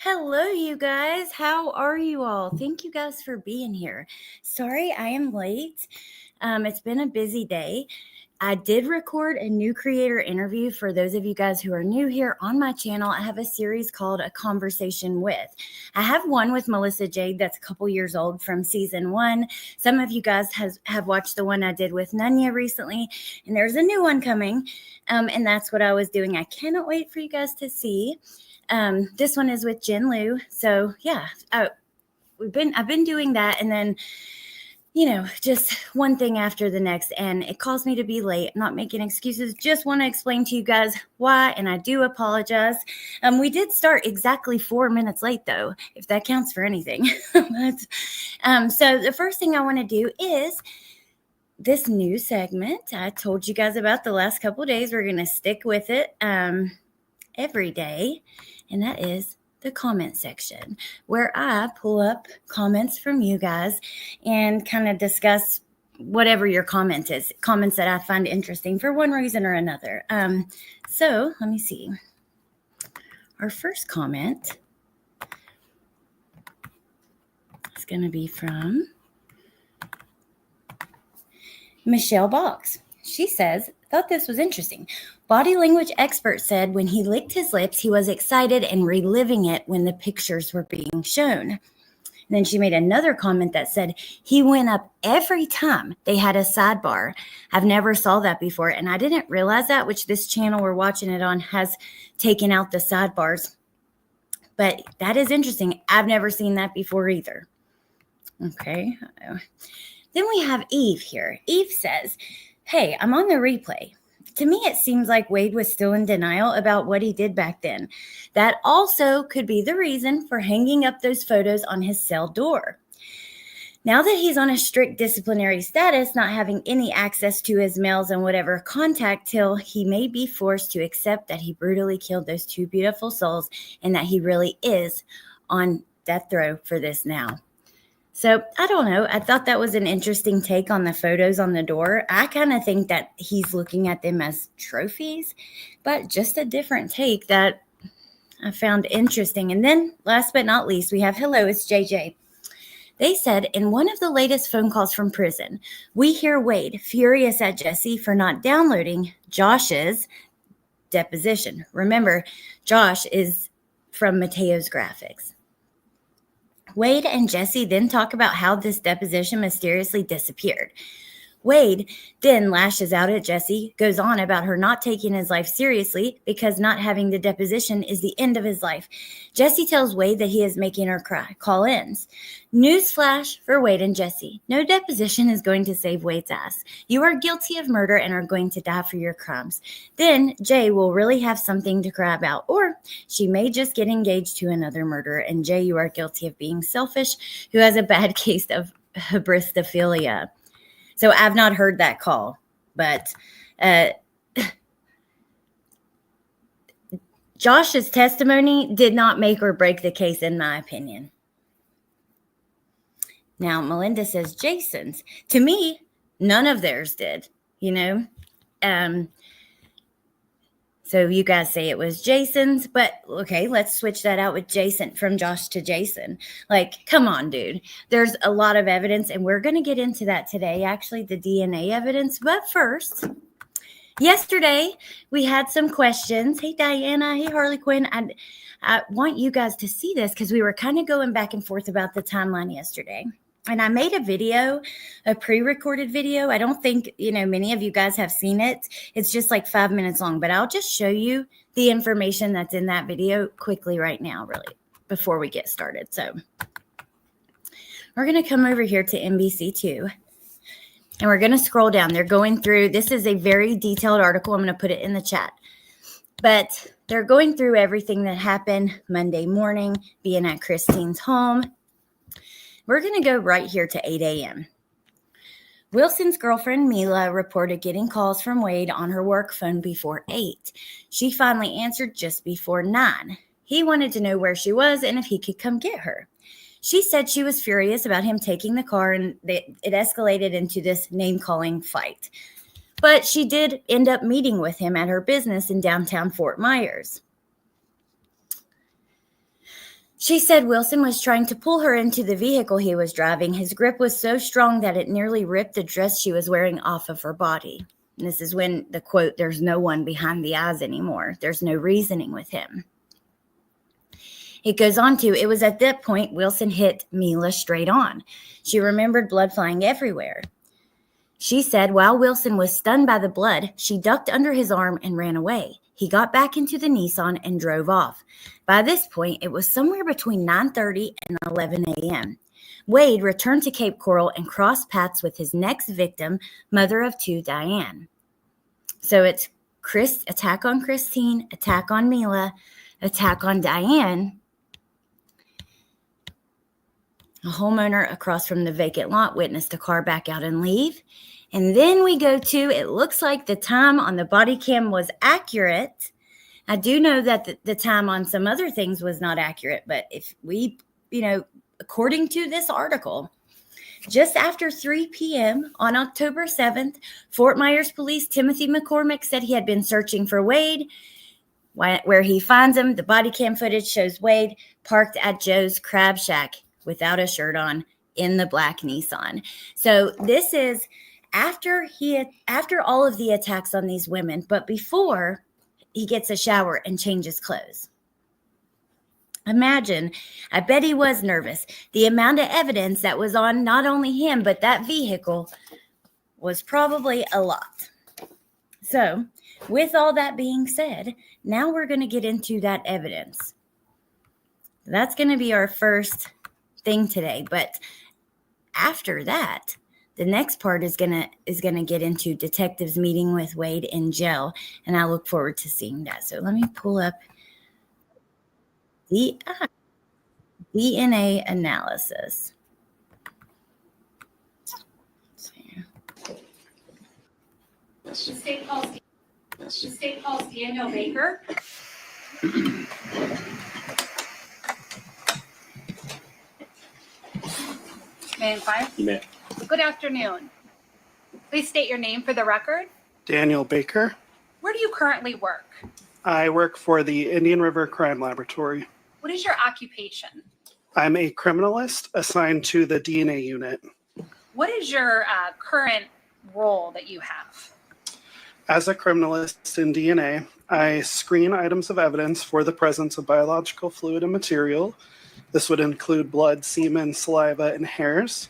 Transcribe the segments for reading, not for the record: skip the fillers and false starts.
Hello, you guys. How are you all? Thank you guys for being here. Sorry I am late. It's been a busy day. I did record a new creator interview for those of you guys who are new here on my channel. I have a series called A Conversation With. I have one with Melissa Jade that's a couple years old from season 1. Some of you guys have watched the one I did with Nunya recently, and there's a new one coming, and that's what I was doing. I cannot wait for you guys to see. This one is with Jen Liu. So yeah, I've been doing that, and then just one thing after the next, and it caused me to be late. I'm not making excuses, just want to explain to you guys why, and I do apologize. We did start exactly 4 minutes late, though, if that counts for anything. So the first thing I want to do is this new segment I told you guys about the last couple of days. We're going to stick with it every day, and that is the comment section, where I pull up comments from you guys and kind of discuss whatever your comment is, comments that I find interesting for one reason or another. So let me see. Our first comment is going to be from Michelle Box. She says, thought this was interesting. Body language expert said when he licked his lips, he was excited and reliving it when the pictures were being shown. And then she made another comment that said he went up every time they had a sidebar. I've never saw that before, and I didn't realize that, which this channel we're watching it on has taken out the sidebars. But that is interesting. I've never seen that before either. Okay. Then we have Eve here. Eve says, hey, I'm on the replay. To me, it seems like Wade was still in denial about what he did back then. That also could be the reason for hanging up those photos on his cell door. Now that he's on a strict disciplinary status, not having any access to his mails and whatever contact till he may be forced to accept that he brutally killed those two beautiful souls and that he really is on death row for this now. So I don't know. I thought that was an interesting take on the photos on the door. I kind of think that he's looking at them as trophies, but just a different take that I found interesting. And then last but not least, we have hello, it's JJ. They said in one of the latest phone calls from prison, we hear Wade furious at Jesse for not downloading Josh's deposition. Remember, Josh is from Mateo's graphics. Wade and Jesse then talk about how this deposition mysteriously disappeared. Wade then lashes out at Jesse, goes on about her not taking his life seriously because not having the deposition is the end of his life. Jesse tells Wade that he is making her cry. Call ins. Newsflash for Wade and Jesse. No deposition is going to save Wade's ass. You are guilty of murder and are going to die for your crimes. Then Jay will really have something to cry about, or she may just get engaged to another murderer. And Jay, you are guilty of being selfish, who has a bad case of hybristophilia. So I've not heard that call, but Josh's testimony did not make or break the case, in my opinion. Now, Melinda says Jason's. To me, none of theirs did, So you guys say it was Jason's, but okay, let's switch that out with Jason, from Josh to Jason. Like, come on, dude. There's a lot of evidence, and we're going to get into that today, actually, the DNA evidence. But first, yesterday, we had some questions. Hey, Diana. Hey, Harley Quinn. I want you guys to see this because we were kind of going back and forth about the timeline yesterday. And I made a video, a pre-recorded video. I don't think, many of you guys have seen it. It's just like 5 minutes long, but I'll just show you the information that's in that video quickly right now, really, before we get started. So we're going to come over here to NBC2, and we're going to scroll down. They're going through, this is a very detailed article. I'm going to put it in the chat. But they're going through everything that happened Monday morning, being at Christine's home. We're going to go right here to 8 a.m. Wilson's girlfriend, Mila, reported getting calls from Wade on her work phone before 8. She finally answered just before 9. He wanted to know where she was and if he could come get her. She said she was furious about him taking the car, and it escalated into this name-calling fight. But she did end up meeting with him at her business in downtown Fort Myers. She said Wilson was trying to pull her into the vehicle he was driving. His grip was so strong that it nearly ripped the dress she was wearing off of her body. And this is when the quote, "There's no one behind the eyes anymore. There's no reasoning with him." It goes on to, "It was at that point Wilson hit Mila straight on. She remembered blood flying everywhere. She said while Wilson was stunned by the blood, she ducked under his arm and ran away. He got back into the Nissan and drove off. By this point, it was somewhere between 9:30 and 11 a.m. Wade returned to Cape Coral and crossed paths with his next victim, mother of two, Diane." So it's attack on Christine, attack on Mila, attack on Diane. A homeowner across from the vacant lot witnessed a car back out and leave. And then we go to, it looks like the time on the body cam was accurate. I do know that the time on some other things was not accurate, but if we, according to this article, just after 3 p.m. on October 7th, Fort Myers Police Timothy McCormick said he had been searching for Wade. Where he finds him, the body cam footage shows Wade parked at Joe's Crab Shack without a shirt on in the black Nissan. So this is after all of the attacks on these women, but before he gets a shower and changes clothes. Imagine, I bet he was nervous. The amount of evidence that was on not only him, but that vehicle was probably a lot. So, with all that being said, now we're going to get into that evidence. That's going to be our first thing today. But after that, the next part is gonna get into detectives meeting with Wade in jail, and I look forward to seeing that. So let me pull up the DNA analysis. The state calls Daniel Baker. May I inquire? You may. Good afternoon. Please state your name for the record. Daniel Baker. Where do you currently work? I work for the Indian River Crime Laboratory. What is your occupation? I'm a criminalist assigned to the DNA unit. What is your current role that you have? As a criminalist in DNA, I screen items of evidence for the presence of biological fluid and material. This would include blood, semen, saliva, and hairs.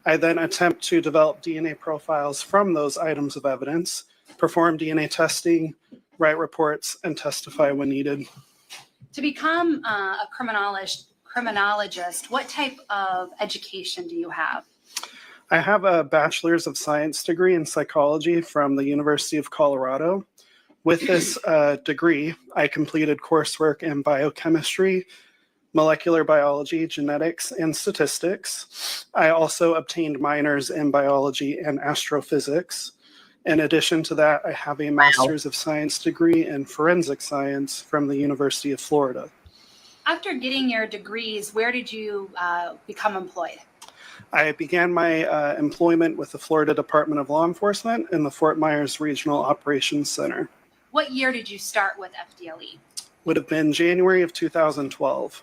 I then attempt to develop DNA profiles from those items of evidence, perform DNA testing, write reports, and testify when needed. To become a criminologist, what type of education do you have? I have a Bachelor's of Science degree in psychology from the University of Colorado. With this degree, I completed coursework in biochemistry, molecular biology, genetics, and statistics. I also obtained minors in biology and astrophysics. In addition to that, I have a Master's of Science degree in forensic science from the University of Florida. After getting your degrees, where did you become employed? I began my employment with the Florida Department of Law Enforcement in the Fort Myers Regional Operations Center. What year did you start with FDLE? Would have been January of 2012.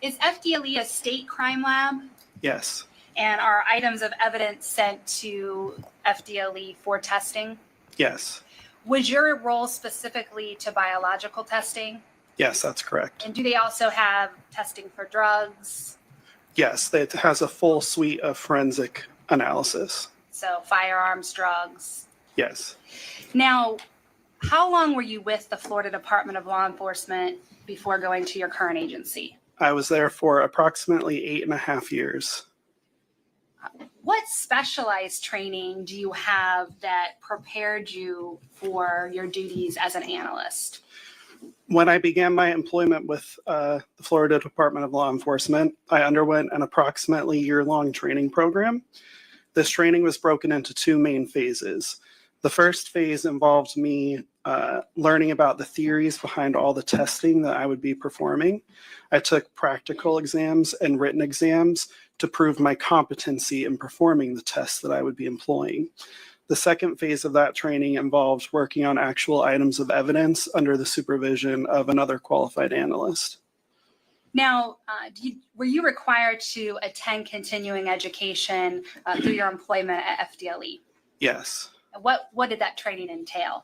Is FDLE a state crime lab? Yes. And are items of evidence sent to FDLE for testing? Yes. Was your role specifically to biological testing? Yes, that's correct. And do they also have testing for drugs? Yes, it has a full suite of forensic analysis. So firearms, drugs? Yes. Now, how long were you with the Florida Department of Law Enforcement before going to your current agency? I was there for approximately 8.5 years. What specialized training do you have that prepared you for your duties as an analyst? When I began my employment with the Florida Department of Law Enforcement, I underwent an approximately year-long training program. This training was broken into two main phases. The first phase involved me learning about the theories behind all the testing that I would be performing. I took practical exams and written exams to prove my competency in performing the tests that I would be employing. The second phase of that training involved working on actual items of evidence under the supervision of another qualified analyst. Now, were you required to attend continuing education through your employment at FDLE? Yes. What did that training entail?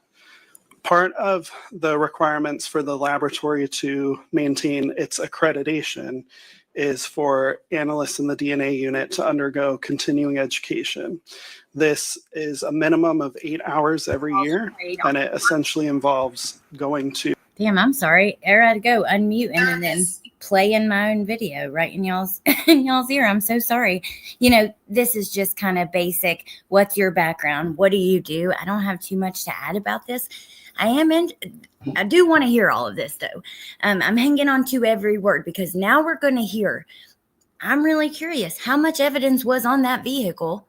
Part of the requirements for the laboratory to maintain its accreditation is for analysts in the DNA unit to undergo continuing education. This is a minimum of 8 hours every year, and it essentially involves going to... Damn, I'm sorry. I had to go unmute and then play in my own video right in y'all's ear. I'm so sorry. This is just kind of basic. What's your background? What do you do? I don't have too much to add about this. I do want to hear all of this though. I'm hanging on to every word because now we're going to hear. I'm really curious how much evidence was on that vehicle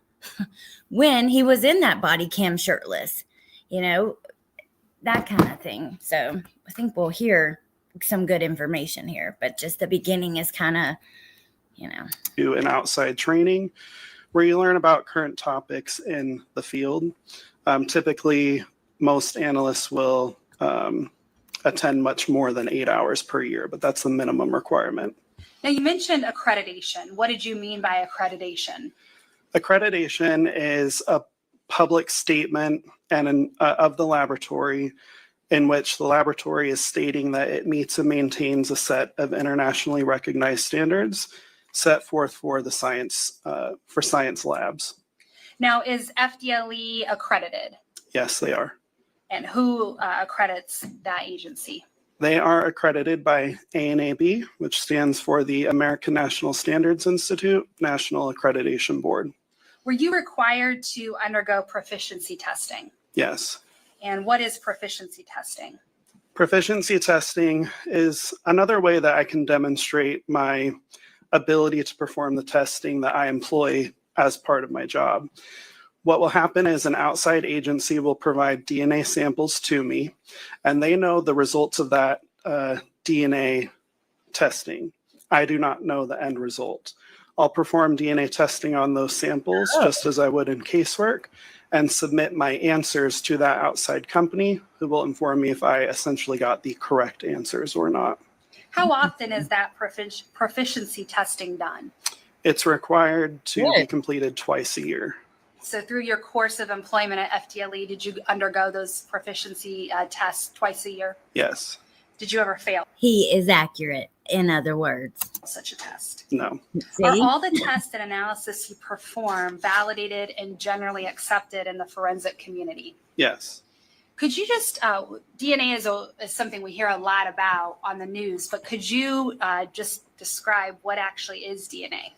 when he was in that body cam shirtless, that kind of thing. So I think we'll hear some good information here, but just the beginning is kind of, do an outside training where you learn about current topics in the field. Typically, most analysts will attend much more than 8 hours per year, but that's the minimum requirement. Now, you mentioned accreditation. What did you mean by accreditation? Accreditation is a public statement of the laboratory in which the laboratory is stating that it meets and maintains a set of internationally recognized standards set forth for the science labs. Now, is FDLE accredited? Yes, they are. And who accredits that agency? They are accredited by ANAB, which stands for the American National Standards Institute National Accreditation Board. Were you required to undergo proficiency testing? Yes. And what is proficiency testing? Proficiency testing is another way that I can demonstrate my ability to perform the testing that I employ as part of my job. What will happen is an outside agency will provide DNA samples to me, and they know the results of that DNA testing. I do not know the end result. I'll perform DNA testing on those samples just as I would in casework and submit my answers to that outside company who will inform me if I essentially got the correct answers or not. How often is that proficiency testing done? It's required to be completed twice a year. So through your course of employment at FDLE, did you undergo those proficiency tests twice a year? Yes. Did you ever fail he is accurate, in other words. such a test? No. See? Are all the tests and analysis you perform validated and generally accepted in the forensic community? Yes. Could you just, DNA is something we hear a lot about on the news, but could you just describe what actually is DNA?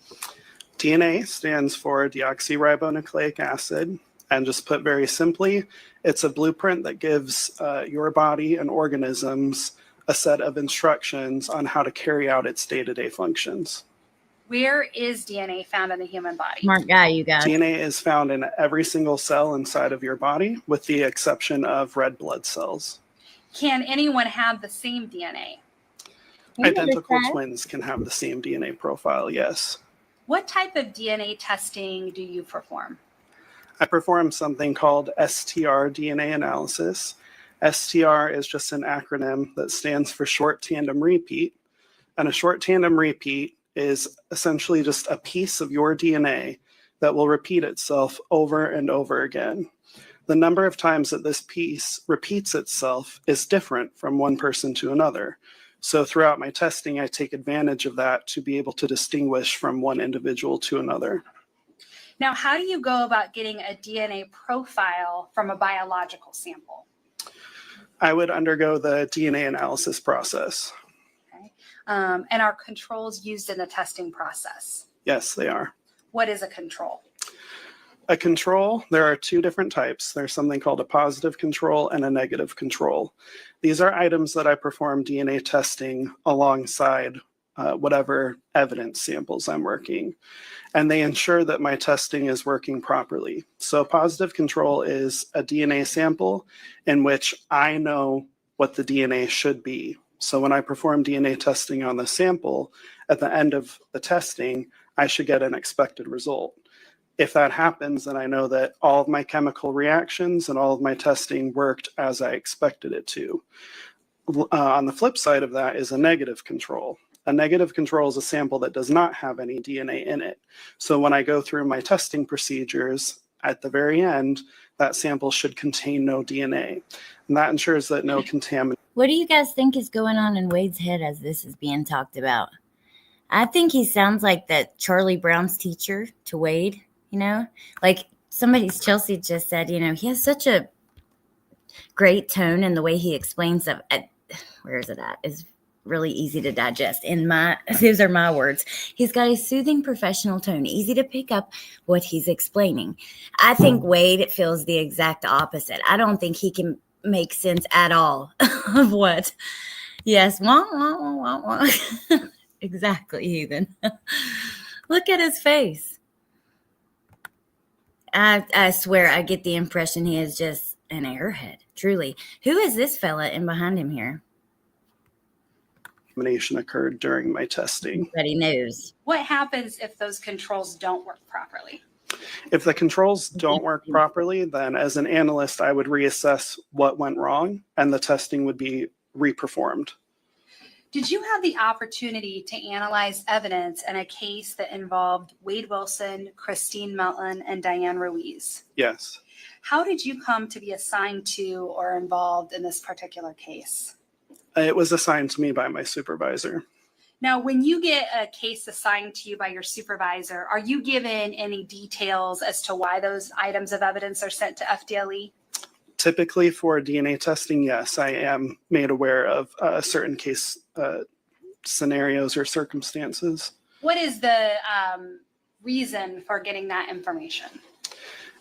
DNA stands for deoxyribonucleic acid, and just put very simply, it's a blueprint that gives your body and organisms a set of instructions on how to carry out its day-to-day functions. Where is DNA found in the human body? Smart guy, you guys. DNA is found in every single cell inside of your body, with the exception of red blood cells. Can anyone have the same DNA? Identical twins can have the same DNA profile, yes. What type of DNA testing do you perform? I perform something called STR DNA analysis. STR is just an acronym that stands for short tandem repeat. And a short tandem repeat is essentially just a piece of your DNA that will repeat itself over and over again. The number of times that this piece repeats itself is different from one person to another. So throughout my testing, I take advantage of that to be able to distinguish from one individual to another. Now, how do you go about getting a DNA profile from a biological sample? I would undergo the DNA analysis process. Okay. And are controls used in the testing process? Yes, they are. What is a control? A control, there are two different types. There's something called a positive control and a negative control. These are items that I perform DNA testing alongside whatever evidence samples I'm working. And they ensure that my testing is working properly. So a positive control is a DNA sample in which I know what the DNA should be. So when I perform DNA testing on the sample, at the end of the testing, I should get an expected result. If that happens, then I know that all of my chemical reactions and all of my testing worked as I expected it to. On the flip side of that is a negative control. A negative control is a sample that does not have any DNA in it. So when I go through my testing procedures, at the very end, that sample should contain no DNA. And that ensures that no contaminant. What do you guys think is going on in Wade's head as this is being talked about? I think he sounds like that Charlie Brown's teacher to Wade, like Chelsea just said, he has such a great tone, and the way he explains it, where is it at, is really easy to digest. Those are my words. He's got a soothing professional tone, easy to pick up what he's explaining. I think Wade feels the exact opposite. I don't think he can make sense at all of what. Yes, wah, wah, wah, wah, wah. Exactly, Heathen. Look at his face. I swear I get the impression he is just an airhead, truly. Who is this fella in behind him here? Contamination occurred during my testing. But he knows. What happens if those controls don't work properly? If the controls don't work properly, then as an analyst, I would reassess what went wrong and the testing would be reperformed. Did you have the opportunity to analyze evidence in a case that involved Wade Wilson, Christine Melton, and Diane Ruiz? Yes. How did you come to be assigned to or involved in this particular case? It was assigned to me by my supervisor. Now, when you get a case assigned to you by your supervisor, are you given any details as to why those items of evidence are sent to FDLE? Typically for DNA testing, yes, I am made aware of certain case scenarios or circumstances. What is the reason for getting that information?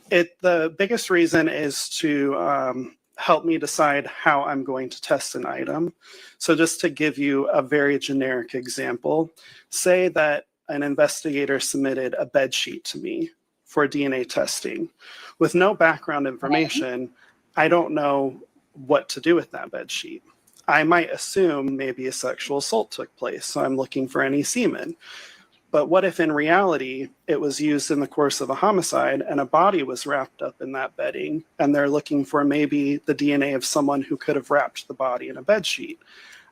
The biggest reason is to help me decide how I'm going to test an item. So just to give you a very generic example, say that an investigator submitted a bed sheet to me for DNA testing. With no background information, I don't know what to do with that bed sheet. I might assume maybe a sexual assault took place, so I'm looking for any semen. But what if in reality it was used in the course of a homicide and a body was wrapped up in that bedding, and they're looking for maybe the DNA of someone who could have wrapped the body in a bed sheet?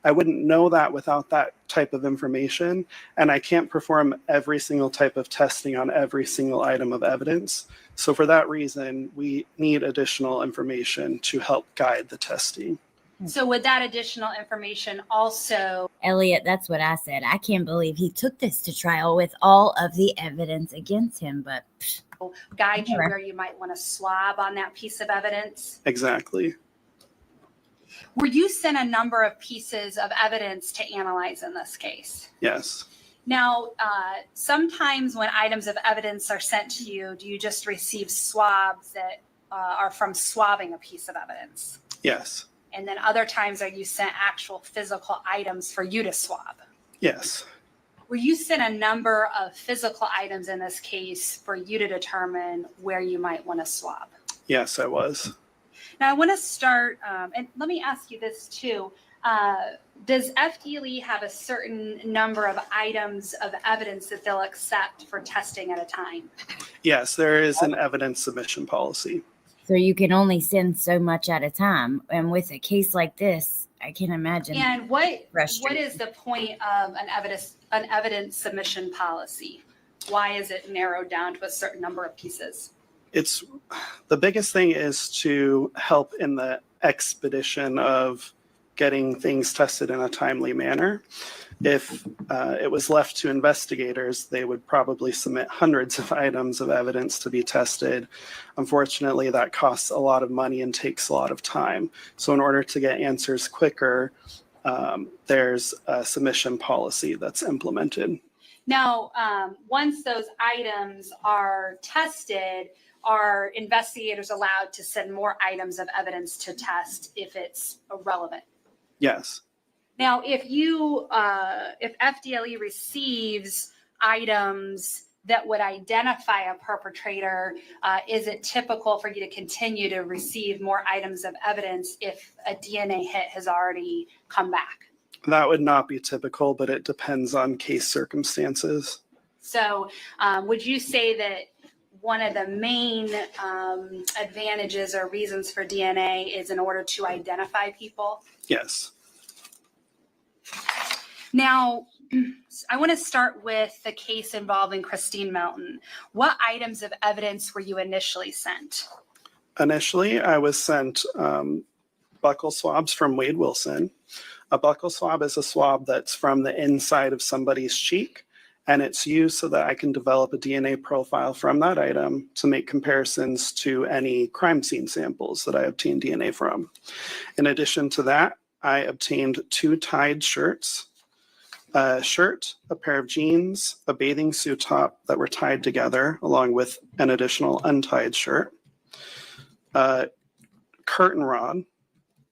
I wouldn't know that without that type of information, and I can't perform every single type of testing on every single item of evidence. So for that reason, we need additional information to help guide the testing. So would that additional information also... Elliot, that's what I said. I can't believe he took this to trial with all of the evidence against him, but... guide you where you might want to swab on that piece of evidence? Exactly. Were you sent a number of pieces of evidence to analyze in this case? Yes. Now, sometimes when items of evidence are sent to you, do you just receive swabs that are from swabbing a piece of evidence? Yes. And then other times are you sent actual physical items for you to swab? Yes. Were you sent a number of physical items in this case for you to determine where you might want to swab? Yes, I was. Now, I want to start, and let me ask you this too. Does FDLE have a certain number of items of evidence that they'll accept for testing at a time? Yes, there is an evidence submission policy. So you can only send so much at a time. And with a case like this, I can imagine. And what is the point of an evidence submission policy? Why is it narrowed down to a certain number of pieces? It's the biggest thing is to help in the expedition of getting things tested in a timely manner. If it was left to investigators, they would probably submit hundreds of items of evidence to be tested. Unfortunately, that costs a lot of money and takes a lot of time. So in order to get answers quicker, there's a submission policy that's implemented. Now, once those items are tested, are investigators allowed to send more items of evidence to test if it's relevant? Yes. Now, if FDLE receives items that would identify a perpetrator, is it typical for you to continue to receive more items of evidence if a DNA hit has already come back? That would not be typical, but it depends on case circumstances. So would you say that one of the main advantages or reasons for DNA is in order to identify people? Yes. Now, I want to start with the case involving Christine Melton. What items of evidence were you initially sent? Initially, I was sent buccal swabs from Wade Wilson. A buccal swab is a swab that's from the inside of somebody's cheek, and it's used so that I can develop a DNA profile from that item to make comparisons to any crime scene samples that I obtained DNA from. In addition to that, I obtained 2 tied shirts, a shirt, a pair of jeans, a bathing suit top that were tied together, along with an additional untied shirt, a curtain rod,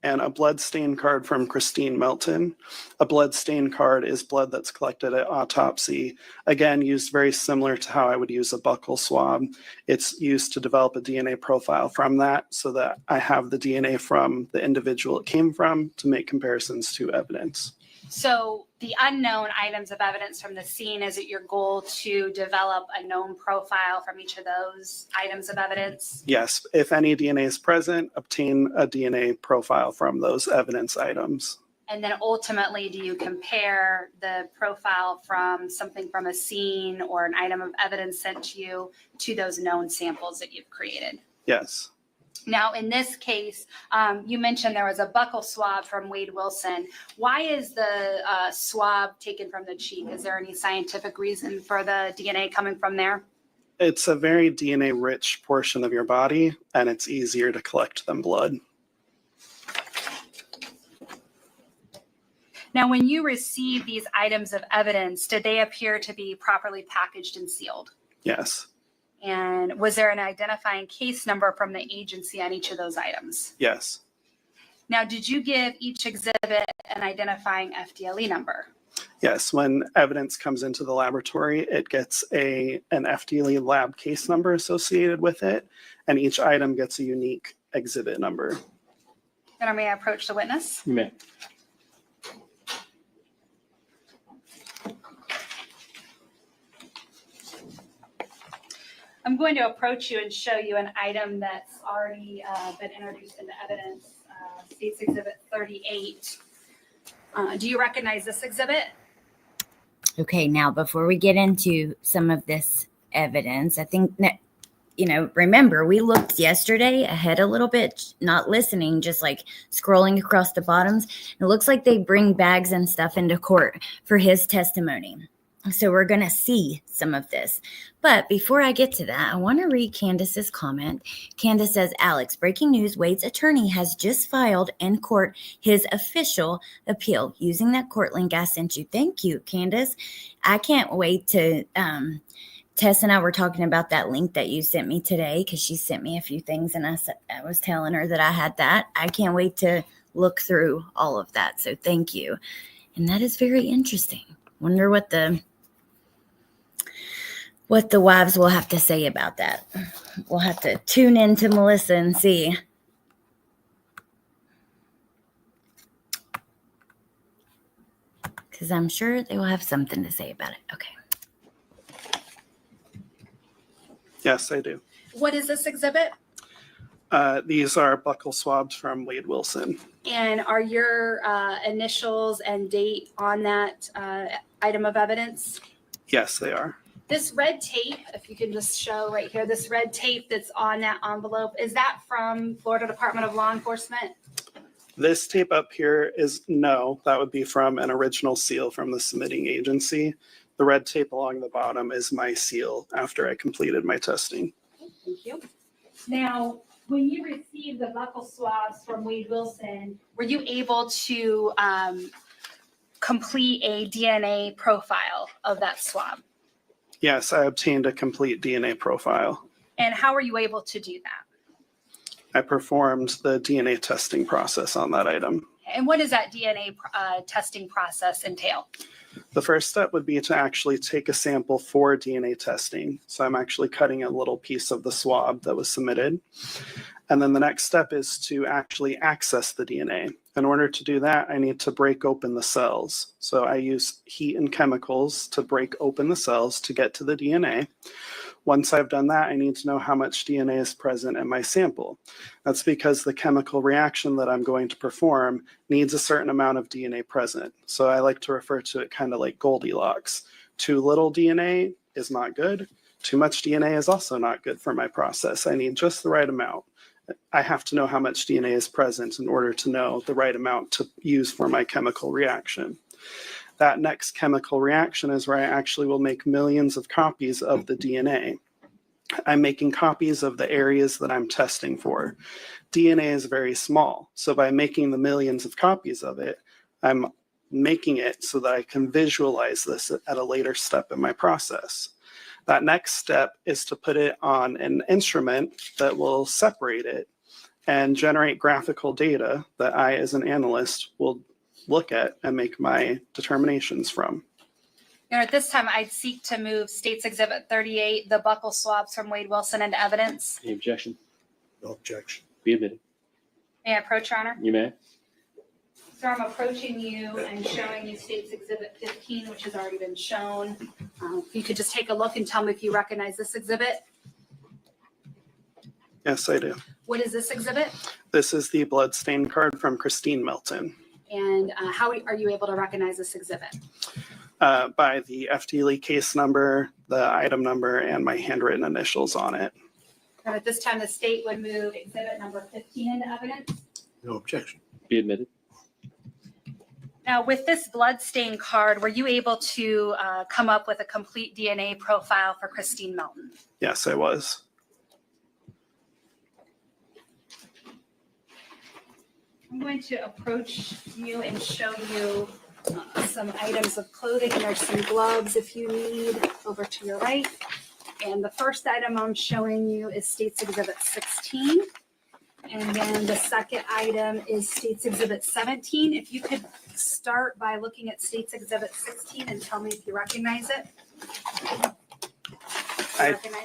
and a blood stain card from Christine Melton. A blood stain card is blood that's collected at autopsy. Again, used very similar to how I would use a buccal swab. It's used to develop a DNA profile from that so that I have the DNA from the individual it came from to make comparisons to evidence. So the unknown items of evidence from the scene, is it your goal to develop a known profile from each of those items of evidence? Yes, if any DNA is present, obtain a DNA profile from those evidence items. And then ultimately, do you compare the profile from something from a scene or an item of evidence sent to you to those known samples that you've created? Yes. Now, in this case, you mentioned there was a buccal swab from Wade Wilson. Why is the swab taken from the cheek? Is there any scientific reason for the DNA coming from there? It's a very DNA-rich portion of your body, and it's easier to collect than blood. Now, when you received these items of evidence, did they appear to be properly packaged and sealed? Yes. And was there an identifying case number from the agency on each of those items? Yes. Now, did you give each exhibit an identifying FDLE number? Yes, when evidence comes into the laboratory, it gets an FDLE lab case number associated with it, and each item gets a unique exhibit number. And may I approach the witness? You may. I'm going to approach you and show you an item that's already been introduced into evidence, State's Exhibit 38. Do you recognize this exhibit? Okay, now before we get into some of this evidence, I think that, remember, we looked yesterday ahead a little bit, not listening, just like scrolling across the bottoms. It looks like they bring bags and stuff into court for his testimony. So we're going to see some of this. But before I get to that, I want to read Candace's comment. Candace says, Alex, breaking news, Wade's attorney has just filed in court his official appeal using that court link I sent you. Thank you, Candace. I can't wait to, Tess and I were talking about that link that you sent me today because she sent me a few things and I was telling her that I had that. I can't wait to look through all of that. So thank you. And that is very interesting. Wonder what the wives will have to say about that. We'll have to tune in to Melissa and see. Because I'm sure they will have something to say about it. Okay. Yes, I do. What is this exhibit? These are buccal swabs from Wade Wilson. And are your initials and date on that item of evidence? Yes, they are. This red tape, if you can just show right here, this red tape that's on that envelope, is that from Florida Department of Law Enforcement? This tape up here no, that would be from an original seal from the submitting agency. The red tape along the bottom is my seal after I completed my testing. Thank you. Now, when you received the buccal swabs from Wade Wilson, were you able to complete a DNA profile of that swab? Yes, I obtained a complete DNA profile. And how were you able to do that? I performed the DNA testing process on that item. And what does that DNA testing process entail? The first step would be to actually take a sample for DNA testing. So I'm actually cutting a little piece of the swab that was submitted. And then the next step is to actually access the DNA. In order to do that, I need to break open the cells. So I use heat and chemicals to break open the cells to get to the DNA. Once I've done that, I need to know how much DNA is present in my sample. That's because the chemical reaction that I'm going to perform needs a certain amount of DNA present. So I like to refer to it kind of like Goldilocks. Too little DNA is not good. Too much DNA is also not good for my process. I need just the right amount. I have to know how much DNA is present in order to know the right amount to use for my chemical reaction. That next chemical reaction is where I actually will make millions of copies of the DNA. I'm making copies of the areas that I'm testing for. DNA is very small, so by making the millions of copies of it, I'm making it so that I can visualize this at a later step in my process. That next step is to put it on an instrument that will separate it and generate graphical data that I, as an analyst, will look at and make my determinations from. At this time, I'd seek to move State's Exhibit 38, the buccal swabs from Wade Wilson, into evidence. Any objection? No objection. Be admitted. May I approach, Your Honor? You may. So I'm approaching you and showing you State's Exhibit 15, which has already been shown. If you could just take a look and tell me if you recognize this exhibit. Yes, I do. What is this exhibit? This is the bloodstain card from Christine Melton. And how are you able to recognize this exhibit? By the FDLE case number, the item number, and my handwritten initials on it. And at this time, the state would move exhibit number 15 into evidence. No objection. Be admitted. Now, with this bloodstain card, were you able to come up with a complete DNA profile for Christine Melton? Yes, I was. I'm going to approach you and show you some items of clothing, and there's some gloves if you need over to your right. And the first item I'm showing you is State's Exhibit 16. And then the second item is State's Exhibit 17. If you could start by looking at State's Exhibit 16 and tell me if you recognize it.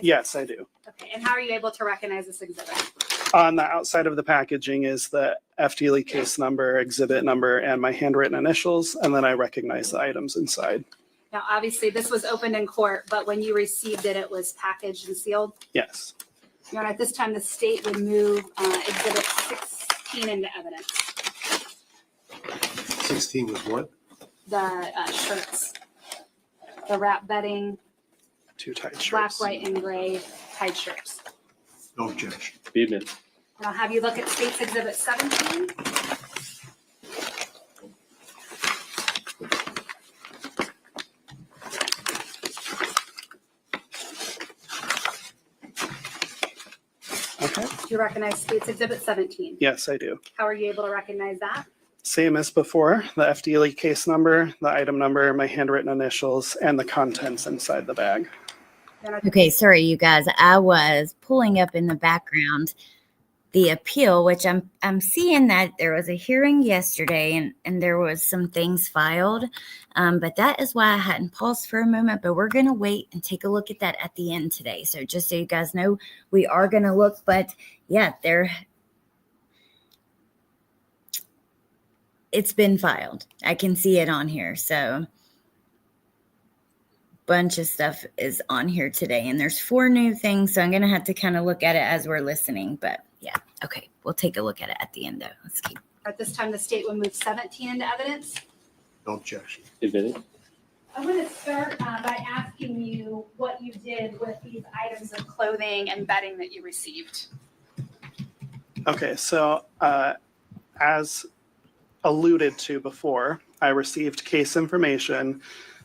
Yes, I do. Okay, and how are you able to recognize this exhibit? On the outside of the packaging is the FDLE case number, exhibit number, and my handwritten initials, and then I recognize the items inside. Now, obviously, this was opened in court, but when you received it, it was packaged and sealed. Yes. Your Honor, at this time, the state would move Exhibit 16 into evidence. 16 was what? The shirts, the wrap bedding, Two tight shirts. black, white, and gray tied shirts. No objection. Be admitted. And I'll have you look at State's Exhibit 17. Okay. Do you recognize State's Exhibit 17? Yes, I do. How are you able to recognize that? Same as before, the FDLE case number, the item number, my handwritten initials, and the contents inside the bag. Okay, sorry, you guys. I was pulling up in the background the appeal, which I'm seeing that there was a hearing yesterday and there was some things filed. But that is why I hadn't paused for a moment. But we're going to wait and take a look at that at the end today. So just so you guys know, we are going to look. But yeah, it's been filed. I can see it on here. So bunch of stuff is on here today, and there's 4 new things, so I'm gonna have to kind of look at it as we're listening. But yeah, okay, we'll take a look at it at the end though. Let's keep. At this time, the state will move 17 into evidence. No objection. Admitted. I'm going to start by asking you what you did with these items of clothing and bedding that you received. Okay, so as alluded to before, I received case information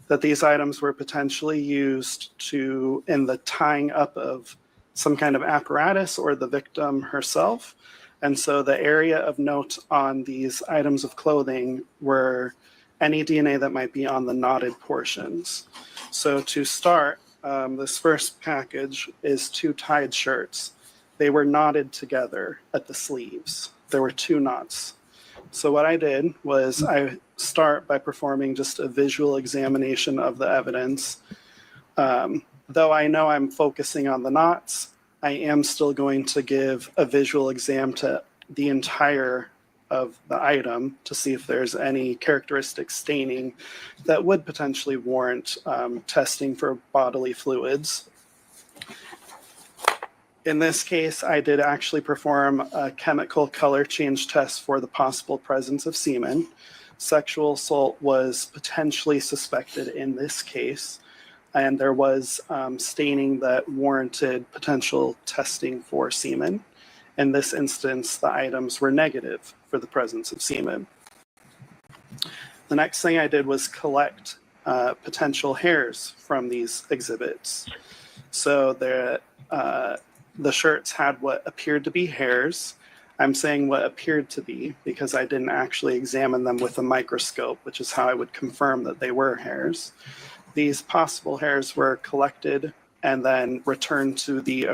that these items were potentially used in the tying up of some kind of apparatus or the victim herself. And so the area of note on these items of clothing were any DNA that might be on the knotted portions. So to start, this first package is 2 tied shirts. They were knotted together at the sleeves. There were 2 knots. So what I did was I start by performing just a visual examination of the evidence. Though I know I'm focusing on the knots, I am still going to give a visual exam to the entire of the item to see if there's any characteristic staining that would potentially warrant testing for bodily fluids. In this case, I did actually perform a chemical color change test for the possible presence of semen. Sexual assault was potentially suspected in this case, and there was staining that warranted potential testing for semen. In this instance, the items were negative for the presence of semen. The next thing I did was collect potential hairs from these exhibits. So the shirts had what appeared to be hairs. I'm saying what appeared to be because I didn't actually examine them with a microscope, which is how I would confirm that they were hairs. These possible hairs were collected and then returned to the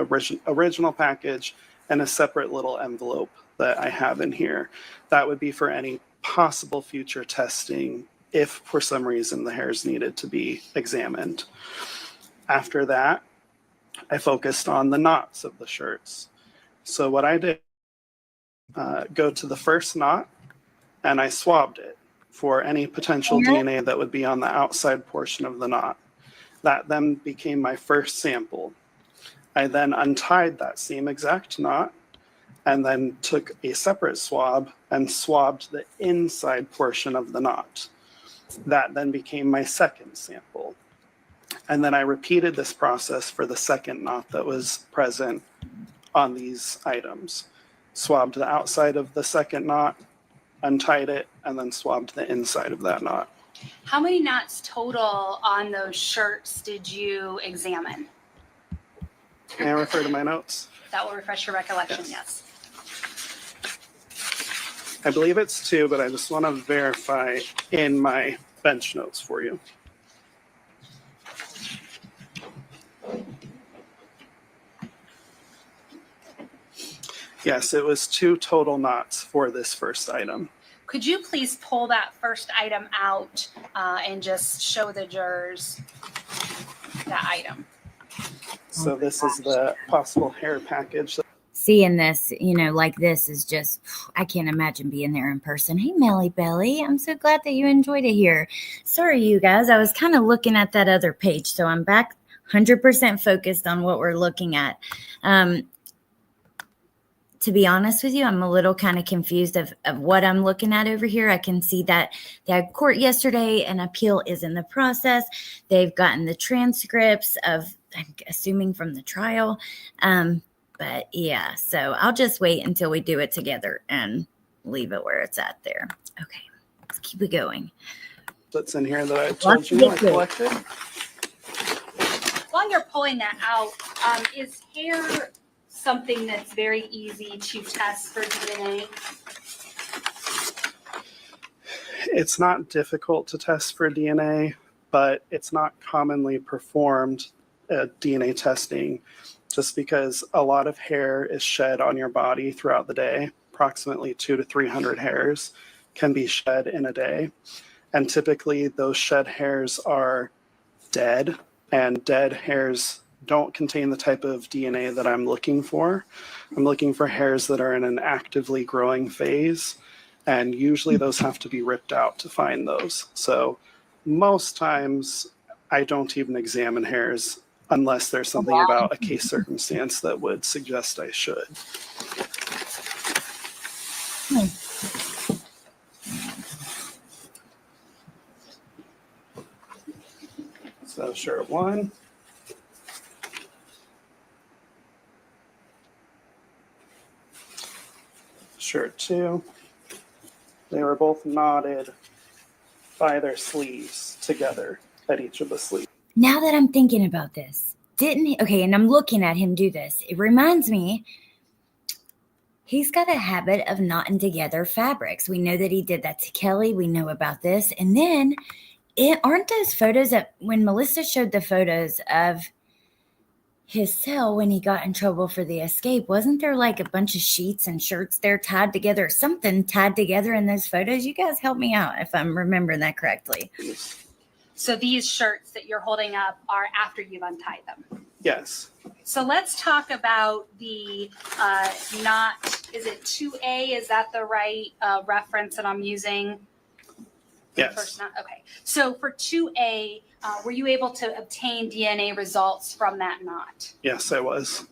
original package and a separate little envelope that I have in here. That would be for any possible future testing if for some reason the hairs needed to be examined. After that, I focused on the knots of the shirts. So what I did, go to the first knot and I swabbed it for any potential DNA that would be on the outside portion of the knot. That then became my first sample. I then untied that same exact knot and then took a separate swab and swabbed the inside portion of the knot. That then became my second sample. And then I repeated this process for the second knot that was present on these items. Swabbed the outside of the second knot, untied it, and then swabbed the inside of that knot. How many knots total on those shirts did you examine? May I refer to my notes? That will refresh your recollection, yes. I believe it's 2, but I just want to verify in my bench notes for you. Yes, it was 2 total knots for this first item. Could you please pull that first item out and just show the jurors that item? So this is the possible hair package. Seeing this, like this is just, I can't imagine being there in person. Hey, Melly Belly, I'm so glad that you enjoyed it here. Sorry, you guys, I was kind of looking at that other page, so I'm back 100% focused on what we're looking at. To be honest with you, I'm a little kind of confused of what I'm looking at over here. I can see that they had court yesterday, an appeal is in the process. They've gotten the transcripts of, I'm assuming, from the trial. But yeah, so I'll just wait until we do it together and leave it where it's at there. Okay, let's keep it going. That's in here that I told you I collected. While you're pulling that out, is hair something that's very easy to test for DNA? It's not difficult to test for DNA, but it's not commonly performed DNA testing just because a lot of hair is shed on your body throughout the day. Approximately 200 to 300 hairs can be shed in a day. And typically those shed hairs are dead, and dead hairs don't contain the type of DNA that I'm looking for. I'm looking for hairs that are in an actively growing phase, and usually those have to be ripped out to find those. So most times I don't even examine hairs unless there's something about a case circumstance that would suggest I should. So shirt 1. Shirt 2. They were both knotted by their sleeves together at each of the sleeves. Now that I'm thinking about this, okay, and I'm looking at him do this, it reminds me, he's got a habit of knotting together fabrics. We know that he did that to Kelly. We know about this. And then, aren't those photos that when Melissa showed the photos of his cell when he got in trouble for the escape, wasn't there like a bunch of sheets and shirts there tied together, something tied together in those photos? You guys help me out if I'm remembering that correctly. So these shirts that you're holding up are after you've untied them? Yes. So let's talk about the knot. Is it 2A? Is that the right reference that I'm using? Yes. First knot? Okay. So for 2A, were you able to obtain DNA results from that knot? Yes, I was.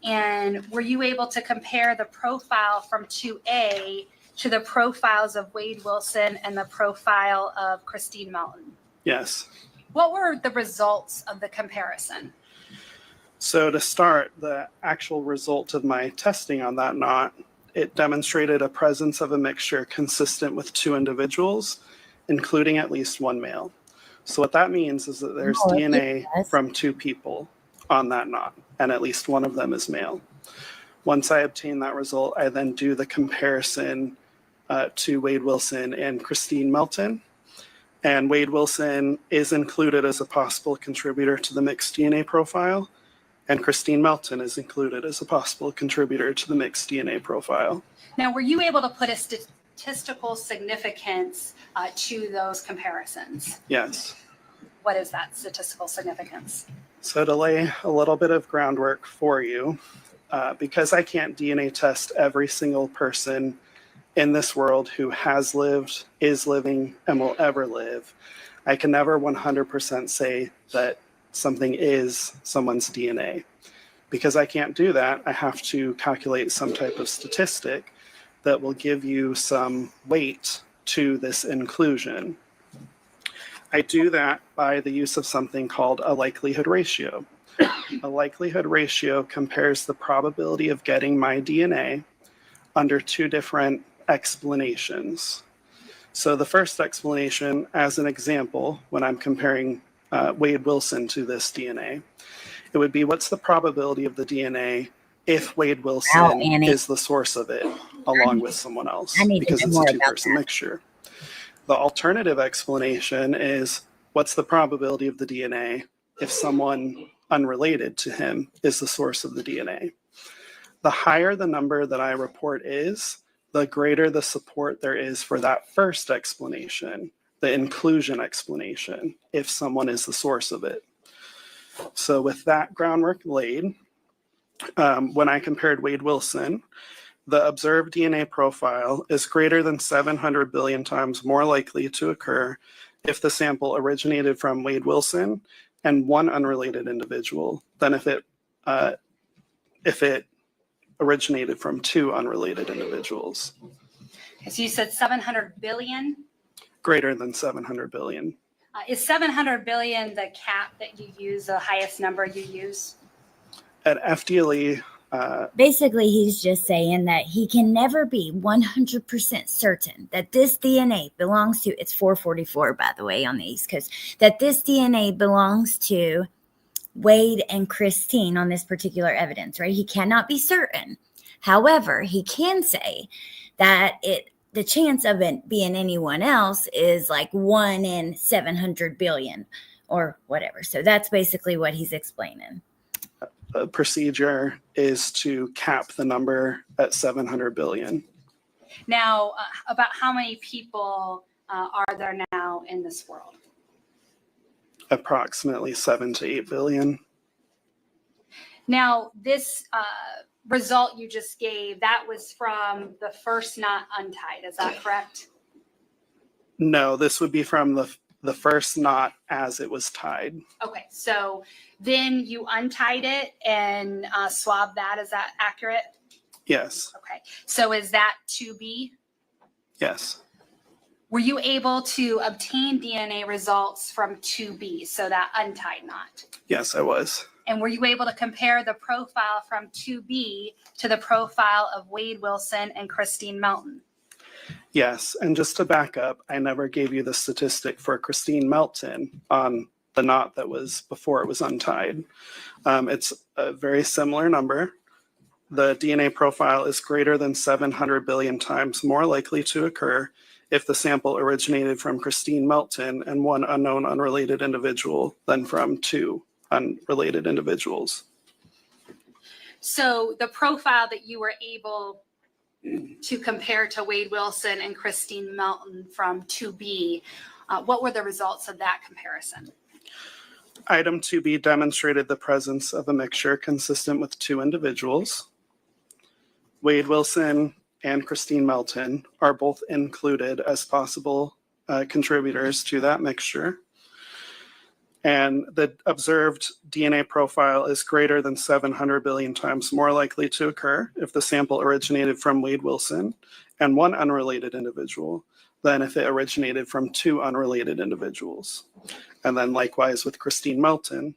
And were you able to compare the profile from 2A to the profiles of Wade Wilson and the profile of Christine Melton? Yes. What were the results of the comparison? So to start, the actual result of my testing on that knot, it demonstrated a presence of a mixture consistent with 2 individuals, including at least 1 male. So what that means is that there's DNA from 2 people on that knot, and at least one of them is male. Once I obtain that result, I then do the comparison to Wade Wilson and Christine Melton. And Wade Wilson is included as a possible contributor to the mixed DNA profile, and Christine Melton is included as a possible contributor to the mixed DNA profile. Now, were you able to put a statistical significance to those comparisons? Yes. What is that statistical significance? So to lay a little bit of groundwork for you, because I can't DNA test every single person in this world who has lived, is living, and will ever live, I can never 100% say that something is someone's DNA. Because I can't do that, I have to calculate some type of statistic that will give you some weight to this inclusion. I do that by the use of something called a likelihood ratio. A likelihood ratio compares the probability of getting my DNA under 2 different explanations. So the first explanation, as an example, when I'm comparing Wade Wilson to this DNA, it would be, what's the probability of the DNA if Wade Wilson is the source of it, along with someone else, because it's a 2-person mixture. The alternative explanation is, what's the probability of the DNA if someone unrelated to him is the source of the DNA? The higher the number that I report is, the greater the support there is for that first explanation, the inclusion explanation, if someone is the source of it. So with that groundwork laid, when I compared Wade Wilson, the observed DNA profile is greater than 700 billion times more likely to occur if the sample originated from Wade Wilson and 1 unrelated individual than if it originated from 2 unrelated individuals. So you said 700 billion? Greater than 700 billion. Is 700 billion the cap that you use, the highest number you use? At FDLE, basically, he's just saying that he can never be 100% certain that this DNA belongs to, it's 444, by the way, on the East Coast, that this DNA belongs to Wade and Christine on this particular evidence, right? He cannot be certain. However, he can say that the chance of it being anyone else is like 1 in 700 billion or whatever. So that's basically what he's explaining. The procedure is to cap the number at 700 billion. Now, about how many people are there now in this world? Approximately 7 to 8 billion. Now, this result you just gave, that was from the first knot untied. Is that correct? No, this would be from the first knot as it was tied. Okay, so then you untied it and swabbed that. Is that accurate? Yes. Okay, so is that 2B? Yes. Were you able to obtain DNA results from 2B, so that untied knot? Yes, I was. And were you able to compare the profile from 2B to the profile of Wade Wilson and Christine Melton? Yes, and just to back up, I never gave you the statistic for Christine Melton on the knot that was before it was untied. It's a very similar number. The DNA profile is greater than 700 billion times more likely to occur if the sample originated from Christine Melton and 1 unknown unrelated individual than from 2 unrelated individuals. So the profile that you were able to compare to Wade Wilson and Christine Melton from 2B, what were the results of that comparison? Item 2B demonstrated the presence of a mixture consistent with 2 individuals. Wade Wilson and Christine Melton are both included as possible contributors to that mixture. And the observed DNA profile is greater than 700 billion times more likely to occur if the sample originated from Wade Wilson and one unrelated individual than if it originated from two unrelated individuals. And then likewise with Christine Melton,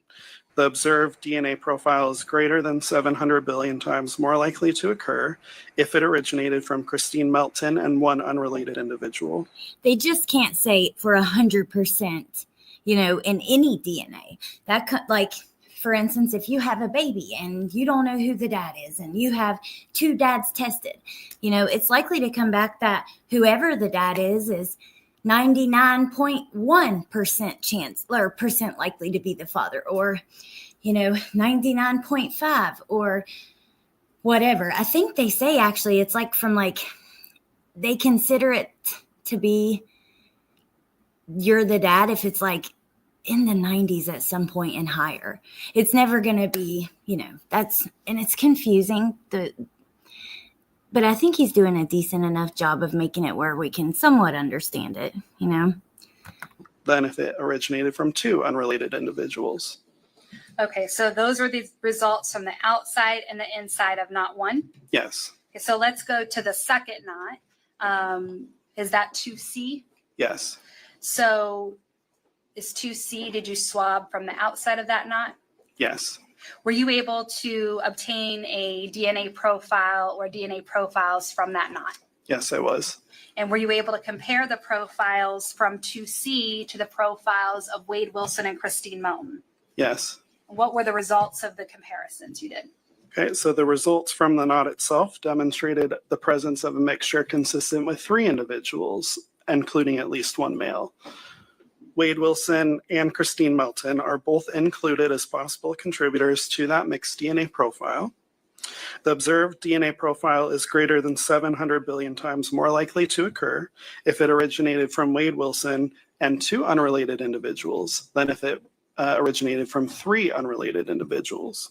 the observed DNA profile is greater than 700 billion times more likely to occur if it originated from Christine Melton and one unrelated individual. They just can't say for 100%, in any DNA. Like, for instance, if you have a baby and you don't know who the dad is and you have two dads tested, it's likely to come back that whoever the dad is 99.1% chance or percent likely to be the father, or 99.5 or whatever. I think they say actually it's they consider it to be you're the dad if it's like in the 90s at some point and higher. It's never going to be, and it's confusing. But I think he's doing a decent enough job of making it where we can somewhat understand it, Than if it originated from two unrelated individuals. Okay, so those were the results from the outside and the inside of knot 1. Yes. Okay, so let's go to the second knot. Is that 2C? Yes. So is 2C, did you swab from the outside of that knot? Yes. Were you able to obtain a DNA profile or DNA profiles from that knot? Yes, I was. And were you able to compare the profiles from 2C to the profiles of Wade Wilson and Christine Melton? Yes. What were the results of the comparisons you did? Okay, so the results from the knot itself demonstrated the presence of a mixture consistent with 3 individuals, including at least one male. Wade Wilson and Christine Melton are both included as possible contributors to that mixed DNA profile. The observed DNA profile is greater than 700 billion times more likely to occur if it originated from Wade Wilson and 2 unrelated individuals than if it originated from 3 unrelated individuals.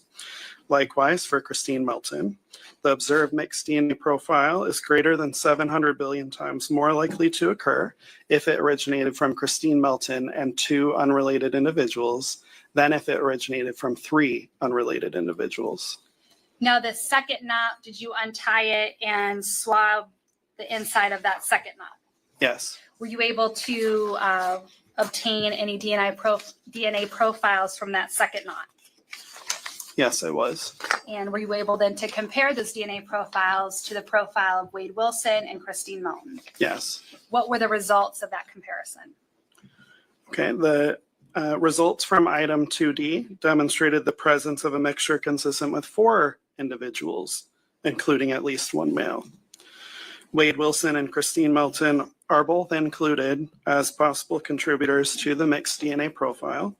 Likewise, for Christine Melton, the observed mixed DNA profile is greater than 700 billion times more likely to occur if it originated from Christine Melton and 2 unrelated individuals than if it originated from 3 unrelated individuals. Now, the second knot, did you untie it and swab the inside of that second knot? Yes. Were you able to obtain any DNA profiles from that second knot? Yes, I was. And were you able then to compare those DNA profiles to the profile of Wade Wilson and Christine Melton? Yes. What were the results of that comparison? Okay, the results from item 2D demonstrated the presence of a mixture consistent with 4 individuals, including at least one male. Wade Wilson and Christine Melton are both included as possible contributors to the mixed DNA profile.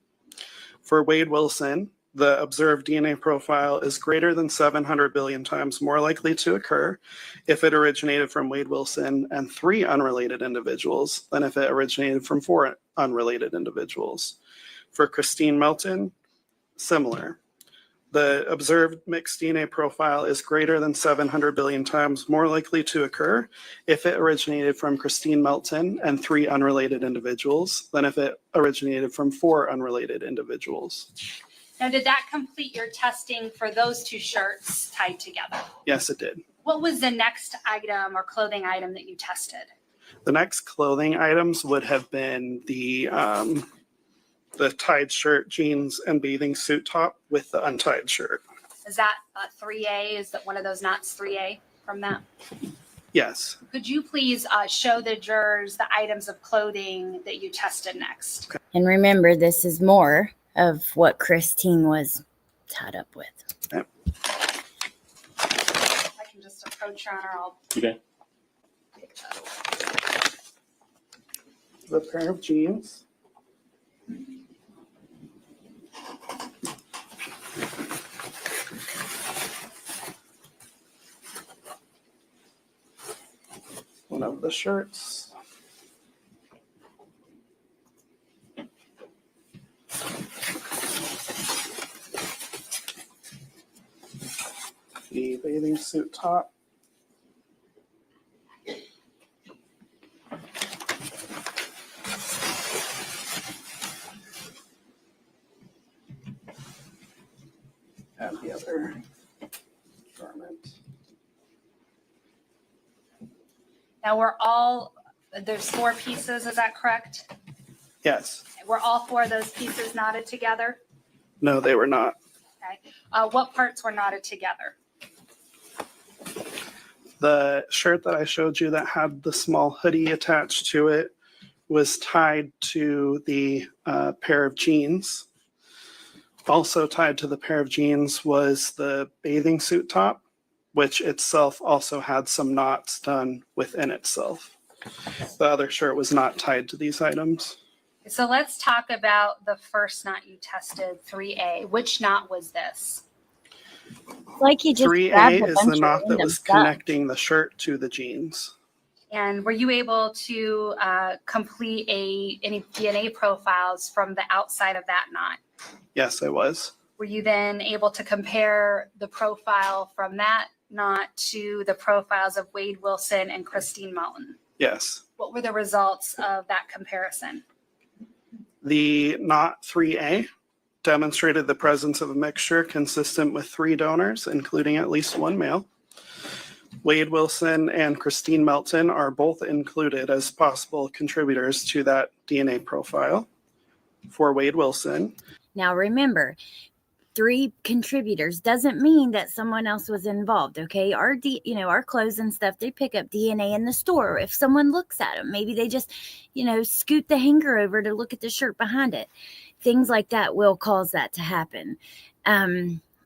For Wade Wilson, the observed DNA profile is greater than 700 billion times more likely to occur if it originated from Wade Wilson and 3 unrelated individuals than if it originated from 4 unrelated individuals. For Christine Melton, similar. The observed mixed DNA profile is greater than 700 billion times more likely to occur if it originated from Christine Melton and 3 unrelated individuals than if it originated from 4 unrelated individuals. Now, did that complete your testing for those 2 shirts tied together? Yes, it did. What was the next item or clothing item that you tested? The next clothing items would have been the tied shirt, jeans, and bathing suit top with the untied shirt. Is that 3A? Is that one of those knots 3A from that? Yes. Could you please show the jurors the items of clothing that you tested next? Okay. And remember, this is more of what Christine was tied up with. Yep. I can just approach her and I'll Okay. pick that up. The pair of jeans. One of the shirts. The bathing suit top. at the other garment. Now there's 4 pieces, is that correct? Yes. Were all 4 of those pieces knotted together? No, they were not. Okay. What parts were knotted together? The shirt that I showed you that had the small hoodie attached to it was tied to the pair of jeans. Also tied to the pair of jeans was the bathing suit top, which itself also had some knots done within itself. The other shirt was not tied to these items. So let's talk about the first knot you tested, 3A. Which knot was this? Like he just 3A grabbed a is bunch the of knot that random was stuff. connecting the shirt to the jeans. And were you able to complete any DNA profiles from the outside of that knot? Yes, I was. Were you then able to compare the profile from that knot to the profiles of Wade Wilson and Christine Melton? Yes. What were the results of that comparison? The knot 3A demonstrated the presence of a mixture consistent with 3 donors, including at least 1 male. Wade Wilson and Christine Melton are both included as possible contributors to that DNA profile. For Wade Wilson, Now remember, 3 contributors doesn't mean that someone else was involved. Okay, our our clothes and stuff, they pick up DNA in the store. If someone looks at them, maybe they just scoot the hanger over to look at the shirt behind it. Things like that will cause that to happen.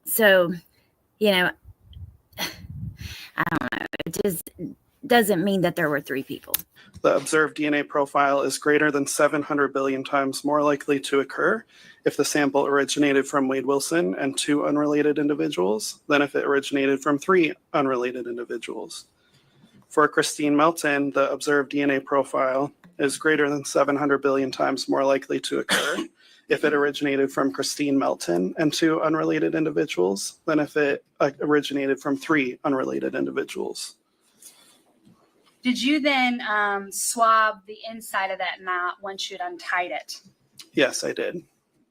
So I don't know. It just doesn't mean that there were 3 people. the observed DNA profile is greater than 700 billion times more likely to occur if the sample originated from Wade Wilson and 2 unrelated individuals than if it originated from 3 unrelated individuals. For Christine Melton, the observed DNA profile is greater than 700 billion times more likely to occur if it originated from Christine Melton and 2 unrelated individuals than if it originated from 3 unrelated individuals. Did you then swab the inside of that knot once you'd untied it? Yes, I did.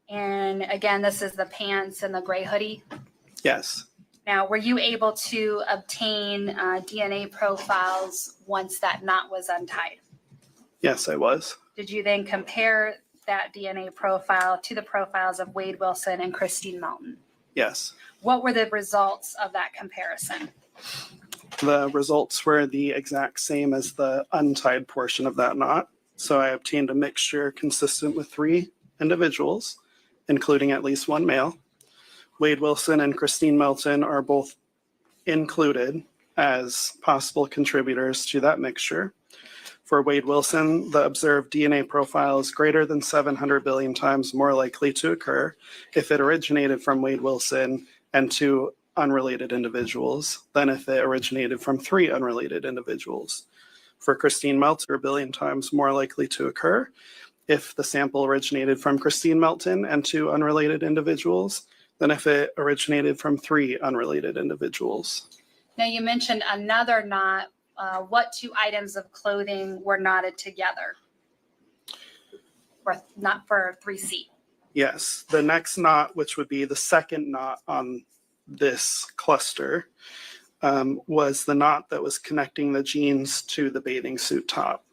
And again, this is the pants and the gray hoodie. Yes. Now, were you able to obtain DNA profiles once that knot was untied? Yes, I was. Did you then compare that DNA profile to the profiles of Wade Wilson and Christine Melton? Yes. What were the results of that comparison? The results were the exact same as the untied portion of that knot. So I obtained a mixture consistent with 3 individuals, including at least 1 male. Wade Wilson and Christine Melton are both included as possible contributors to that mixture. For Wade Wilson, the observed DNA profile is greater than 700 billion times more likely to occur if it originated from Wade Wilson and 2 unrelated individuals than if it originated from 3 unrelated individuals. For Christine Melton, 1 billion times more likely to occur if the sample originated from Christine Melton and 2 unrelated individuals than if it originated from 3 unrelated individuals. Now, you mentioned another knot. What 2 items of clothing were knotted together? Not for 3C. Yes, the next knot, which would be the second knot on this cluster, was the knot that was connecting the jeans to the bathing suit top.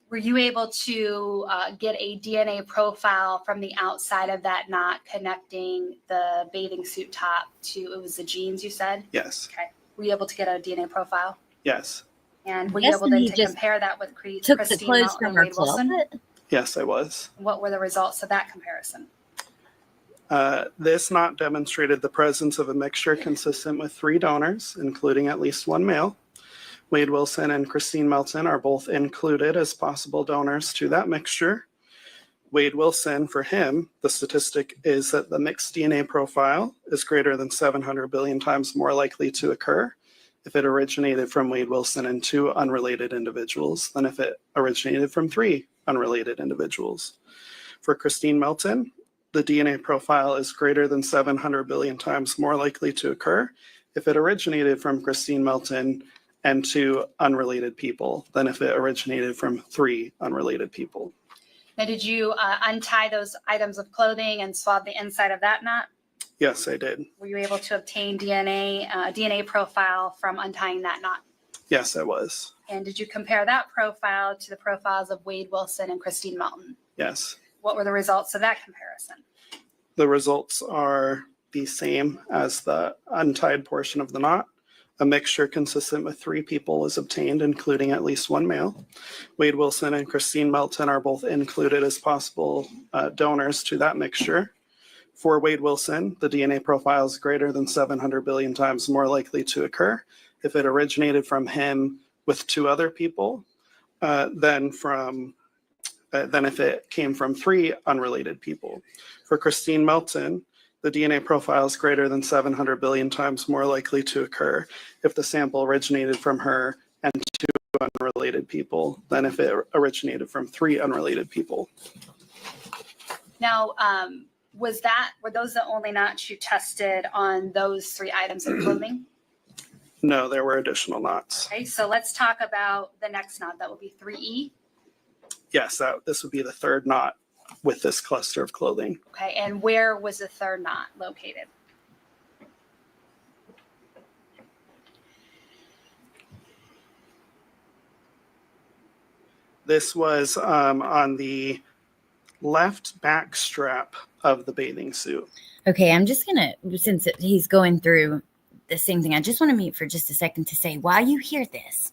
Were you able to get a DNA profile from the outside of that knot connecting the bathing suit top to, it was the jeans you said? Yes. Okay. Were you able to get a DNA profile? Yes. And were you able then to compare that with Took the Christine clothes Melton from and her Wade Wilson? closet. Yes, I was. What were the results of that comparison? This knot demonstrated the presence of a mixture consistent with 3 donors, including at least 1 male. Wade Wilson and Christine Melton are both included as possible donors to that mixture. Wade Wilson, for him, the statistic is that the mixed DNA profile is greater than 700 billion times more likely to occur if it originated from Wade Wilson and 2 unrelated individuals than if it originated from 3 unrelated individuals. For Christine Melton, the DNA profile is greater than 700 billion times more likely to occur if it originated from Christine Melton and 2 unrelated people than if it originated from 3 unrelated people. Now, did you untie those items of clothing and swab the inside of that knot? Yes, I did. Were you able to obtain DNA profile from untying that knot? Yes, I was. And did you compare that profile to the profiles of Wade Wilson and Christine Melton? Yes. What were the results of that comparison? The results are the same as the untied portion of the knot. A mixture consistent with 3 people is obtained, including at least 1 male. Wade Wilson and Christine Melton are both included as possible donors to that mixture. For Wade Wilson, the DNA profile is greater than 700 billion times more likely to occur if it originated from him with 2 other people than if it came from 3 unrelated people. For Christine Melton, the DNA profile is greater than 700 billion times more likely to occur if the sample originated from her and 2 unrelated people than if it originated from 3 unrelated people. Now, were those the only knots you tested on those 3 items of clothing? No, there were additional knots. Okay, so let's talk about the next knot. That would be 3E. Yes, this would be the 3rd knot with this cluster of clothing. Okay, and where was the 3rd knot located? This was on the left back strap of the bathing suit. Okay, I'm just going to, since he's going through the same thing, I just want to mute for just a second to say, while you hear this,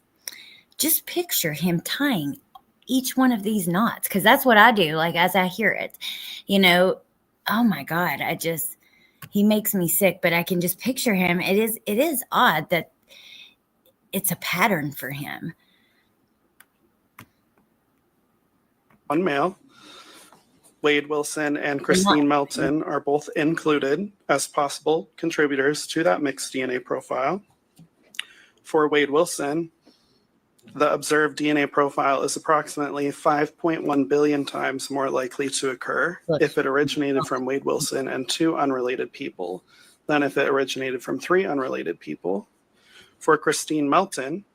just picture him tying each one of these knots, because that's what I do, like, as I hear it, oh my God, he makes me sick, but I can just picture him. It is odd that it's a pattern for him. 1 male. Wade Wilson and Christine Melton are both included as possible contributors to that mixed DNA profile. For Wade Wilson, the observed DNA profile is approximately 5.1 billion times more likely to occur if it originated from Wade Wilson and 2 unrelated people than if it originated from 3 unrelated people. For Christine Melton,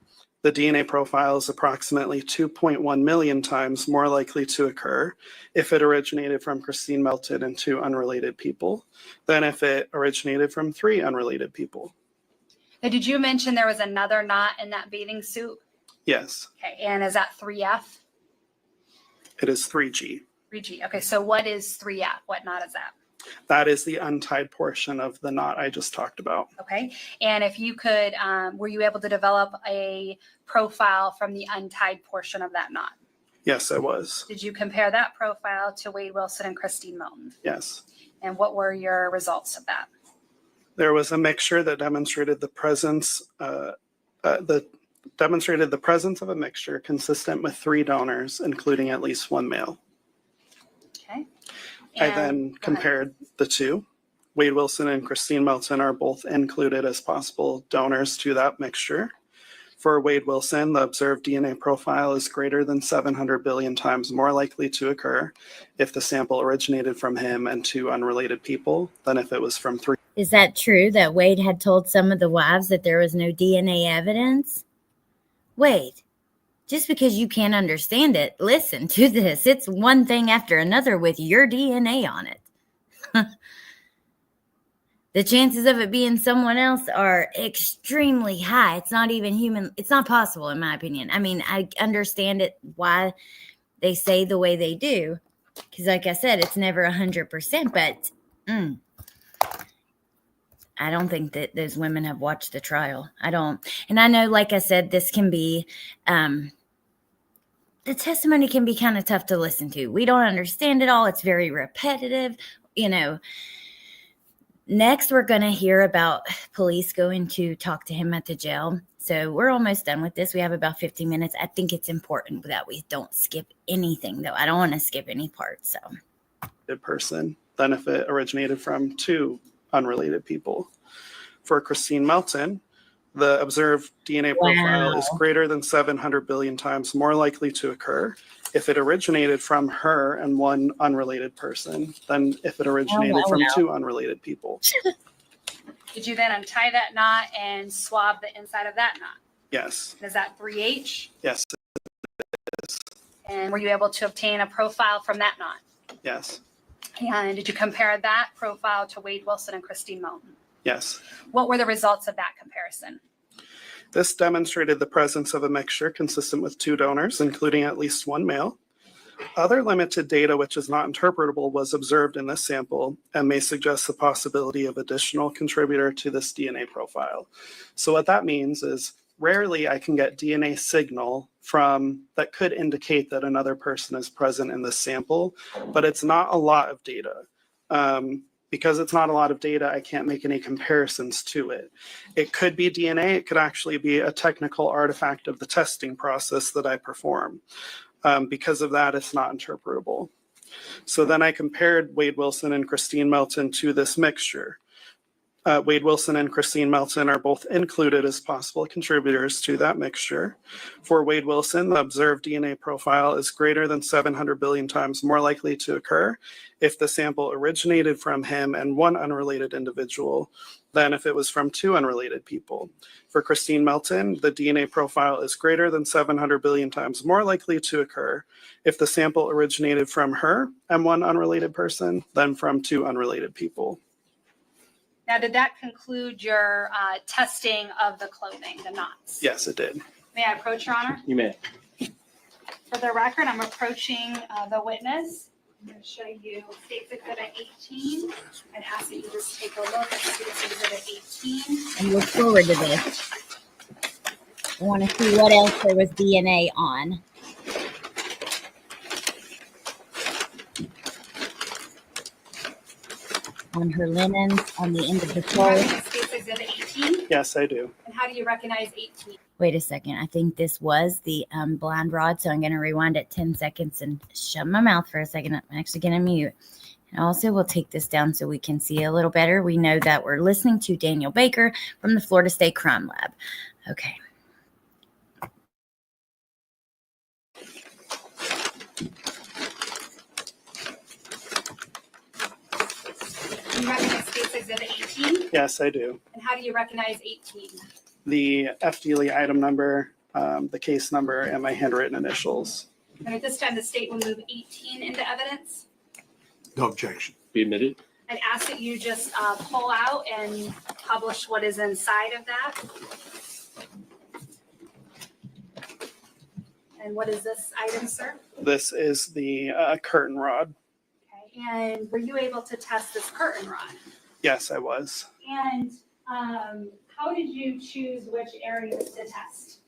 the DNA profile is approximately 2.1 million times more likely to occur if it originated from Christine Melton and 2 unrelated people than if it originated from 3 unrelated people. Now, did you mention there was another knot in that bathing suit? Yes. Okay, and is that 3F? It is 3G. 3G. Okay, so what is 3F? What knot is that? That is the untied portion of the knot I just talked about. Okay, and if you could, were you able to develop a profile from the untied portion of that knot? Yes, I was. Did you compare that profile to Wade Wilson and Christine Melton? Yes. And what were your results of that? There was a mixture that demonstrated the presence of a mixture consistent with 3 donors, including at least 1 male. Okay. I then compared the 2. Wade Wilson and Christine Melton are both included as possible donors to that mixture. For Wade Wilson, the observed DNA profile is greater than 700 billion times more likely to occur if the sample originated from him and 2 unrelated people than if it was from 3. Is that true that Wade had told some of the wives that there was no DNA evidence? Wade, just because you can't understand it, listen to this. It's one thing after another with your DNA on it. The chances of it being someone else are extremely high. It's not even human. It's not possible, in my opinion. I mean, I understand it, why they say the way they do. Because like I said, it's never 100%, but I don't think that those women have watched the trial. I don't. And I know, like I said, this can be, the testimony can be kind of tough to listen to. We don't understand it all. It's very repetitive, Next, we're going to hear about police going to talk to him at the jail. So we're almost done with this. We have about 15 minutes. I think it's important that we don't skip anything, though. I don't want to skip any part. So, person than if it originated from 2 unrelated people. For Christine Melton, the observed DNA profile is greater than 700 billion times more likely to occur if it originated from her and 1 unrelated person than if it originated from 2 unrelated people. Did you then untie that knot and swab the inside of that knot? Yes. Is that 3H? Yes. And were you able to obtain a profile from that knot? Yes. And did you compare that profile to Wade Wilson and Christine Melton? Yes. What were the results of that comparison? This demonstrated the presence of a mixture consistent with 2 donors, including at least 1 male. Other limited data which is not interpretable was observed in this sample and may suggest the possibility of additional contributor to this DNA profile. So what that means is rarely I can get DNA signal from that could indicate that another person is present in this sample, but it's not a lot of data. Because it's not a lot of data, I can't make any comparisons to it. It could be DNA, it could actually be a technical artifact of the testing process that I perform. Because of that, it's not interpretable. So then I compared Wade Wilson and Christine Melton to this mixture. Wade Wilson and Christine Melton are both included as possible contributors to that mixture. For Wade Wilson, the observed DNA profile is greater than 700 billion times more likely to occur if the sample originated from him and 1 unrelated individual than if it was from 2 unrelated people. For Christine Melton, the DNA profile is greater than 700 billion times more likely to occur if the sample originated from her and 1 unrelated person than from 2 unrelated people. Now, did that conclude your testing of the clothing, the knots? Yes, it did. May I approach, Your Honor? You may. For the record, I'm approaching the witness. I'm going to show you State's Exhibit 18. I'd ask that you just take a look at State's Exhibit 18. And look forward to this. I want to see what else there was DNA on. On her linens, on the end of the Do you clothes. have State's Exhibit 18? Yes, I do. And how do you recognize 18? Wait a second. I think this was the blind rod. So I'm going to rewind it 10 seconds and shut my mouth for a second. I'm actually going to mute. And also we'll take this down so we can see a little better. We know that we're listening to Daniel Baker from the Florida State Crime Lab. Okay. Do you recognize State's Exhibit 18? Yes, I do. And how do you recognize 18? The FDLE item number, the case number, and my handwritten initials. And at this time, the state will move 18 into evidence. No objection. Be admitted. I'd ask that you just pull out and publish what is inside of that. And what is this item, sir? This is the curtain rod. Okay. And were you able to test this curtain rod? Yes, I was. And how did you choose which areas to test?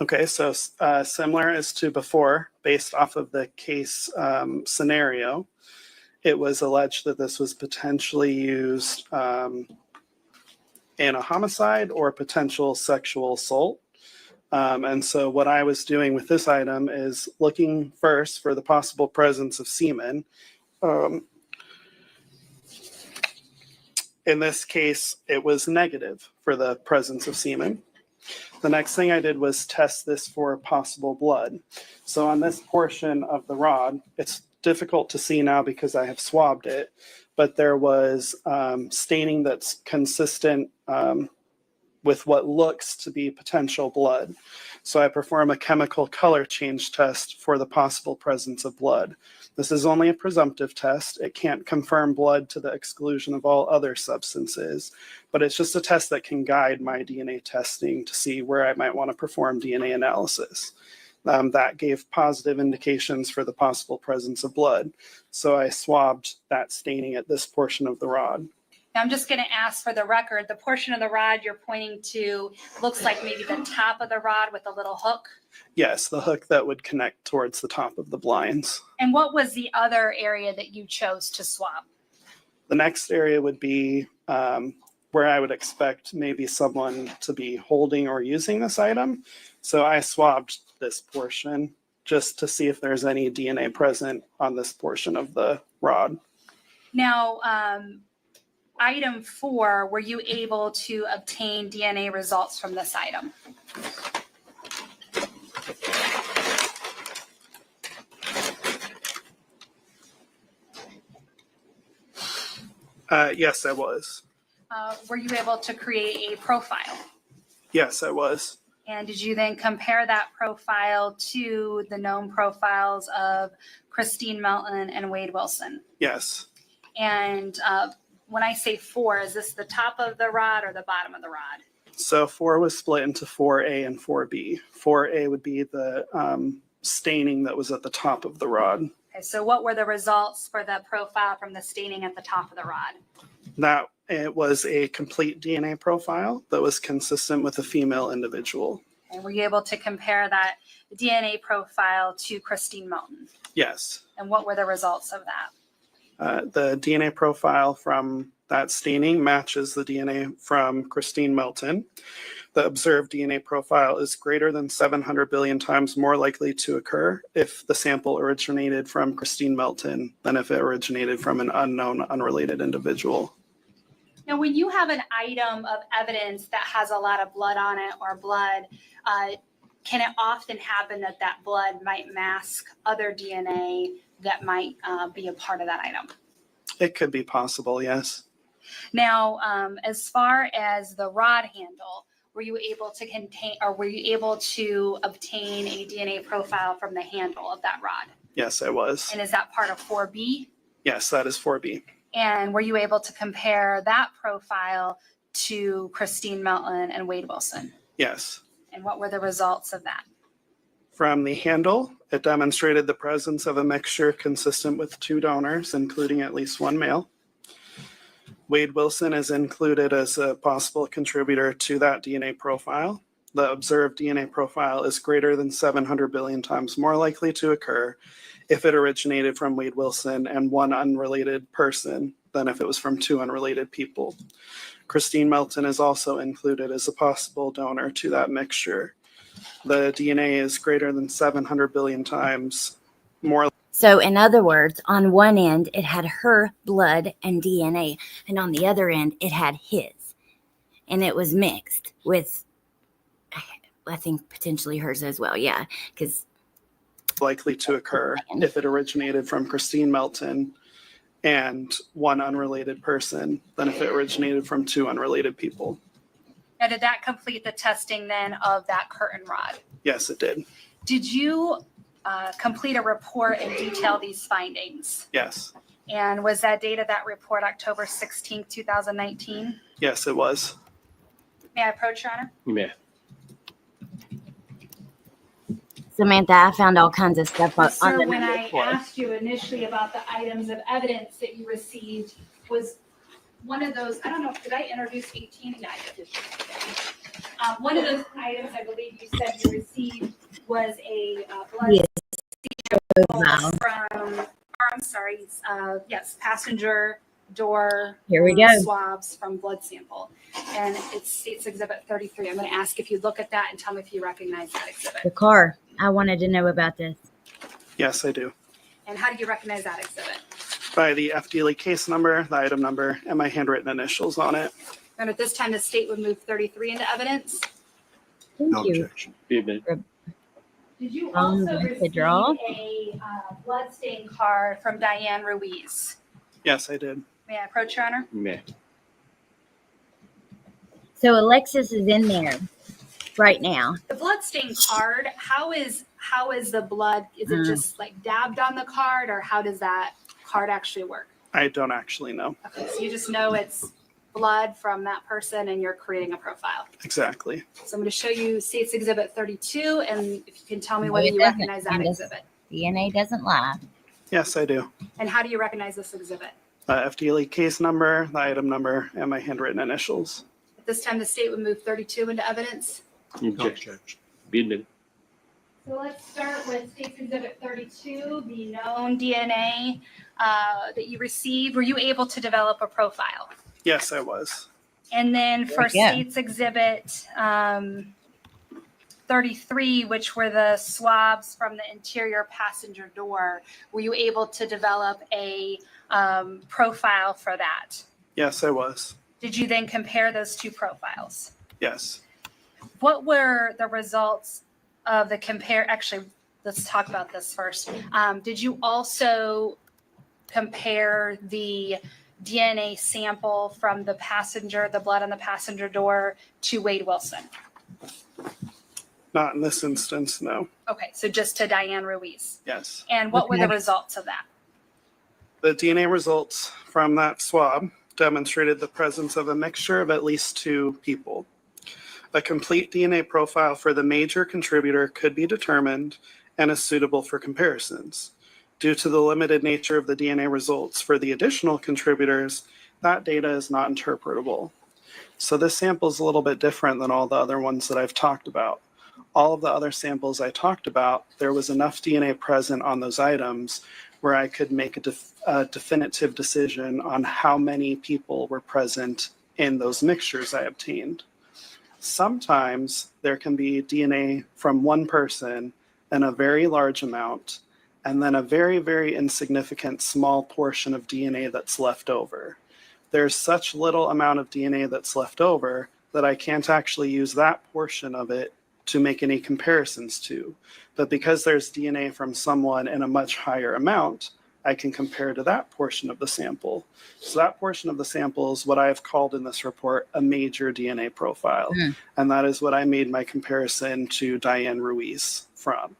Okay, so similar as to before, based off of the case scenario, it was alleged that this was potentially used in a homicide or potential sexual assault. And so what I was doing with this item is looking first for the possible presence of semen. In this case, it was negative for the presence of semen. The next thing I did was test this for possible blood. So on this portion of the rod, it's difficult to see now because I have swabbed it, but there was staining that's consistent with what looks to be potential blood. So I perform a chemical color change test for the possible presence of blood. This is only a presumptive test. It can't confirm blood to the exclusion of all other substances, but it's just a test that can guide my DNA testing to see where I might want to perform DNA analysis. That gave positive indications for the possible presence of blood. So I swabbed that staining at this portion of the rod. Now, I'm just going to ask for the record, the portion of the rod you're pointing to looks like maybe the top of the rod with a little hook. Yes, the hook that would connect towards the top of the blinds. And what was the other area that you chose to swab? The next area would be where I would expect maybe someone to be holding or using this item. So I swabbed this portion just to see if there's any DNA present on this portion of the rod. Now, item 4, were you able to obtain DNA results from this item? Yes, I was. Were you able to create a profile? Yes, I was. And did you then compare that profile to the known profiles of Christine Melton and Wade Wilson? Yes. And when I say 4, is this the top of the rod or the bottom of the rod? So 4 was split into 4A and 4B. 4A would be the staining that was at the top of the rod. Okay, so what were the results for the profile from the staining at the top of the rod? That it was a complete DNA profile that was consistent with a female individual. And were you able to compare that DNA profile to Christine Melton? Yes. And what were the results of that? The DNA profile from that staining matches the DNA from Christine Melton. The observed DNA profile is greater than 700 billion times more likely to occur if the sample originated from Christine Melton than if it originated from an unknown, unrelated individual. Now, when you have an item of evidence that has a lot of blood on it or blood, can it often happen that that blood might mask other DNA that might be a part of that item? It could be possible, yes. Now, as far as the rod handle, were you able to obtain a DNA profile from the handle of that rod? Yes, I was. And is that part of 4B? Yes, that is 4B. And were you able to compare that profile to Christine Melton and Wade Wilson? Yes. And what were the results of that? From the handle, it demonstrated the presence of a mixture consistent with 2 donors, including at least 1 male. Wade Wilson is included as a possible contributor to that DNA profile. The observed DNA profile is greater than 700 billion times more likely to occur if it originated from Wade Wilson and 1 unrelated person than if it was from 2 unrelated people. Christine Melton is also included as a possible donor to that mixture. The DNA is greater than 700 billion times more. So in other words, on one end, it had her blood and DNA, and on the other end, it had his. And it was mixed with, I think, potentially hers as well. Yeah, because likely to occur if it originated from Christine Melton and 1 unrelated person than if it originated from 2 unrelated people. Now, did that complete the testing then of that curtain rod? Yes, it did. Did you complete a report and detail these findings? Yes. And was that date of that report October 16th, 2019? Yes, it was. May I approach, Your Honor? You may. Samantha, I found all kinds of stuff on Sir, the when I report. asked you initially about the items of evidence that you received, was one of those, I don't know, did I introduce 18? Yeah, I did. One of those items I believe you said you received was a blood Yes. sample from, or I'm sorry, yes, passenger door Here we go. swabs from blood sample. And it's Exhibit 33. I'm going to ask if you look at that and tell me if you recognize that The exhibit. car. I wanted to know about this. Yes, I do. And how do you recognize that exhibit? By the FDLE case number, the item number, and my handwritten initials on it. And at this time, the state would move 33 into evidence. Thank No you. objection. Be admitted. Did you also the receive draw. a blood stain card from Diane Ruiz? Yes, I did. May I approach, Your Honor? You may. So Alexis is in there right now. The blood stain card, how is the blood, is it just like dabbed on the card, or how does that card actually work? I don't actually know. Okay, so you just know it's blood from that person and you're creating a profile. Exactly. So I'm going to show you State's Exhibit 32, and if you can tell me No, whether it you doesn't. recognize that Candace. exhibit. DNA doesn't lie. Yes, I do. And how do you recognize this exhibit? FDLE case number, the item number, and my handwritten initials. At this time, the state would move 32 into evidence. No Objection. objection. Be admitted. So let's start with State's Exhibit 32, the known DNA that you received. Were you able to develop a profile? Yes, I was. And then for Very good. State's Exhibit 33, which were the swabs from the interior passenger door, were you able to develop a profile for that? Yes, I was. Did you then compare those two profiles? Yes. What were the results of the compare? Actually, let's talk about this first. Did you also compare the DNA sample from the passenger, the blood on the passenger door, to Wade Wilson? Not in this instance, no. Okay, so just to Diane Ruiz. Yes. And what were the Okay. results of that? The DNA results from that swab demonstrated the presence of a mixture of at least 2 people. A complete DNA profile for the major contributor could be determined and is suitable for comparisons. Due to the limited nature of the DNA results for the additional contributors, that data is not interpretable. So this sample is a little bit different than all the other ones that I've talked about. All of the other samples I talked about, there was enough DNA present on those items where I could make a definitive decision on how many people were present in those mixtures I obtained. Sometimes there can be DNA from one person in a very large amount, and then a very, very insignificant small portion of DNA that's left over. There's such little amount of DNA that's left over that I can't actually use that portion of it to make any comparisons to. But because there's DNA from someone in a much higher amount, I can compare to that portion of the sample. So that portion of the sample is what I have called in this report a major DNA profile. And that is what I made my comparison to Diane Ruiz from.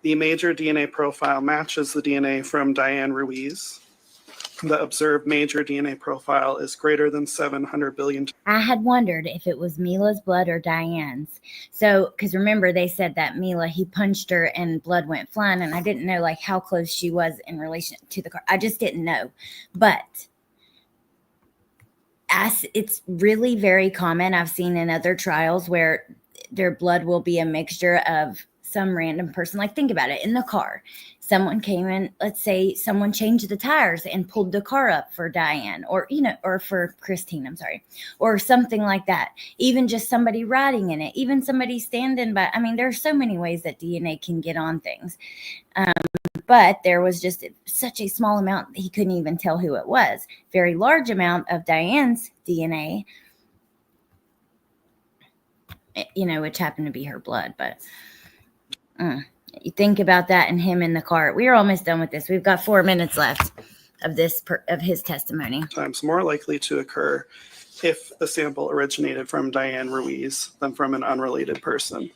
The major DNA profile matches the DNA from Diane Ruiz. The observed major DNA profile is greater than 700 billion. I had wondered if it was Mila's blood or Diane's. So, because remember, they said that Mila, he punched her and blood went flying, and I didn't know like how close she was in relation to the car. I just didn't know. But as it's really very common, I've seen in other trials where their blood will be a mixture of some random person. Like, think about it, in the car. Someone came in, let's say someone changed the tires and pulled the car up for Diane, or, or for Christine, I'm sorry, or something like that. Even just somebody riding in it, even somebody standing by. I mean, there are so many ways that DNA can get on things. But there was just such a small amount that he couldn't even tell who it was. Very large amount of Diane's DNA, which happened to be her blood, but you think about that and him in the car. We are almost done with this. We've got 4 minutes left of his testimony. Times more likely to occur if the sample originated from Diane Ruiz than from an unrelated person.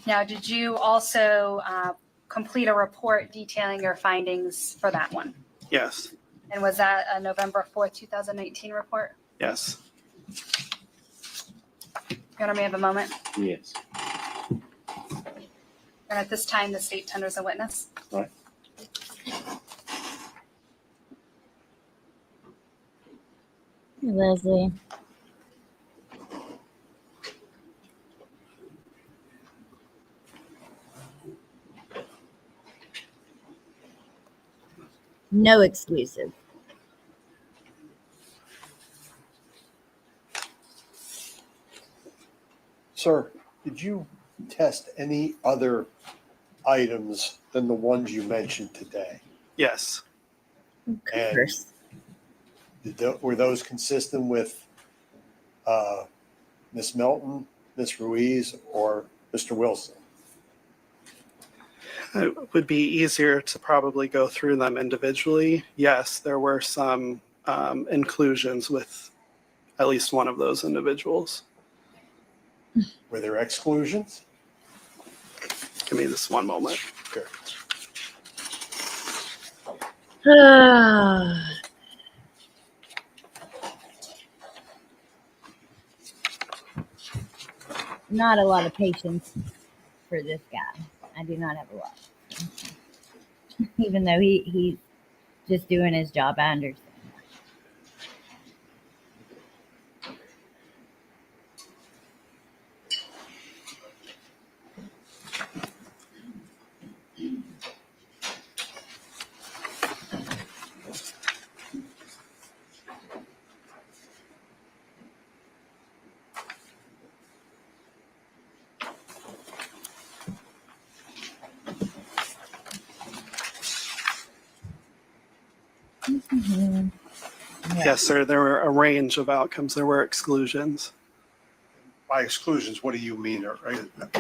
Now, did you also complete a report detailing your findings for that one? Yes. And was that a November 4th, 2019 report? Yes. You want me to have a moment? Yes. And at this time, the state tenders a witness. Right. Leslie. No exclusive. Sir, did you test any other items than the ones you mentioned today? Yes. Of And course. were those consistent with Ms. Melton, Ms. Ruiz, or Mr. Wilson? It would be easier to probably go through them individually. Yes, there were some inclusions with at least one of those individuals. Were there exclusions? Give me this one moment. Sure. Not a lot of patience for this guy. I do not have a lot. Even though he's just doing his job, I understand. Mm-hmm. Yeah. Yes, sir. There were a range of outcomes. There were exclusions. By exclusions, what do you mean? Or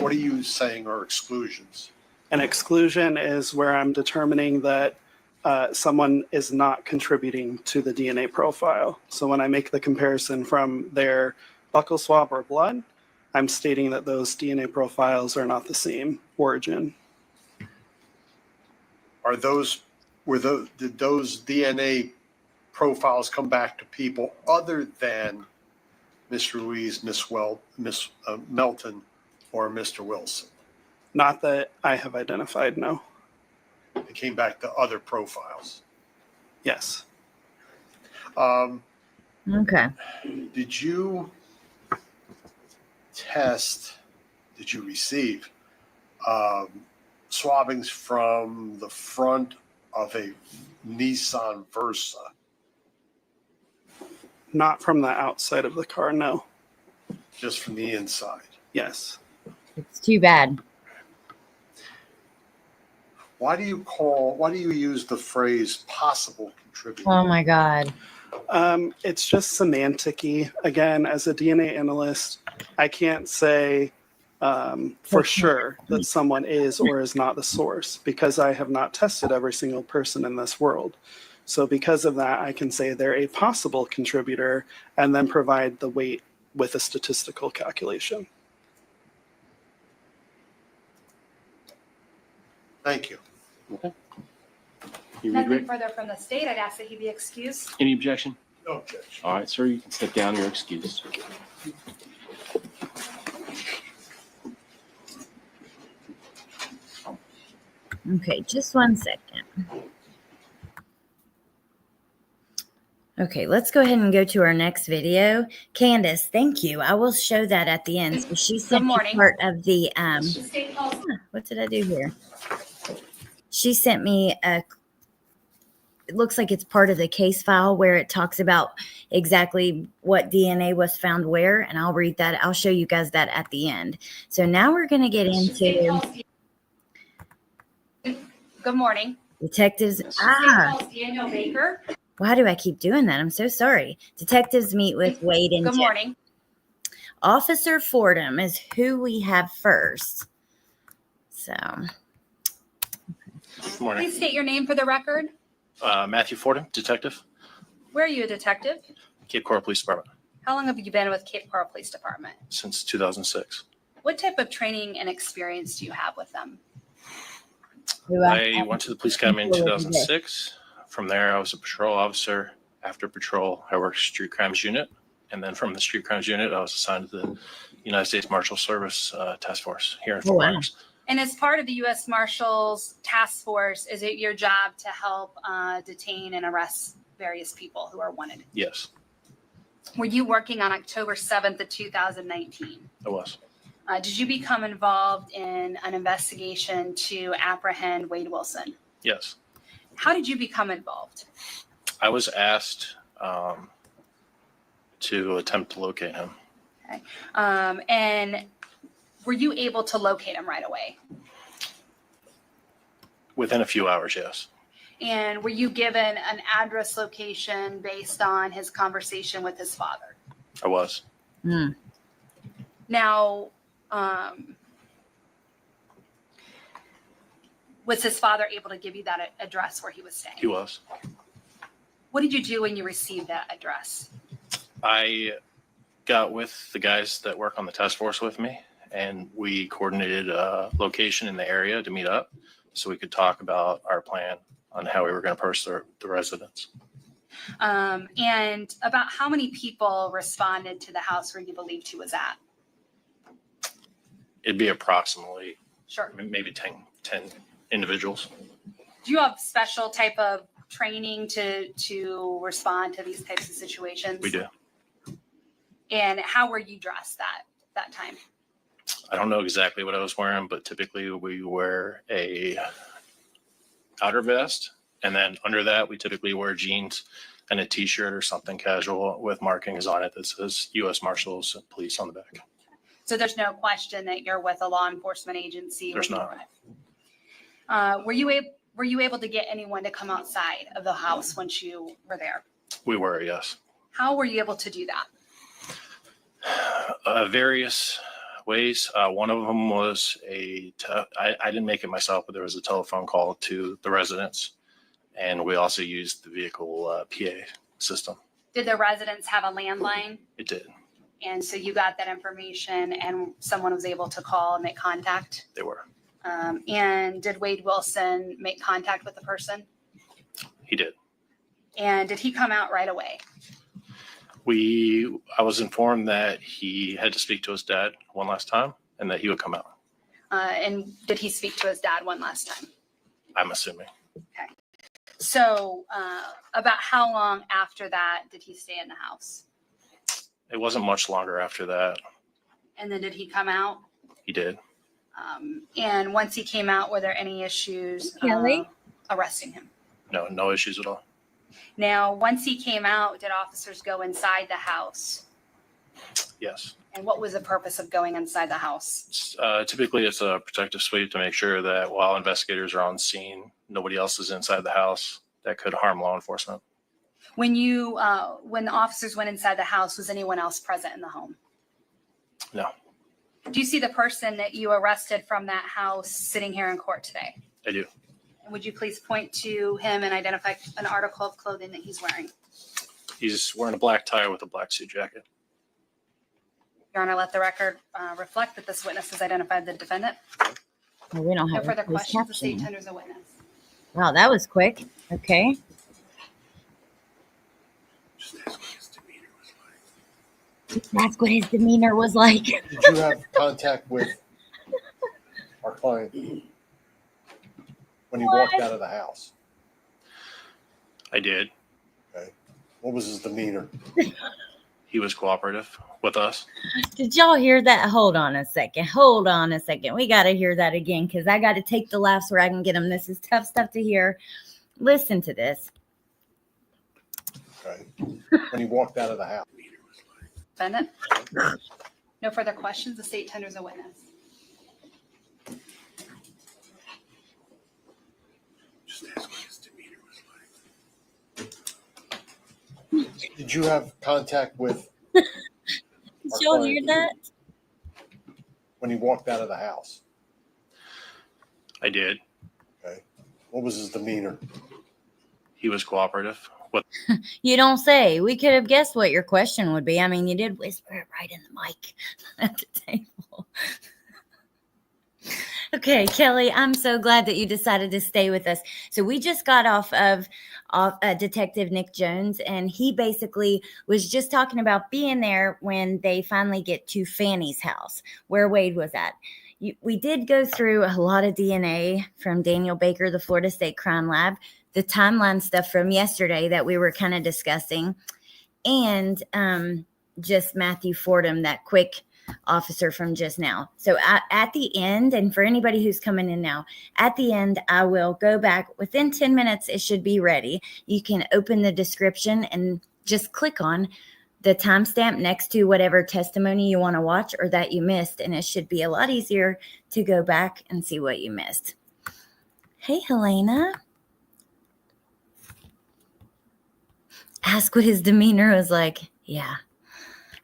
what are you saying are exclusions? An exclusion is where I'm determining that someone is not contributing to the DNA profile. So when I make the comparison from their buccal swab or blood, I'm stating that those DNA profiles are not the same origin. Did those DNA profiles come back to people other than Miss Ruiz, Miss Melton, or Mr. Wilson? Not that I have identified, no. It came back to other profiles. Yes. Okay. Did you receive swabbings from the front of a Nissan Versa? Not from the outside of the car, no. Just from the inside? Yes. It's too bad. Why do you use the phrase possible contributor? Oh my God. It's just semantic-y. Again, as a DNA analyst, I can't say for sure that someone is or is not the source because I have not tested every single person in this world. So because of that, I can say they're a possible contributor and then provide the weight with a statistical calculation. Thank you. Okay. You read, Nothing Rick? further from the state. I'd ask that he be excused. Any objection? No objection. All right, sir, you can step down. You're excused. Okay, just 1 second. Okay, let's go ahead and go to our next video. Candace, thank you. I will show that at the end. So she sent me morning. part of the The state calls. what did I do here? She sent me it looks like it's part of the case file where it talks about exactly what DNA was found where, and I'll read that. I'll show you guys that at the end. So now we're going to get into Good morning. detectives. State calls Daniel Baker. Why do I keep doing that? I'm so sorry. Detectives meet with Wade and Good Jim. morning. Officer Fordham is who we have first. So, Good morning. Please state your name for the record. Matthew Fordham, detective, Where are you a detective? Cape Coral Police Department, How long have you been with Cape Coral Police Department? since 2006. What type of training and experience do you have with them? I went to the police academy in 2006. From there, I was a patrol officer. After patrol, I worked street crimes unit. And then from the street crimes unit, I was assigned to the United States Marshal Service Task Force here in Fort wow. Myers. And as part of the U.S. Marshals Task Force, is it your job to help detain and arrest various people who are wanted? Yes, Were you working on October 7th of 2019? I was. Did you become involved in an investigation to apprehend Wade Wilson? Yes. How did you become involved? I was asked to attempt to locate him. Okay. And were you able to locate him right away? Within a few hours, yes. And were you given an address location based on his conversation with his father? I was. Now, was his father able to give you that address where he was staying? He was. What did you do when you received that address? I got with the guys that work on the task force with me, and we coordinated a location in the area to meet up so we could talk about our plan on how we were going to approach the residents. And about how many people responded to the house where you believed he was at? It'd be approximately Sure. maybe 10 individuals. Do you have special type of training to respond to these types of situations? We do. And how were you dressed that time? I don't know exactly what I was wearing, but typically we wear a outer vest, and then under that we typically wear jeans and a t-shirt or something casual with markings on it that says U.S. Marshals and Police on the back. So there's no question that you're with a law enforcement agency. There's not. Were you able to get anyone to come outside of the house once you were there? We were, yes. How were you able to do that? Various ways. One of them was I didn't make it myself, but there was a telephone call to the residents, and we also used the vehicle PA system. Did the residents have a landline? It did. And so you got that information and someone was able to call and make contact? They were. And did Wade Wilson make contact with the person? He did. And did he come out right away? I was informed that he had to speak to his dad one last time and that he would come out. And did he speak to his dad one last time? I'm assuming. So about how long after that did he stay in the house? It wasn't much longer after that. And then did he come out? He did. And once he came out, were there any issues Kelly? arresting him? No issues at all. Now, once he came out, did officers go inside the house? Yes. And what was the purpose of going inside the house? Typically, it's a protective sweep to make sure that while investigators are on scene, nobody else is inside the house that could harm law enforcement. When the officers went inside the house, was anyone else present in the home? No, Do you see the person that you arrested from that house sitting here in court today? I do. And would you please point to him and identify an article of clothing that he's wearing? He's wearing a black tie with a black suit jacket. Your Honor, let the record reflect that this witness has identified the defendant. Well, we don't No have further closed questions. The state captioning. tenders a witness. Wow, that was quick. Okay. That's what his demeanor was like. Did you have contact with our client when he walked out of the house? I did. Okay. What was his demeanor? He was cooperative with us. Did y'all hear that? Hold on a second. Hold on a second. We got to hear that again because I got to take the laughs where I can get them. This is tough stuff to hear. Listen to this. Okay. When he walked out of the house. Defendant? No further questions. The state tenders a witness. Did you have contact with Did y'all hear that? when he walked out of the house? I did. Okay. What was his demeanor? He was cooperative with You don't say. We could have guessed what your question would be. I mean, you did whisper it right in the mic at the table. Okay, Kelly, I'm so glad that you decided to stay with us. So we just got off of Detective Nick Jones, and he basically was just talking about being there when they finally get to Fanny's house, where Wade was at. We did go through a lot of DNA from Daniel Baker, the Florida State Crime Lab, the timeline stuff from yesterday that we were kind of discussing, and just Matthew Fordham, that quick officer from just now. So at the end, and for anybody who's coming in now, at the end, I will go back within 10 minutes. It should be ready. You can open the description and just click on the timestamp next to whatever testimony you want to watch or that you missed. And it should be a lot easier to go back and see what you missed. Hey, Helena. Ask what his demeanor was like. Yeah.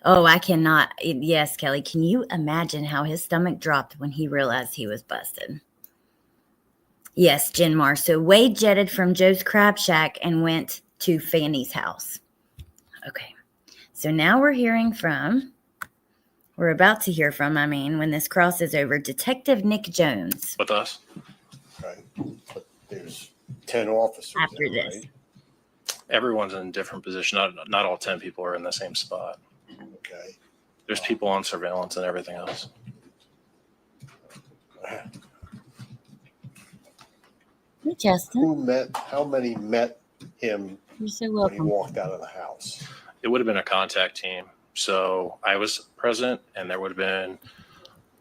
Oh, I cannot. Yes, Kelly. Can you imagine how his stomach dropped when he realized he was busted? Yes, Jenmar. So Wade jetted from Joe's Crab Shack and went to Fanny's house. Okay. So now we're about to hear from, when this crosses over, Detective Nick Jones. us. Okay. But there's 10 officers After there, this. right? Everyone's in a different position. Not all 10 people are in the same spot. Okay. There's people on surveillance and everything else. Hey, Justin. How many met him You're so when he welcome. walked out of the house? It would have been a contact team. So I was present, and there would have been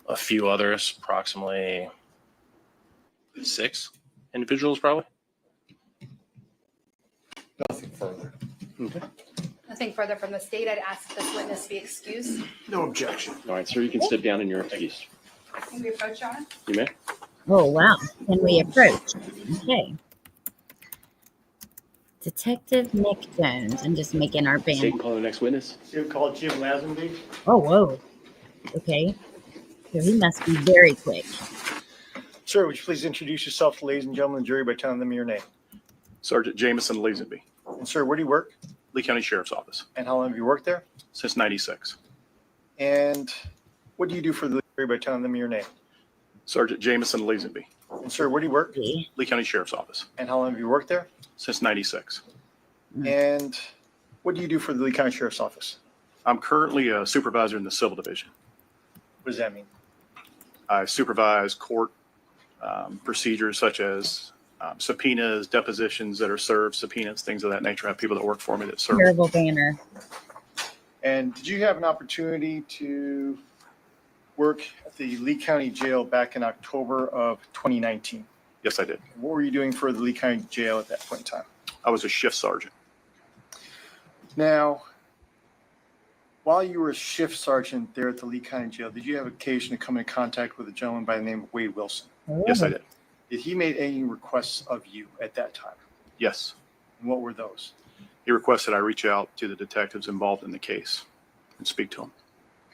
a few others, approximately 6 individuals, probably. Nothing further. Okay. Nothing further from the state. I'd ask that this witness be excused. No objection. All right, sir, you can sit down in your excuse. Can we approach, Your Honor? You may. Oh, wow. Can we approach? Okay. Detective Nick Jones. I'm just making our State band. and call the next witness. You called Jim Lazenby? Oh, whoa. Okay. So he must be very quick. Sir, would you please introduce yourself to ladies and gentlemen of the jury by telling them your name? Sergeant Jameson, Lazenby, And sir, where do you work? Lee County Sheriff's Office, And how long have you worked there? since '96. And what do you do for the jury by telling them your name? Sergeant Jameson, Lazenby, And sir, where do you work? Lee County Sheriff's Office, And how long have you worked there? since '96. And what do you do for the Lee County Sheriff's Office? I'm currently a supervisor in the Civil Division. What does that mean? I supervise court procedures such as subpoenas, depositions that are served, subpoenas, things of that nature. I have people that work for me that serve. Terrible banner. And did you have an opportunity to work at the Lee County Jail back in October of 2019? Yes, I did. What were you doing for the Lee County Jail at that point in time? I was a shift sergeant. Now, while you were a shift sergeant there at the Lee County Jail, did you have occasion to come in contact with a gentleman by the name of Wade Wilson? Yes, I did. Did he make any requests of you at that time? Yes. And what were those? He requested I reach out to the detectives involved in the case and speak to them.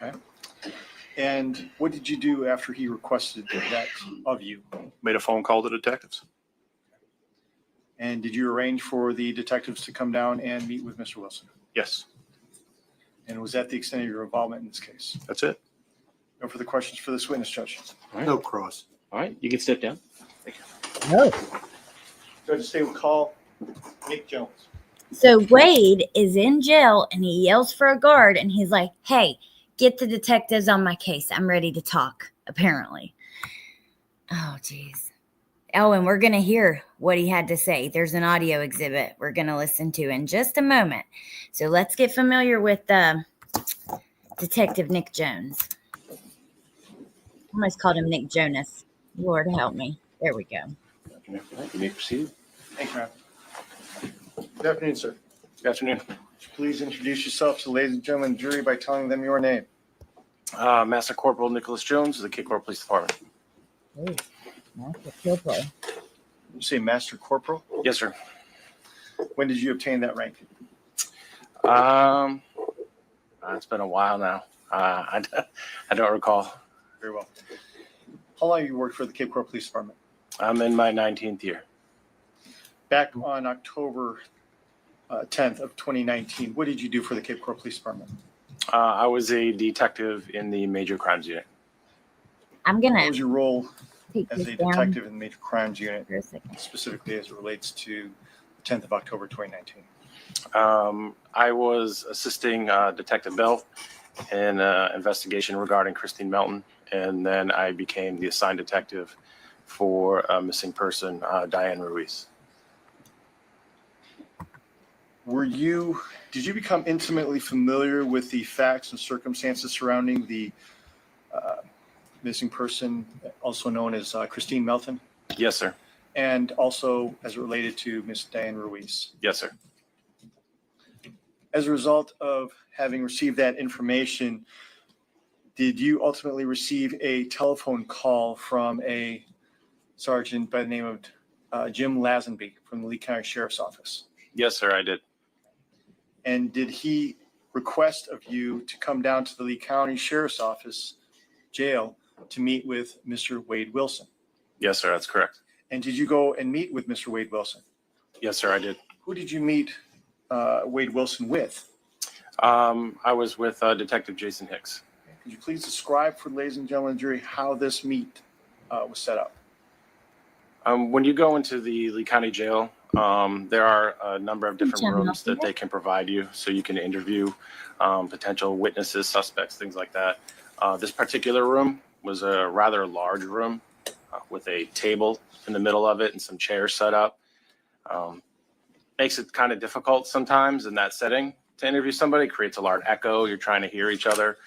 Okay. And what did you do after he requested that of you? Made a phone call to detectives. And did you arrange for the detectives to come down and meet with Mr. Wilson? Yes, And was that the extent of your involvement in this case? that's it. No further questions for this witness, Judge. No cross. All right, you can step down. Oh. Judge, say we call Nick Jones. So Wade is in jail and he yells for a guard and he's like, hey, get the detectives on my case. I'm ready to talk, apparently. Oh, geez. Oh, and we're going to hear what he had to say. There's an audio exhibit we're going to listen to in just a moment. So let's get familiar with Detective Nick Jones. I almost called him Nick Jonas. Lord help me. There we go. You may proceed. Thank you, ma'am. Good afternoon, sir. Good afternoon. Would you please introduce yourself to the ladies and gentlemen of the jury by telling them your name? Master Corporal Nicholas Jones of the Corporal Police Department. Ooh, that's a kill play. You say Master Corporal? Yes, sir. When did you obtain that rank? It's been a while now. I don't recall. Very well. How long have you worked for the Cape Coral Police Department? I'm in my 19th year. Back on October 10th of 2019, what did you do for the Cape Coral Police Department? I was a detective in the Major Crimes Unit. I'm What going was to your role take as this a down detective in the Major Crimes Unit, for a second. specifically as it relates to the 10th of October 2019? I was assisting Detective Bell in an investigation regarding Christine Melton, and then I became the assigned detective for a missing person, Diane Ruiz. Did you become intimately familiar with the facts and circumstances surrounding the missing person, also known as Christine Melton, Yes, sir. and also as it related to Miss Diane Ruiz? Yes, sir. As a result of having received that information, did you ultimately receive a telephone call from a sergeant by the name of Jim Lazenby from the Lee County Sheriff's Office? Yes, sir, I did. And did he request of you to come down to the Lee County Sheriff's Office jail to meet with Mr. Wade Wilson? Yes, sir, that's correct. And did you go and meet with Mr. Wade Wilson? Yes, sir, I did. Who did you meet Wade Wilson with? I was with Detective Jason Hicks. Could you please describe for the ladies and gentlemen of the jury how this meet was set up? When you go into the Lee County Jail, there are a number of different Channel. rooms that they can provide you so you can interview potential witnesses, suspects, things like that. This particular room was a rather large room with a table in the middle of it and some chairs set up. Makes it kind of difficult sometimes in that setting to interview somebody. It creates a large echo. You're trying to hear each other.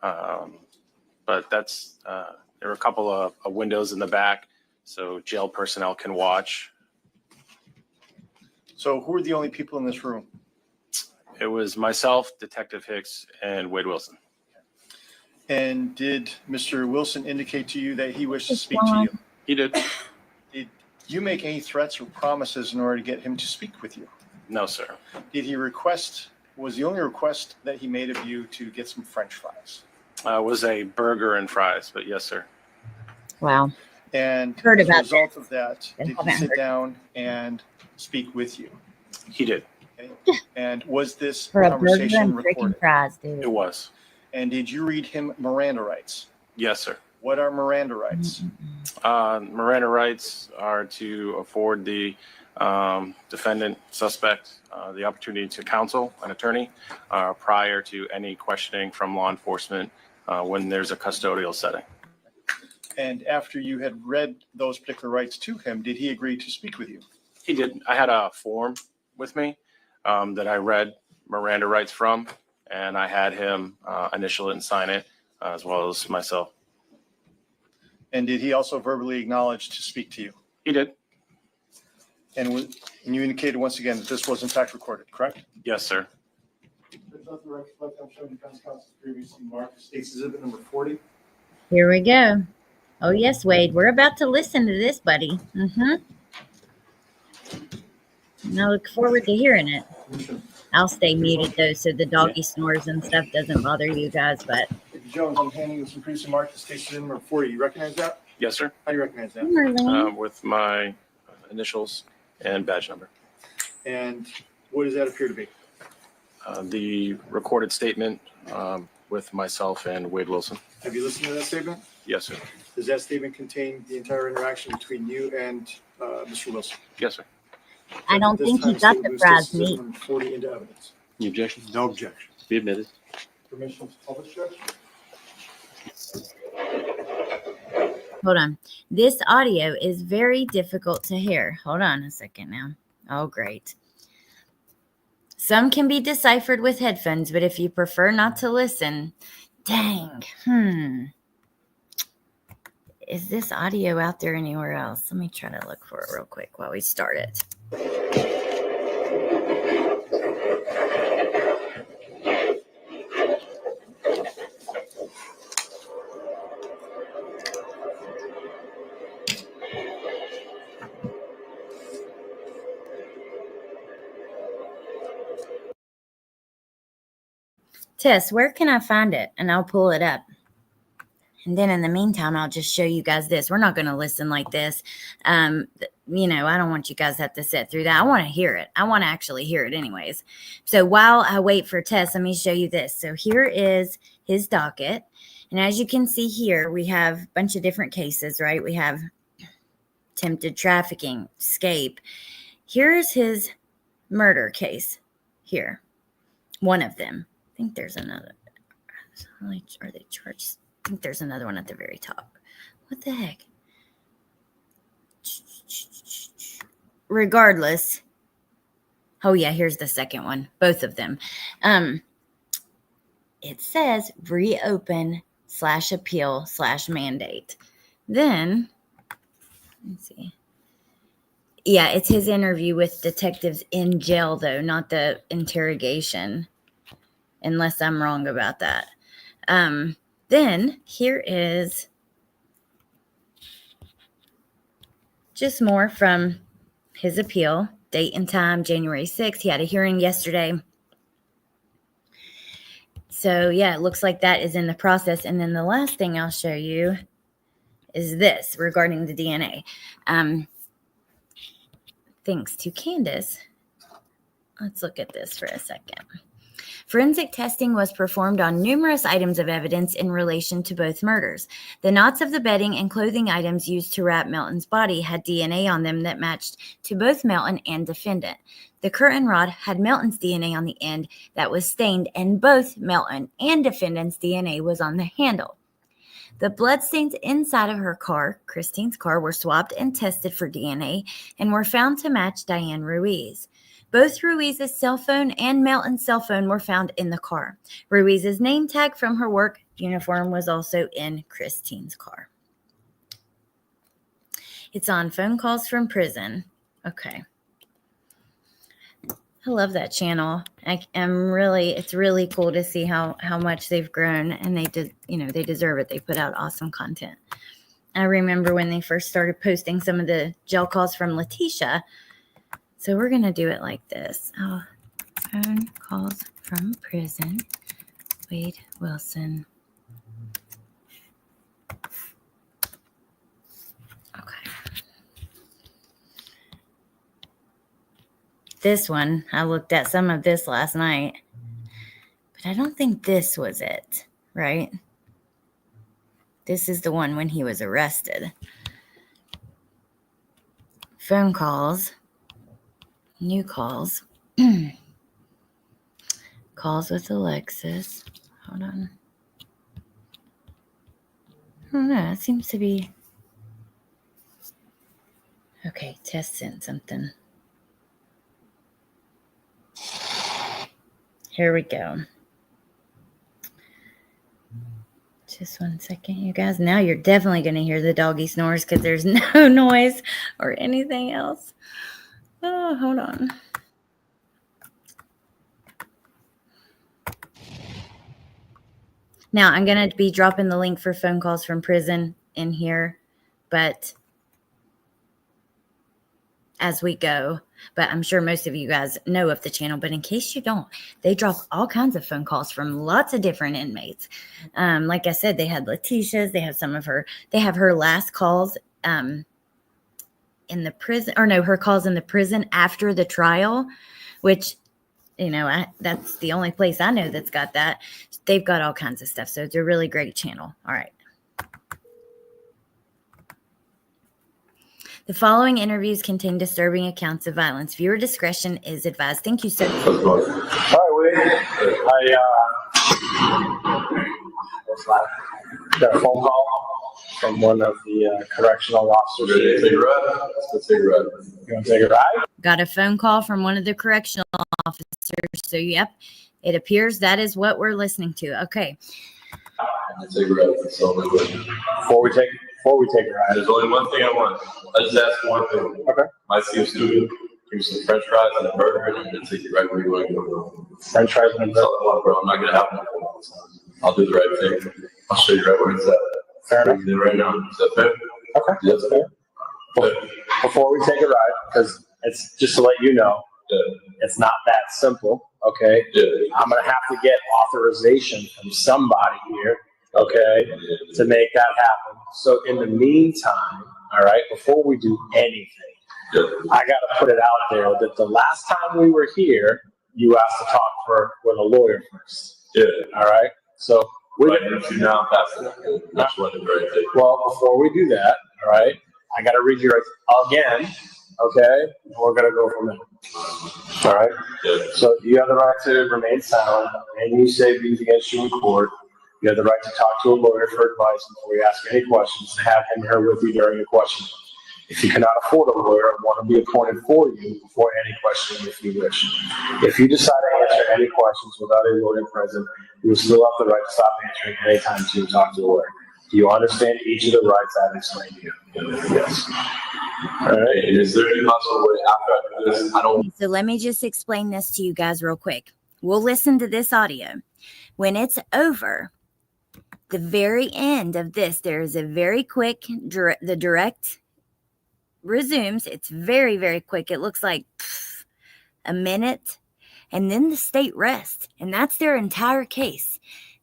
But that's there are a couple of windows in the back so jail personnel can watch. So who are the only people in this room? It was myself, Detective Hicks, and Wade Wilson. And did Mr. Wilson indicate to you that he wished to speak to you? He did. Did you make any threats or promises in order to get him to speak with you? No, sir. Did he was the only request that he made of you to get some French fries? It was a burger and fries, but yes, sir. Wow. And Heard as a about result of that, I did he haven't sit heard. down and speak with you? He did. Okay. And was this For a burger conversation and freaking recorded? fries, dude. It was. And did you read him Miranda rights? Yes, sir. What are Miranda rights? Miranda rights are to afford the defendant, suspect, the opportunity to counsel an attorney prior to any questioning from law enforcement when there's a custodial setting. And after you had read those particular rights to him, did he agree to speak with you? He did. I had a form with me that I read Miranda rights from, and I had him initial it and sign it, as well as myself. And did he also verbally acknowledge to speak to you? He did. And you indicated once again that this was in fact recorded, correct? Yes, sir. There's nothing to reflect. I'm showing defense counsel previously marked State's Exhibit number 40. Here we go. Oh, yes, Wade. We're about to listen to this, buddy. And I look forward to hearing it. I'll stay muted, though, so the doggy snores and stuff doesn't bother you guys. But Jones, I'm handing you some previously marked State's Exhibit number 40. You recognize that? Yes, sir. How do you recognize that? Marlene, With my initials and badge number. And what does that appear to be? The recorded statement with myself and Wade Wilson. Have you listened to that statement? Yes, sir. Does that statement contain the entire interaction between you and Mr. Wilson? Yes, sir. I don't This think he time, got State the moves fried State's Exhibit meat. number 40 into evidence. Any objection? No objection. Be admitted. Permission to publish, Judge? Hold on. This audio is very difficult to hear. Hold on a second now. Oh, great. Some can be deciphered with headphones, but if you prefer not to listen, dang. Is this audio out there anywhere else? Let me try to look for it real quick while we start it. Tess, where can I find it? And I'll pull it up. And then in the meantime, I'll just show you guys this. We're not going to listen like this. I don't want you guys to have to sit through that. I want to hear it. I want to actually hear it anyways. So while I wait for Tess, let me show you this. So here is his docket. And as you can see here, we have a bunch of different cases, right? We have attempted trafficking, escape. Here's his murder case here. One of them. I think there's another. Are they charged? I think there's another one at the very top. What the heck? Regardless. Oh, yeah, here's the second one. Both of them. It says reopen /appeal /mandate. Then, let's see. Yeah, it's his interview with detectives in jail, though, not the interrogation. Unless I'm wrong about that. Then here is just more from his appeal. Date and time, January 6th. He had a hearing yesterday. So, yeah, it looks like that is in the process. And then the last thing I'll show you is this regarding the DNA. Thanks to Candace. Let's look at this for a second. Forensic testing was performed on numerous items of evidence in relation to both murders. The knots of the bedding and clothing items used to wrap Melton's body had DNA on them that matched to both Melton and defendant. The curtain rod had Melton's DNA on the end that was stained, and both Melton and defendant's DNA was on the handle. The bloodstains inside of her car, Christine's car, were swabbed and tested for DNA and were found to match Diane Ruiz. Both Ruiz's cell phone and Melton's cell phone were found in the car. Ruiz's name tag from her work uniform was also in Christine's car. It's on phone calls from prison. Okay. I love that channel. It's really cool to see how much they've grown, and they deserve it. They put out awesome content. I remember when they first started posting some of the jail calls from Letitia. So we're going to do it like this. Oh, phone calls from prison. Wade Wilson. Okay. This one, I looked at some of this last night, but I don't think this was it. right? This is the one when he was arrested. Phone calls, new calls, calls with Alexis. Hold on. I don't know. It seems to be. Okay, Tess sent something. Here we go. Just 1 second, you guys. Now you're definitely going to hear the doggy snores because there's no noise or anything else. Oh, hold on. Now, I'm going to be dropping the link for phone calls from prison in here, but as we go. But I'm sure most of you guys know of the channel, but in case you don't, they drop all kinds of phone calls from lots of different inmates. Like I said, they had Letitia's, they have some of her, they have her last calls in the prison, or no, her calls in the prison after the trial, which, you know, that's the only place I know that's got that. They've got all kinds of stuff. So it's a really great channel. All right. The following interviews contain disturbing accounts of violence. Viewer discretion is advised. Thank you, sir. Hi, Wade. Got a phone call from one of the correctional officers. Ready to take a ride? Let's take a ride. You want to take a ride? Got a phone call from one of the correctional officers. So, yep, it appears that is what we're listening to. Okay. Let's take a ride. That's all we do. Before we take a ride, There's only one thing I want. Let's just ask one thing. Okay. Might seem stupid. Give me some French fries and a burger, and I'm gonna take you right where you want to go. French fries and a That's all I want, bro. I'm not gonna have one. I'll do the right thing. I'll show you right where it's at. Fair enough. We can do it right now. Is that fair? Okay. Yeah, that's fair. Before we take a ride, because it's just to let you know, it's not that simple. Okay. Yeah. I'm gonna have to get authorization from somebody here. Okay, to make that happen. So in the meantime, all right, before we do anything, I got to put it out there that the last time we were here, you asked to talk with a lawyer first. Yeah. All right. So We're going to now pass it. That's what the right thing. well, before we do that, all right, I got to read your rights again. Okay, and we're gonna go from there. All right. Yeah. So you have the right to remain silent, and you say views against you in court. You have the right to talk to a lawyer for advice before you ask any questions and have him here with you during the question. If you cannot afford a lawyer, one will be appointed for you before any questioning if you wish. If you decide to answer any questions without a lawyer present, you will still have the right to stop answering any time to talk to a lawyer. Do you understand each of the rights I've explained to you? Yes. All right. And is there any possible way after I do this? I don't. So let me just explain this to you guys real quick. We'll listen to this audio. When it's over, the very end of this, there is a very quick, the direct resumes. It's very, very quick. It looks like a minute. And then the state rests. And that's their entire case.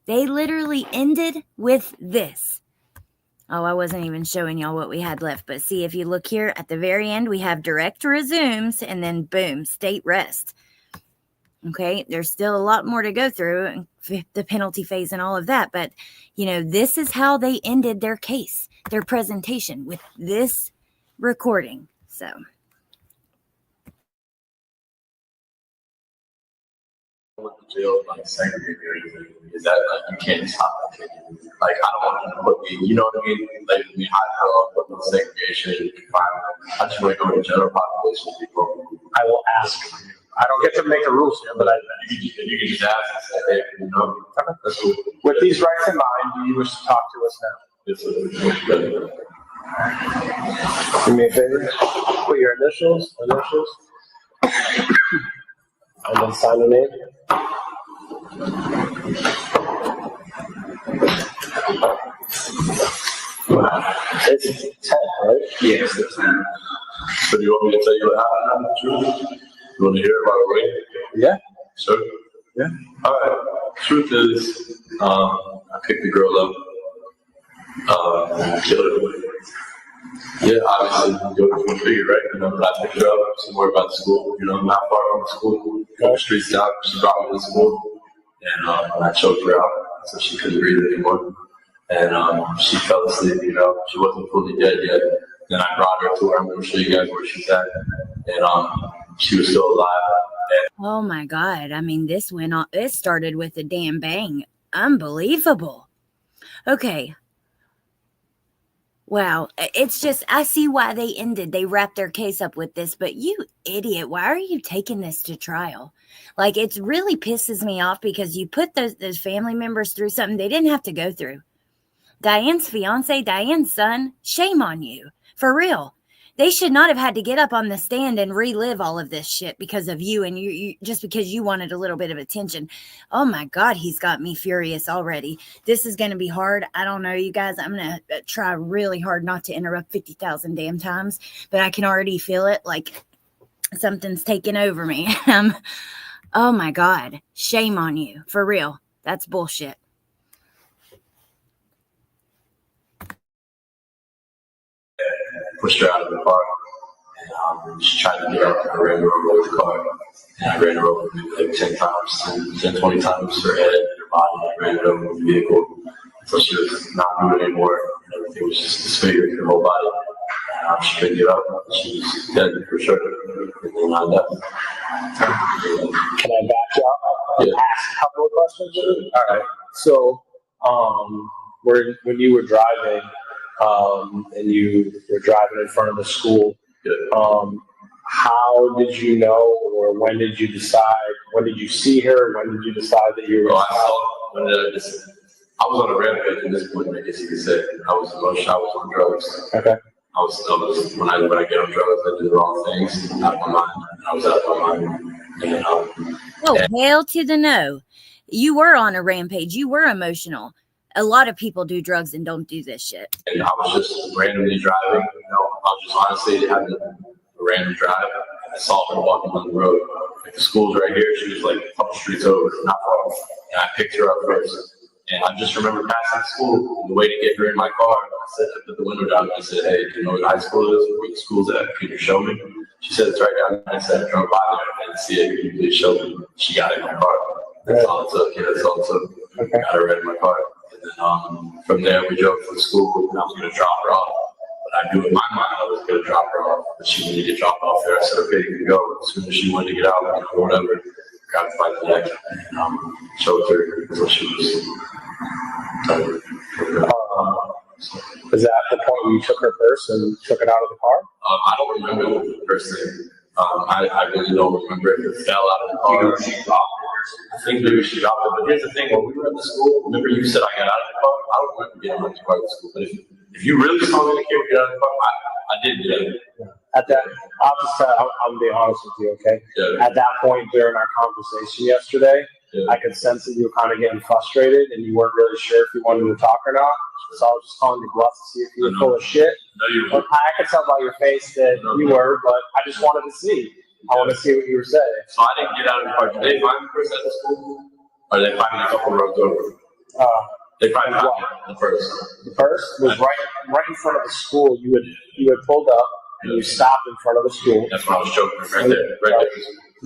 They literally ended with this. Oh, I wasn't even showing y'all what we had left. But see, if you look here at the very end, we have direct resumes and then boom, state rest. Okay, there's still a lot more to go through, the penalty phase and all of that. But, you know, this is how they ended their case, their presentation with this recording. So. Jail, like segregated or anything. Is that like you can't stop that kid? Like I don't want to put me, you know what I mean? Like me high up, put me in segregation, confinement. I just want to go to general population people. I will ask. I don't get to make the rules here, but you can just ask and say, hey, you know, that's cool. with these rights in mind, do you wish to talk to us now? Yes, sir. Do me a favor. Put your initials, and then sign the name. It's 10, right? Yes, that's it. So do you want me to tell you what happened? Truth? You want to hear it right away? Yeah. Sure. Yeah. All right. Truth is, I picked the girl up, and killed her. Yeah, obviously, you figure, right? You know, but I picked her up somewhere by the school, you know, not far from the school. A couple streets down, she brought me to school, and I choked her out. so she couldn't breathe anymore. And she fell asleep, you know, she wasn't fully dead yet. Then I brought her to her, I'm gonna show you guys where she's at. And she was still alive. Oh my God. I mean, this went on, it started with a damn bang. Unbelievable. Okay. Wow. It's just, I see why they ended. They wrapped their case up with this, but you idiot, why are you taking this to trial? Like, it really pisses me off because you put those family members through something they didn't have to go through. Diane's fiance, Diane's son, shame on you. For real. They should not have had to get up on the stand and relive all of this shit because of you and you just because you wanted a little bit of attention. Oh my God, he's got me furious already. This is going to be hard. I don't know, you guys. I'm going to try really hard not to interrupt 50,000 damn times, but I can already feel it like something's taking over me. Oh my God, shame on you. For real. That's bullshit. Pushed her out of the car. And she tried to get up. I ran her over with the car. And I ran her over like 10 times, 10, 20 times. Her head, her body. I ran it over with the vehicle until she was not moving anymore. And everything was just disfigured, her whole body. And she couldn't get up. She was dead for sure. And then I left. Can I back you up? Yeah. Ask a couple of questions? All right. So, when you were driving, and you were driving in front of the school, how did you know, or when did you decide? When did you see her? When did you decide that you were? Well, I was on a rampage at this point, I guess you could say. I was on drugs. Okay. I was when I get on drugs, I do the wrong things out of my mind. I was out of my mind. And, Oh, hell to the no. You were on a rampage. You were emotional. A lot of people do drugs and don't do this shit. and I was just randomly driving. You know, I was just honestly having a random drive. And I saw her walking on the road. Like the school's right here. She was like a couple streets over, not far. And I picked her up first. And I just remember passing the school. And the way to get her in my car, I put the window down and I said, "Hey, do you know where the high school is? Where the school's at? Can you show me?" She said, "It's right down there." I said, "I drove by there. I didn't see it. Can you please show me?" She got in my car. That's all it took. Yeah, that's all it took. Okay. Got her right in my car. And then from there, we drove to the school, and I was going to drop her off. But I knew in my mind I was going to drop her off. But she wanted to get dropped off there. I said, "Okay, you can go." As soon as she wanted to get out, or whatever, grabbed her by the neck and choked her until she was tired. Was that the point where you took her purse and took it out of the car? I don't remember the first thing. I really don't remember if it fell out of the car. I think maybe she dropped it. But here's the thing: when we were at the school, remember you said I got out of the car? I don't remember getting out of the car at the school. But if you really saw me in the kid get out of the car, I did get out of the car. At that, I'll be honest with you, okay? Yeah. At that point during our conversation yesterday, I could sense that you were kind of getting frustrated and you weren't really sure if you wanted to talk or not. So I was just calling your bluff to see if you were full of shit. No, you But I could tell by your face that you were, but I just wanted to see. I want to see what you were saying. So I didn't get out of the car. Did they find me first at the school? Or did they find me a couple roads over? They probably found me the first. The purse was right in front of the school. You had pulled up and you stopped in front of the school. That's when I was choking her right there. Right there.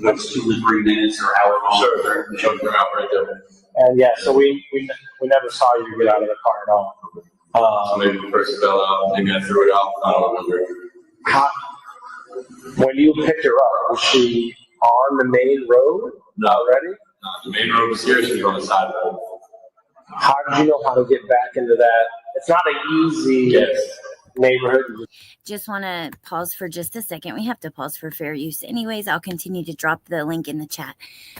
That's 2 to 3 minutes or however long. Sure, choking her out right there. And yeah, so we never saw you get out of the car at all. So maybe the person fell out, maybe I threw it out. I don't remember. When you picked her up, was she on the main road already? The main road was here. She was on the side road. How did you know how to get back into that? It's not an easy neighborhood. Just want to pause for just a second. We have to pause for fair use. Anyways, I'll continue to drop the link in the chat.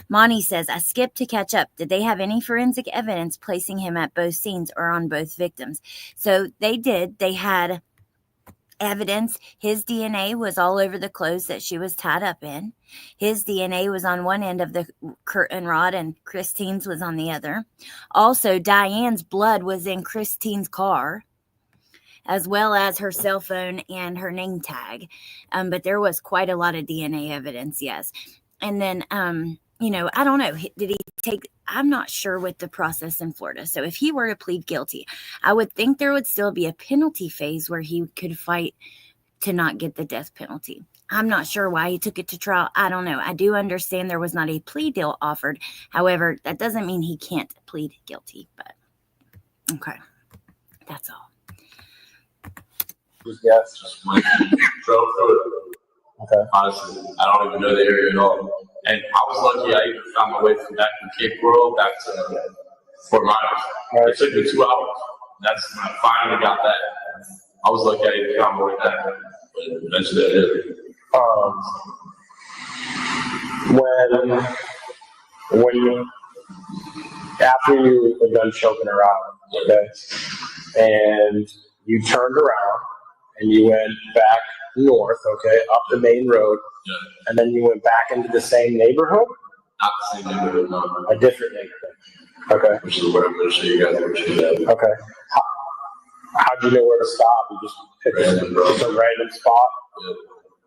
Monty says, I skipped to catch up. Did they have any forensic evidence placing him at both scenes or on both victims? So they did. They had evidence. His DNA was all over the clothes that she was tied up in. His DNA was on one end of the curtain rod and Christine's was on the other. Also, Diane's blood was in Christine's car, as well as her cell phone and her name tag. But there was quite a lot of DNA evidence, yes. And then, I don't know. Did he take, I'm not sure with the process in Florida. So if he were to plead guilty, I would think there would still be a penalty phase where he could fight to not get the death penalty. I'm not sure why he took it to trial. I don't know. I do understand there was not a plea deal offered. However, that doesn't mean he can't plead guilty, but okay. That's all. Yes, just went and drove through it. Okay. Honestly, I don't even know the area at all. And I was lucky I even found my way from back from Cape Coral back to Fort Myers. It took me 2 hours. That's when I finally got that. I was lucky I even found my way back. But eventually I did. When you, after you were done choking her out, okay, and you turned around and you went back north, okay, up the main road, Yeah. and then you went back into the same neighborhood? Not the same neighborhood, no. A different neighborhood. Okay. Which is what I'm going to show you guys where she's at. Okay. How'd you know where to stop? You just picked just a random spot? Yeah.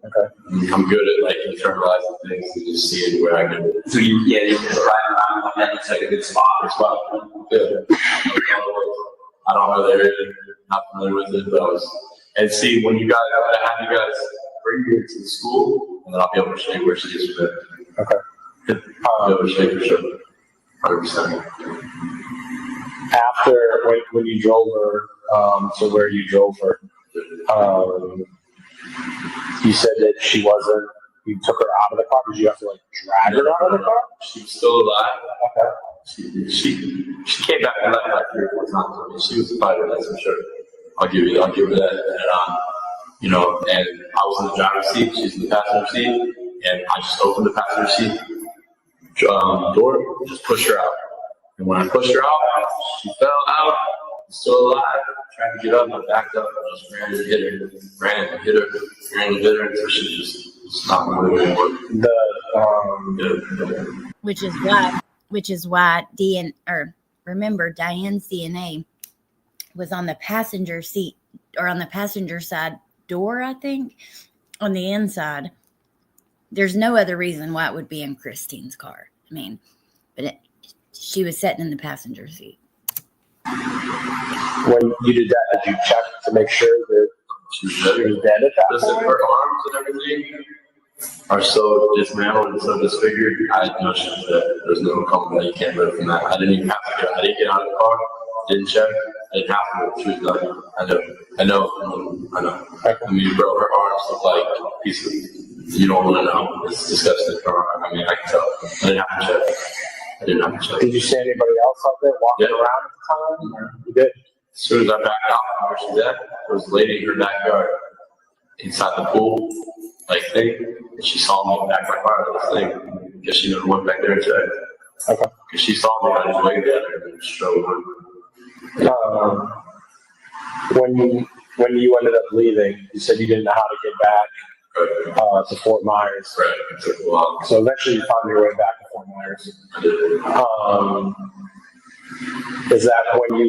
Okay. I'm good at like internalizing things and just seeing where I can. So you just ride around like that. It's like a good spot or spot. Yeah. I don't know the area. Not familiar with it, but I was. And see, when you guys, I'm gonna have you guys bring her to the school, and then I'll be able to show you where she is for that. Okay. I'll be able to show you for sure. 100%. After when you drove her to where you drove her, you said that she wasn't. You took her out of the car. Did you have to like drag her out of the car? She was still alive. Okay. She came back and left like 3 or 4 times. She was a fighter, that's for sure. I'll give her that. And you know, and I was in the driver's seat. She's in the passenger seat, and I just opened the passenger seat door, just pushed her out. And when I pushed her out, she fell out, still alive. Tried to get up, I backed up, and just ran and hit her, until she just stopped moving anymore. Which is why remember Diane's DNA was on the passenger seat or on the passenger side door, I think, on the inside. There's no other reason why it would be in Christine's car. I mean, but she was sitting in the passenger seat. When you did that, did you check to make sure that she was dead at that Listen, point? her arms and everything are so dismantled and so disfigured. I had no shit that there's no coming that you can't live from that. I didn't even have to get. I didn't get out of the car. Didn't check. I didn't have to. She was done. I know. I mean, bro, her arms look like pieces. You don't want to know. It's disgusting. I mean, I can tell. I didn't have to check. Did you see anybody else out there walking around at the time? Or you did? As soon as I backed out from where she's at, there was a lady in her backyard, inside the pool, like thing, and she saw me back my car, this thing. I guess she never went back there and checked. Okay. Because she saw me on his way there and showed her. When you ended up leaving, you said you didn't know how to get back to Fort Myers. Right. It took a while. So eventually you found your way back to Fort Myers. I did. Is that when you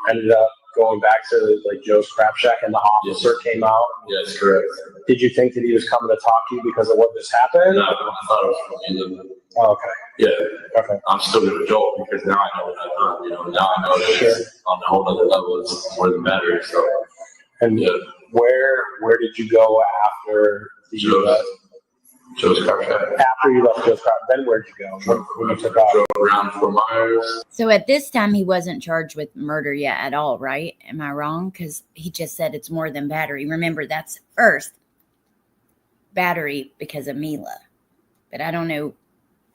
ended up going back to like Joe's Crap Shack and the officer came out? Yes, correct. Did you think that he was coming to talk to you because of what just happened? No, I thought it was from me. Oh, okay. Yeah. Okay. I'm still gonna jolt because now I know what I've done. You know, now I know that it's on a whole other level. It's more than battery. So. And where did you go after you left? Joe's Car Shack. After you left Joe's Car, then where'd you go? When you took off? Drove around Fort Myers. So at this time, he wasn't charged with murder yet at all, right? Am I wrong? Because he just said it's more than battery. Remember, that's first battery because of Mila. But I don't know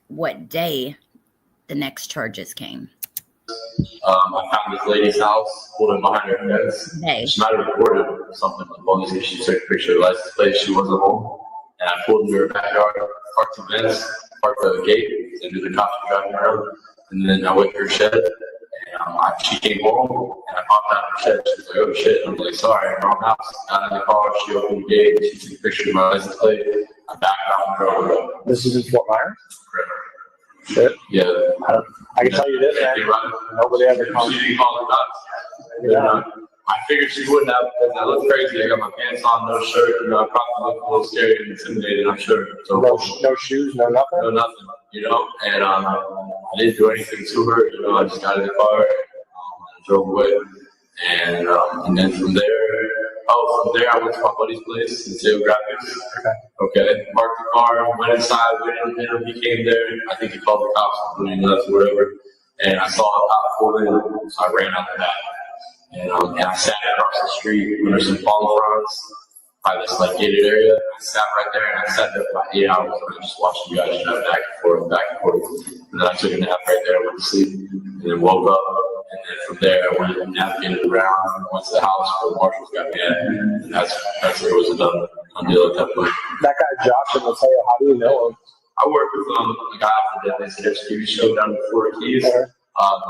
what day the next charges came. I found this lady's house, pulled in behind her fence. Hey. She might have recorded something as long as she took a picture of the license plate. She wasn't home. And I pulled into her backyard, parked the fence, parked the gate, and knew the cops were driving around. And then I went to her shed, and she came home, and I popped out of her shed. She was like, oh shit. I'm like, sorry, wrong house. Got in the car, she opened the gate, she took a picture of my license plate. I backed out and drove her. This is in Fort Myers? Correct. Shit. Yeah. I can tell you this, man. Nobody ever comes. She didn't call the cops. I figured she wouldn't have because I look crazy. I got my pants on, no shirt. You know, I probably look a little scary and intimidated, I'm sure. So No shoes, no nothing? No nothing, you know. And I didn't do anything to her. You know, I just got in the car and drove away. And then from there, Oh, from there I went to my buddy's place in Sale Graphics. Okay. Parked the car, went inside, waited for him. He came there. I think he called the cops when he left or whatever. And I saw a cop pull in, so I ran out the back. And I sat across the street when there's some palm fronds by this like gated area. I sat right there and I sat there for about 8 hours and I just watched you guys drive back and forth, back and forth. And then I took a nap right there, went to sleep, and then woke up. And then from there I went and navigated around, went to the house where the marshals got me at. And that's where it was done deal at that point. That guy Josh in Mateo, how do you know him? I work with a guy from the Dallas TV show down in Florida Keys.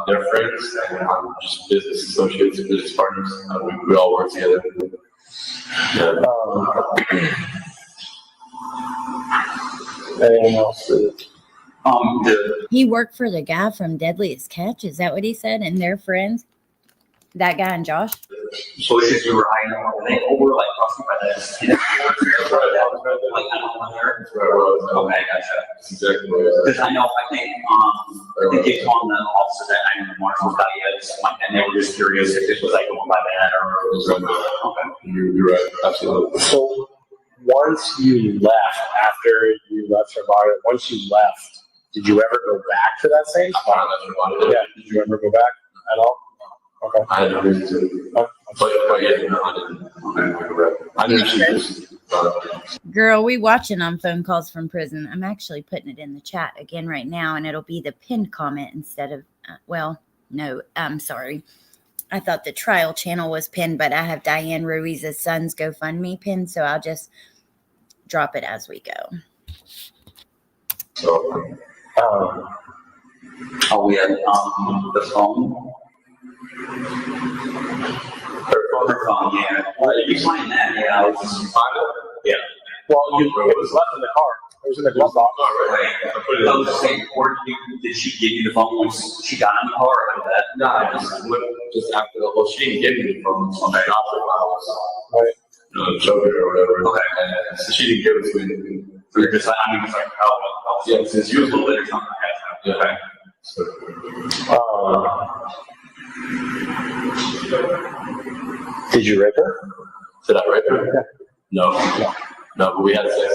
They're friends, and I'm just business associates and business partners. We all work together. Yeah. Anything else? He worked for the guy from Deadliest Catch. Is that what he said? And they're friends? That guy and Josh? So since we were hiding over like crossing by that, okay, gotcha. That's exactly what it is. Because I think they told the officer that I knew the marshals got you, something like that, and they were just curious if this was like going by that or. Okay. You're right, absolutely. So once you left, after you left her body, once you left, did you ever go back to that same spot? Yeah. Did you ever go back at all? Okay. I had no reason to. But yeah, no, I didn't. I didn't see this. Girl, we watching on phone calls from prison. I'm actually putting it in the chat again right now, and it'll be the pinned comment instead of, no, I'm sorry. I thought the trial channel was pinned, but I have Diane Ruiz's son's GoFundMe pinned, so I'll just drop it as we go. So, We had the phone. Her phone, yeah. You find that, yeah. I was just yeah. Well, it was left in the car. It was in the glove box. I was saying, did she give you the phone once she got in the car or like that? no, I just after the whole, she didn't give me the phone, so I dropped it while I was, Right. choking or whatever. Okay. And so she didn't give it to me. So you're just like, it's like, Yeah, since you was a little bit or something like that. Okay. So, Did you rape her? did I rape her? No, but we had sex,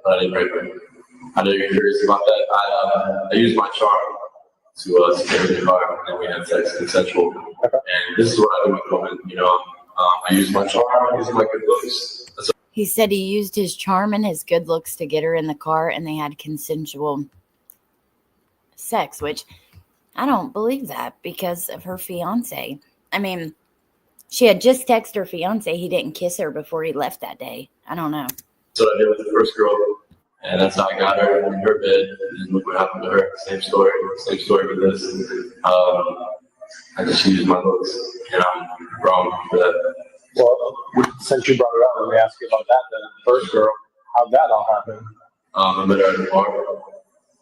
but I didn't rape her. I know you're curious about that. I used my charm to scare the car, and we had sex, consensual. And this is what I do with women, I use my charm, I use my good looks. He said he used his charm and his good looks to get her in the car, and they had consensual sex, which I don't believe that because of her fiance. I mean, she had just texted her fiance he didn't kiss her before he left that day. I don't know. That's what I did with the first girl, and that's how I got her in her bed, and look what happened to her. Same story with this. I just used my looks, and I'm wrong for that. Well, since you brought it up, let me ask you about that then. First girl, how'd that all happen? I met her at the bar.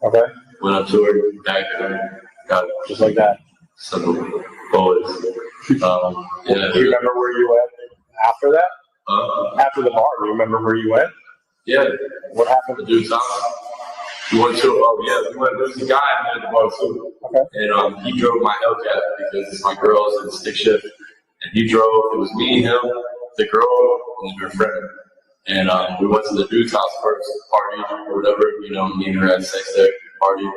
Okay. Went up to her, back her, got it. Just like that. Some boys. Do you remember where you went after that? After the bar, do you remember where you went? Yeah. What happened? The dude's house. We went to, there's a guy at the bar too. Okay. And he drove my Hellcat because it's my girl's in stick shift. And he drove, it was me, him, the girl, and her friend. And we went to the dude's house first, party or whatever, me and her had sex there, party.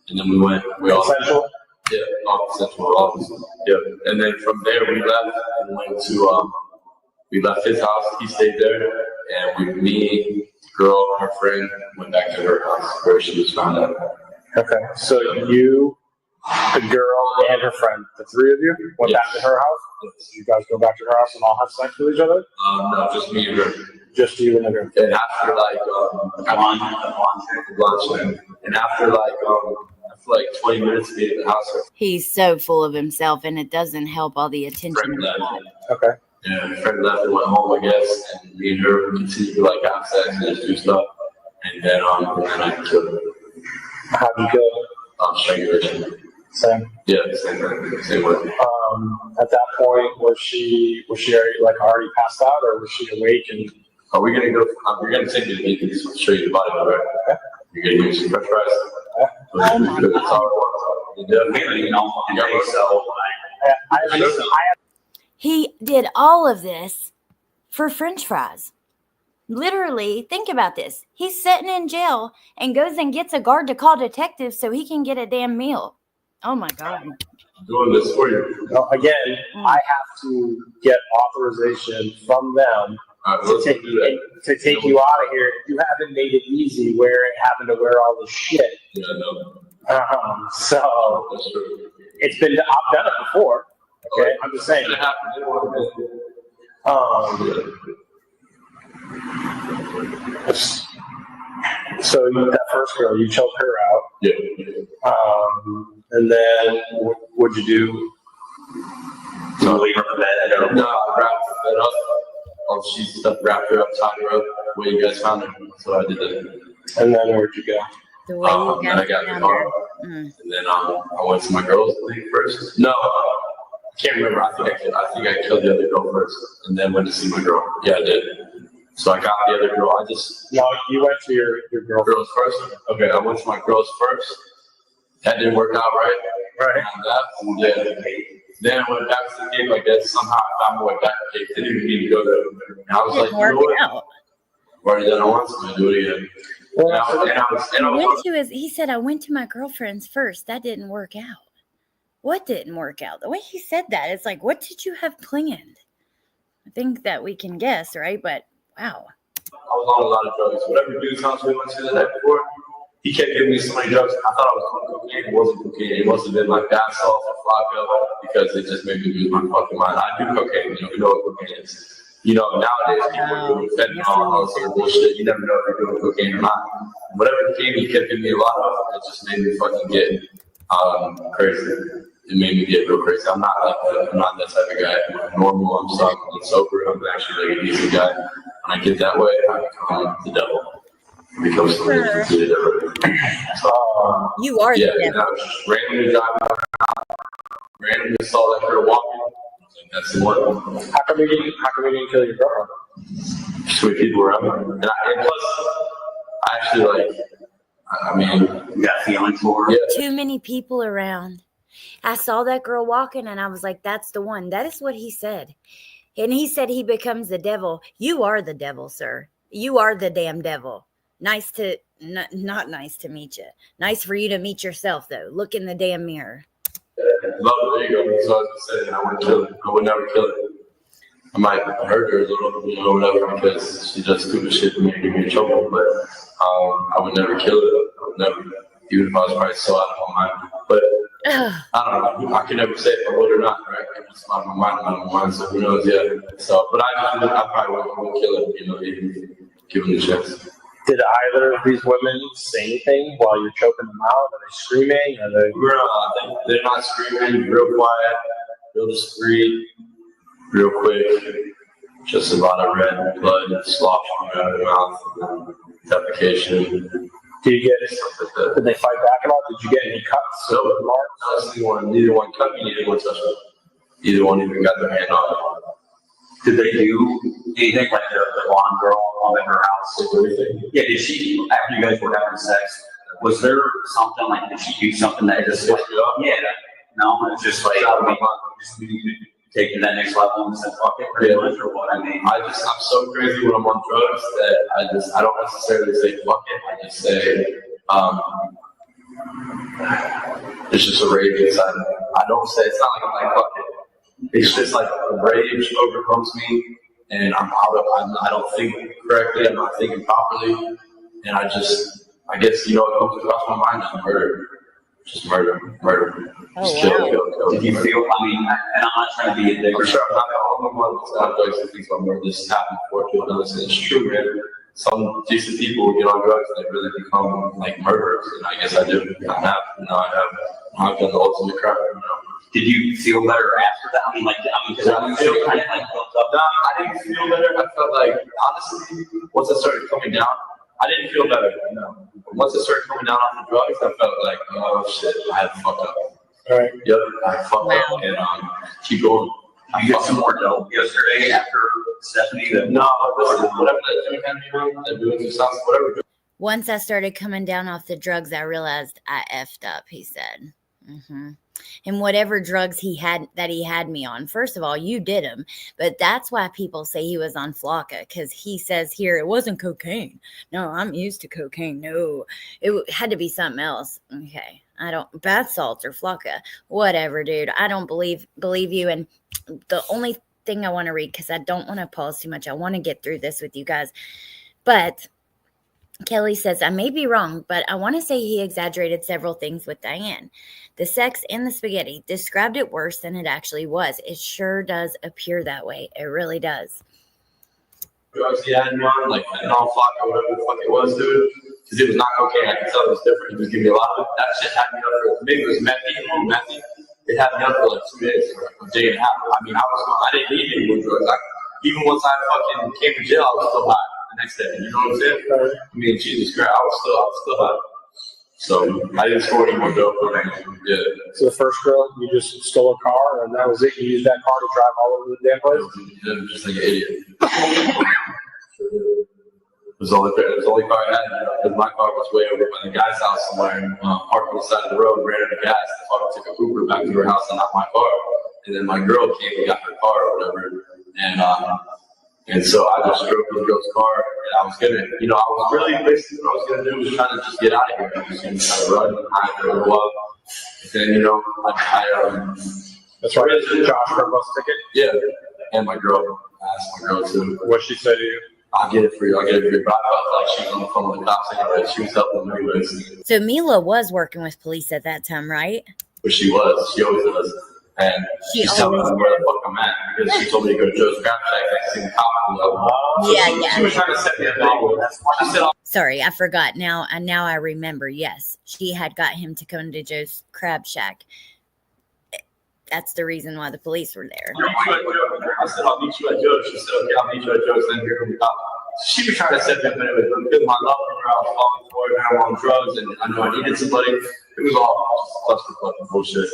And then we went, Consensual? Yeah, all consensual, obviously. Yeah. And then from there we left and went to, we left his house, he stayed there. And me, the girl, her friend, went back to her house where she was found out. Okay. So you, the girl, and her friend, the three of you, went back to her house? Did you guys go back to her house and all have sex with each other? No, just me and her. Just you and the girl. And after lunch, and after 20 minutes of being in the house, He's so full of himself, and it doesn't help all the attention. friend left. Okay. Yeah, my friend left and went home, I guess, and me and her continued to have sex and just do stuff. And then I killed her. How'd you kill her? Strangulation. Same. Yeah, same way. At that point, was she already passed out, or was she awake and? Are we gonna go? We're gonna take you to meet this. Show you the body, right? Okay. You're gonna use some French fries. Oh my God. He did all of this for French fries. Literally, think about this. He's sitting in jail and goes and gets a guard to call detectives so he can get a damn meal. Oh my God. Doing this for you. Now, again, I have to get authorization from them to take you out of here. You haven't made it easy having to wear all this shit. Yeah, I know. So That's true. it's been, I've done it before. Okay, I'm just saying. It's gonna happen. So that first girl, you choked her out. Yeah. And then what'd you do? No, leave her in bed. No, I wrapped her bed up. Oh, she wrapped her up, tied her up. Where you guys found her. So I did that. And then where'd you go? The way you Then I got in the car. And then I went to my girl's thing first. No, I can't remember. I think I killed the other girl first, and then went to see my girl. Yeah, I did. So I got the other girl. No, you went to your girl's first. Okay, I went to my girl's first. That didn't work out right. Right. And then I went back to the cave. I guess somehow I found my way back to the cave. Didn't even need to go there. And I was like, you know what? Right then I want to do it again. He said, I went to my girlfriend's first. That didn't work out. What didn't work out? The way he said that, it's like, what did you have planned? I think that we can guess, right? But wow. I was on a lot of drugs. Whatever dude's house we went to the night before, he kept giving me so many drugs. I thought I was on cocaine. It wasn't cocaine. It must have been like bath salts or Flacco because it just made me lose my fucking mind. I do cocaine. You know what cocaine is. You know, nowadays people are doing fentanyl and all this other bullshit. You never know if you're doing cocaine or not. Whatever cocaine he kept giving me a lot of, it just made me fucking get crazy. It made me get real crazy. I'm not that type of guy. I'm normal. I'm sober. I'm actually like a decent guy. When I get that way, I become the devil. I become something completely different. You are the devil. I was just randomly driving around, randomly saw that girl walking. That's the one. How come you didn't kill your girlfriend? Sweet people around me. And plus, I actually I mean, you got feelings for her? Yeah. Too many people around. I saw that girl walking and I was like, that's the one. That is what he said. And he said he becomes the devil. You are the devil, sir. You are the damn devil. Not nice to meet you. Nice for you to meet yourself, though. Look in the damn mirror. There you go. So I was saying I wouldn't kill it. I would never kill it. I might hurt her a little, whatever, because she does stupid shit to me and give me a choke. But I would never kill it. I would never, even if I was probably so out of my mind. But I don't know. I can never say if I would or not, right? I'm just out of my mind, so who knows? Yeah. So, but I probably wouldn't kill it, even given the chance. Did either of these women say anything while you're choking them out? Are they screaming? They're not screaming. Real quiet, real discreet, real quick. Just a lot of red blood slosh coming out of their mouth, defecation. Did they fight back at all? Did you get any cuts? No, neither one cut me, neither one touched me. Either one even got their hand on it. Did they do anything like the blonde girl in her house or anything? Yeah, did she, after you guys were having sex, was there something like, did she do something that just like, yeah, no, it's just like, taking that next level and said, fuck it, pretty much, or what? I mean, I'm so crazy when I'm on drugs that I don't necessarily say fuck it, I just say, it's just a rage inside of me. I don't say, it's not like I'm like, fuck it. It's just like a rage overcomes me, and I don't think correctly, I'm not thinking properly, and I guess, it comes across my mind is murder. Just murder. Oh, just wow. kill. Did you feel, I mean, and I'm not trying to be a dick. I'm sure I'm not the only one that's not drugs that thinks about murder. This happened before people. It's true, man. Some decent people get on drugs and they really become like murderers, and I guess I do. I have. I've done the ultimate crime. Did you feel better after that? I mean, because I was still kind of like built up. No, I didn't feel better. I felt like, honestly, once I started coming down, I didn't feel better. But once I started coming down off the drugs, I felt like, oh shit, I had fucked up. All right. Yep, I fucked up, and keep going. You got some more dope yesterday after Stephanie? No, listen, whatever that doing had me doing, that doing some stuff, whatever. Once I started coming down off the drugs, I realized I effed up, he said. Mm-hmm. And whatever drugs he had me on, first of all, you did them, but that's why people say he was on Flocka, because he says here it wasn't cocaine. No, I'm used to cocaine. No, it had to be something else. Okay, I don't, bath salts or Flocka, whatever, dude. I don't believe you. And the only thing I want to read, because I don't want to pause too much, I want to get through this with you guys, but Kelly says, I may be wrong, but I want to say he exaggerated several things with Diane. The sex and the spaghetti described it worse than it actually was. It sure does appear that way. It really does. Drugs he had me on, like fentanyl, flock, or whatever the fuck it was, dude. Because it was not cocaine. I could tell it was different. He was giving me a lot of it. That shit had me up for, maybe it was methy. It had me up for like 2 days, a day and a half. I mean, I didn't need any more drugs. Even once I fucking came to jail, I was still high the next day. You know what I'm saying? I mean, Jesus Christ, I was still high. So I didn't score any more dope. Yeah. So the first girl, you just stole a car, and that was it. You used that car to drive all over the damn place. Yeah, just like an idiot. It was the only car I had, because my car was way over by the guy's house somewhere, parked on the side of the road, ran out of gas. The fucker took a Uber back to her house and not my car. And then my girl came and got her car or whatever. And so I just drove the girl's car, and I was gonna, I was really basically what I was gonna do was trying to just get out of here. I was gonna try to run and hide for a little while. And then, That's right. Josh for a bus ticket. Yeah, and my girl. I asked my girl too. What'd she say to you? I'll get it for you. But I felt like she was on the phone with the cops anyway. She was helping me anyways. So Mila was working with police at that time, right? But she was. She always was. And she's telling me where the fuck I'm at because she told me to go to Joe's Crab Shack next to the cop. Yeah. She was trying to set me up anyway. Sorry, I forgot. Now I remember. Yes, she had got him to come to Joe's Crab Shack. That's the reason why the police were there. I said, I'll meet you at Joe's. She said, okay, I'll meet you at Joe's. Then here come the cop. She was trying to set me up anyway. Because my love for her, I was falling for her, and I was on drugs, and I knew I needed somebody. It was all just fucking bullshit.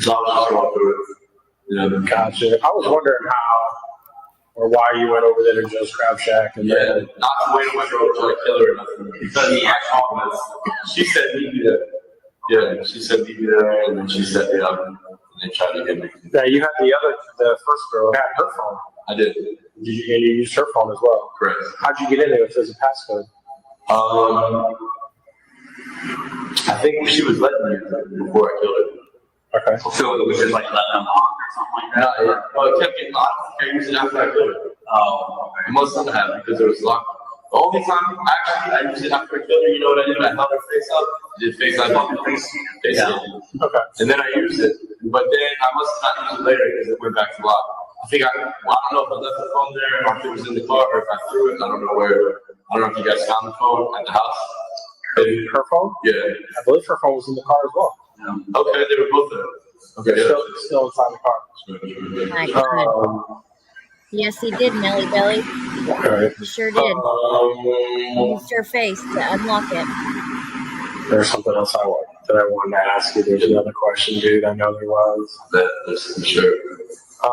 So I was just going through it. Gotcha. I was wondering how or why you went over there to Joe's Crab Shack. And then, not the way to went over to like kill her or nothing. Because he actually, she said meet me there. Yeah, she said meet me there, and then she set me up, and they tried to get me. Yeah, you had the first girl had her phone. I did. And you used her phone as well. Correct. How'd you get in there if there's a passcode? I think she was letting me before I killed her. Okay. So it was just like let them lock or something like that? Yeah. Well, it kept getting locked. I used it after I killed her. Oh, okay. It must not have because it was locked. The only time, actually, I used it after I killed her. You know what I did? I held her face up. Did face up on the face. Yeah. Okay. And then I used it. But then I must not use it later because it went back to lock. I think I don't know if I left the phone there or if it was in the car or if I threw it. I don't know where. I don't know if you guys found the phone at the house. Her phone? Yeah. I believe her phone was in the car as well. Okay, they were both there. Okay, still inside the car. My God. Yes, he did, Melly Belly. Okay. He sure did. He used her face to unlock it. There's something else I wanted to ask you. There's another question, dude. I know there was. That's for sure. I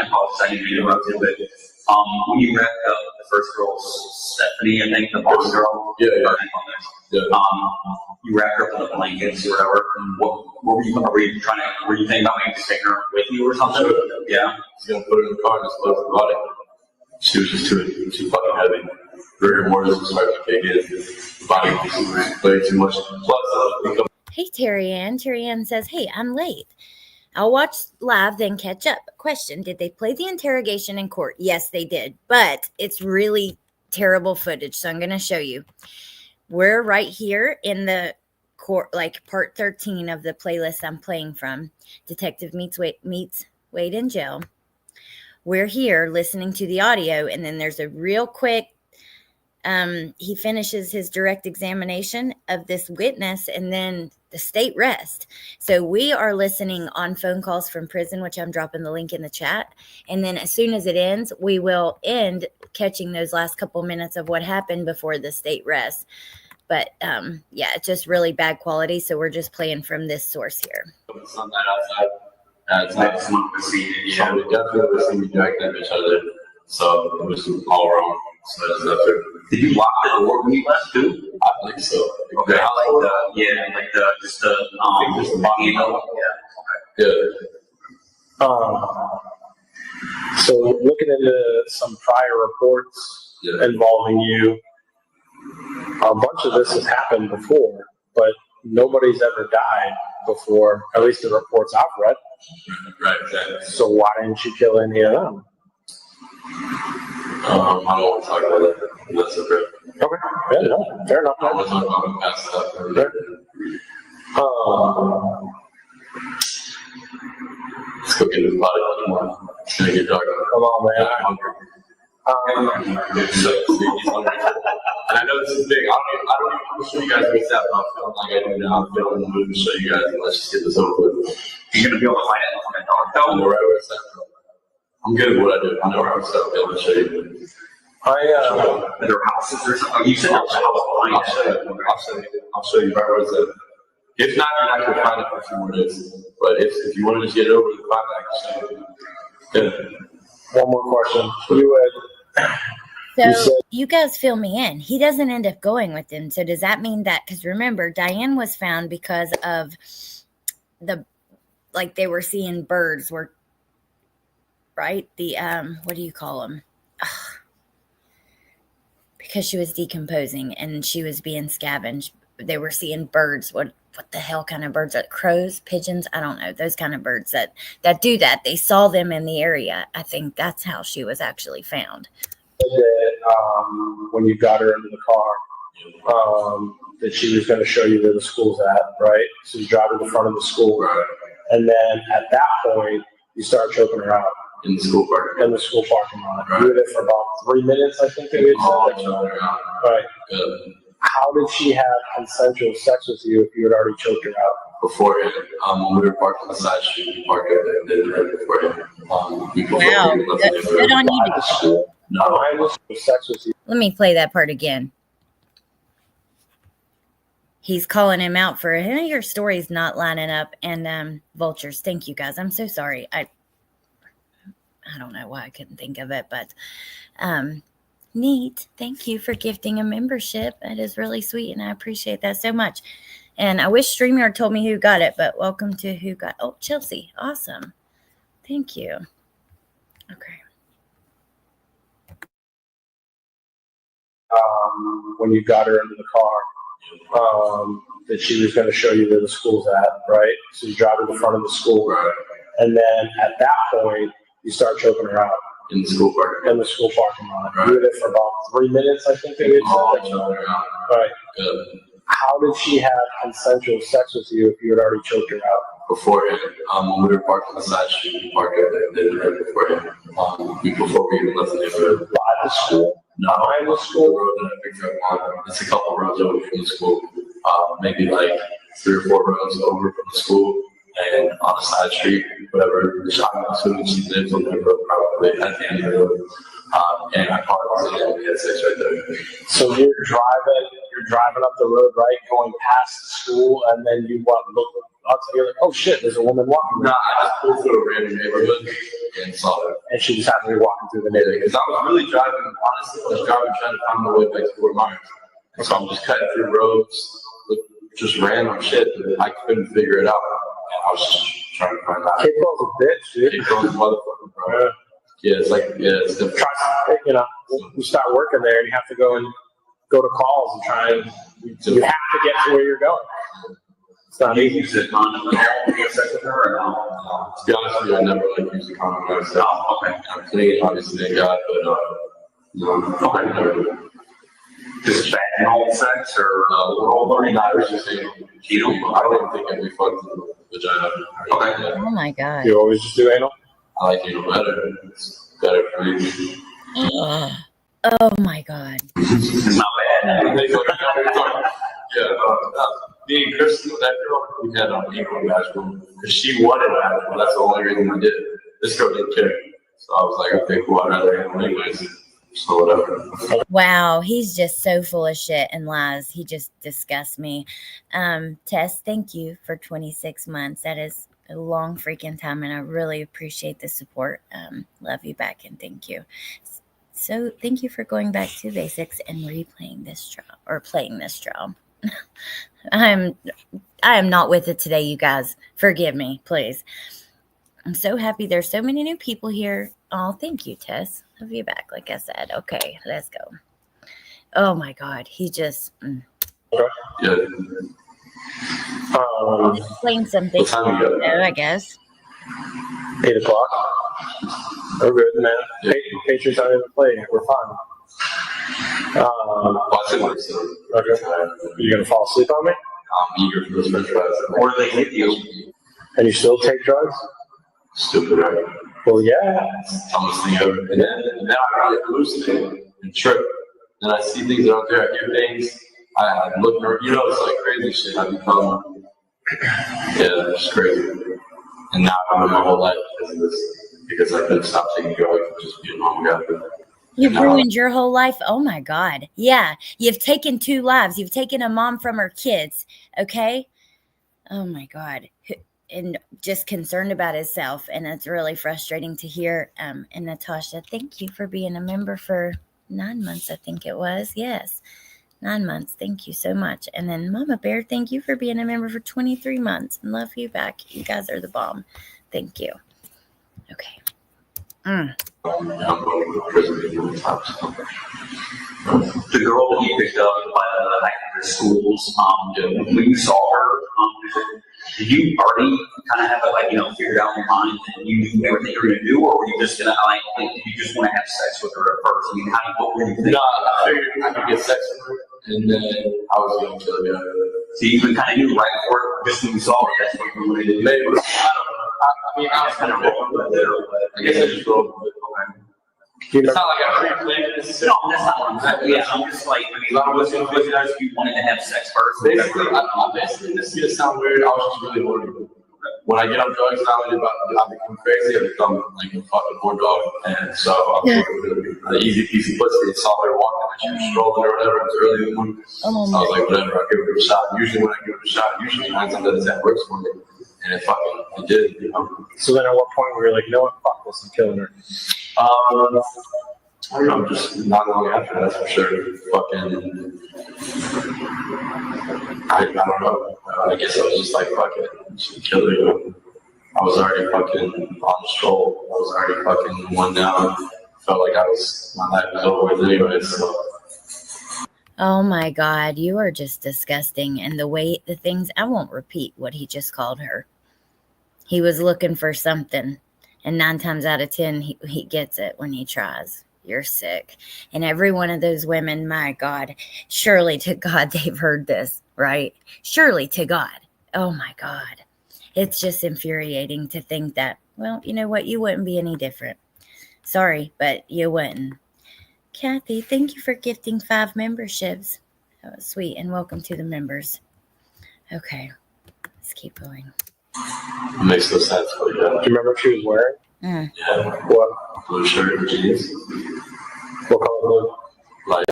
apologize, I didn't interrupt you, but when you wrapped up the first girl, Stephanie, I think, the blonde girl. Yeah. You wrapped her up in the blankets or whatever. What were you thinking about maybe just taking her with you or something? Yeah. He's gonna put her in the car and just load the body. She was just too fucking heavy. Rigor mortis was starting to kick in. The body was way too much. Plus, Hey, Terry Ann. Terry Ann says, hey, I'm late. I'll watch live, then catch up. Question, did they play the interrogation in court? Yes, they did. But it's really terrible footage, so I'm going to show you. We're right here in the court, like part 13 of the playlist I'm playing from. Detective meets Wade in jail. We're here listening to the audio, and then there's a real quick, he finishes his direct examination of this witness, and then the state rest. So we are listening on phone calls from prison, which I'm dropping the link in the chat. And then as soon as it ends, we will end catching those last couple minutes of what happened before the state rest. But yeah, it's just really bad quality. So we're just playing from this source here. sunlight outside. It's not smoke to see. Yeah, we definitely see me drag that bitch out of there. So it was all wrong. So that's not true. Did you lock the door when you left too? I think so. Okay, I like just the handle. Yeah. So looking into some prior reports involving you, a bunch of this has happened before, but nobody's ever died before, at least the reports I've read. Right, exactly. So why didn't you kill any of them? I don't want to talk about that. That's okay. Okay, yeah, no, fair enough. I want to talk about the past stuff. Let's go get this body anymore. Can I get dark? Come on, man. I'm hungry. And I know this is big. I don't even want to show you guys what's up. I'm feeling like I do now. I'm feeling the mood to show you guys. Let's just get this over with. You're gonna be able to find it on a dark I know right where it's at. I'm good at what I do. I know where I'm set. I'll show you. their houses or something. You said there's a house behind I'll show you. I'll show you right where it's at. If not, you're not going to find it for a few more days. But if you want to just get it over the find it, I can show you. Yeah. One more question. You So said- you guys fill me in. He doesn't end up going with them. So does that mean that, because remember, Diane was found because of they were seeing birds were, right? The, what do you call them? Because she was decomposing and she was being scavenged. They were seeing birds. What the hell kind of birds? Crows, pigeons? I don't know. Those kind of birds that do that. They saw them in the area. I think that's how she was actually found. That when you got her into the car, that she was going to show you where the school's at, right? So you drive to the front of the school, Right. and then at that point, you start choking her out In the school park. in the school parking lot. Right. You were there for about 3 minutes, I think it Oh, is. choking her out. Right. Good. How did she have consensual sex with you if you had already choked her out? Beforehand, when we were parked on the side street, we parked up there, they did it beforehand. Wow, good on you. At the school? No, I was sex with you. Let me play that part again. He's calling him out for your story's not lining up. And vultures, thank you guys. I'm so sorry. I don't know why I couldn't think of it, but neat. Thank you for gifting a membership. That is really sweet, and I appreciate that so much. And I wish StreamYard told me who got it, but welcome to who got. Oh, Chelsea, awesome. Thank you. Okay. When you got her into the car, that she was going to show you where the school's at, right? So you drive to the front of the school, right. and then at that point, you start choking her out In the school park. in the school parking lot. Right. You were there for about 3 minutes, I think it is. Oh, choking her out. Right. Good. How did she have consensual sex with you if you had already choked her out? Beforehand, when we were parked on the side street, we parked up there, they did it beforehand. Before we even left the neighborhood. By the school? No, Behind the the school? road that I picked up on, it's a couple roads over from the school, maybe like 3 or 4 roads over from the school, and on the side street, whatever. I'm assuming she lives on the road, probably at the end of the road. And I parked and we had sex right there. So you're driving up the road, right, going past the school, and then you look up to you're like, oh shit, there's a woman walking. No, I just pulled through a random neighborhood and saw her. And she just happened to be walking through the neighborhood. Because I was really driving, honestly, I was driving trying to find my way back to Fort Myers. So I'm just cutting through roads with just random shit that I couldn't figure it out. And I was just trying to find out. Kid girl's a bitch, dude. It goes motherfucker, bro. Yeah, it's like, yeah, it's different. You know, you start working there and you have to go to calls and try and you have to get to where you're going. It's not easy. Use it on the sex with her or no? To be honest with you, I never like used the condom myself. Okay. I'm clean, obviously, thank God, but no, I never do. Just vaginal sex or oral or No, I was just saying, keto? I don't even think we fucked the vagina. Okay. Yeah. Oh my God. You always just do anal? I like anal better. It's better for me. Ugh. Oh my God. It's not bad. Yeah, me and Kristen, that girl, we had anal and vaginal because she wanted vaginal. That's the only reason I did it. This girl didn't care. So I was like, okay, cool, I'd rather anal anyways. So whatever. Wow, he's just so full of shit and lies. He just disgusts me. Tess, thank you for 26 months. That is a long freaking time, and I really appreciate the support. Love you back, and thank you. So thank you for going back to basics and replaying this trial or playing this trial. I am not with it today, you guys. Forgive me, please. I'm so happy there's so many new people here. Oh, thank you, Tess. Have you back, like I said. Okay, let's go. Oh my God, he just Yeah. explained something. What time you got? I guess. 8 o'clock. We're good, man. Patriots aren't even playing. We're fine. Watching myself. Okay. You gonna fall asleep on me? I'm eager for this french fries. Or they hit you. And you still take drugs? Stupid, right? Well, yeah. Dumbest thing ever. And then I really hallucinate and trip. And I see things out there, I hear things. I look, it's like crazy shit. I become, yeah, it's crazy. And now I ruined my whole life because of this. Because I couldn't stop taking drugs and just be a normal guy. You've ruined your whole life. Oh my God. Yeah. You've taken 2 lives. You've taken a mom from her kids. Okay. Oh my God. And just concerned about himself. And it's really frustrating to hear. And Natasha, thank you for being a member for 9 months. I think it was. Yes. 9 months. Thank you so much. And then Mama Bear, thank you for being a member for 23 months. And love you back. You guys are the bomb. Thank you. Okay. I'm going to prison. The girl that you picked up by the schools, when you saw her, did you already kind of have it figured out in your mind that you knew everything you were going to do, or were you just going to did you just want to have sex with her at first? I mean, what were you thinking? No, I figured I could get sex with her, and then I was going to kill her. So you even kind of knew right before, just when you saw her, that's what you wanted to do. Maybe. I don't know. I mean, I was kind of rolling with it, but I guess I just rolled with it. It's not like I pre-planned this. No, that's not what I'm saying. Yeah, I'm just like, was it as you wanted to have sex first? Basically, this is going to sound weird. I was just really worried. When I get on drugs, I become crazy. I become like a fucking poor dog. And so I'm an easy piece of pussy. It's all they're walking, but you just rolling or whatever. It's early in the morning. So I was like, whatever, I'll give it a shot. Usually when I give it a shot, 9 times out of 10 works for me. And it did, So then at what point were you like, you know what, fuck this, I'm killing her? I don't know, just not long after, that's for sure. Fucking, I don't know. I guess I was just like, fuck it, just kill her. I was already fucking on the stroll. I was already fucking one down. Felt like my life was over with anyway, so. Oh my God, you are just disgusting. And the things, I won't repeat what he just called her. He was looking for something. And 9 times out of 10, he gets it when he tries. You're sick. And every one of those women, my God, surely to God they've heard this, right? Surely to God. Oh my God. It's just infuriating to think that, well, you know what? You wouldn't be any different. Sorry, but you wouldn't. Kathy, thank you for gifting 5 memberships. That was sweet. And welcome to the members. Okay, let's keep going. It makes no sense, but yeah. Do you remember what she was wearing? Yeah. What? Blue shirt and jeans. What color blue? Like,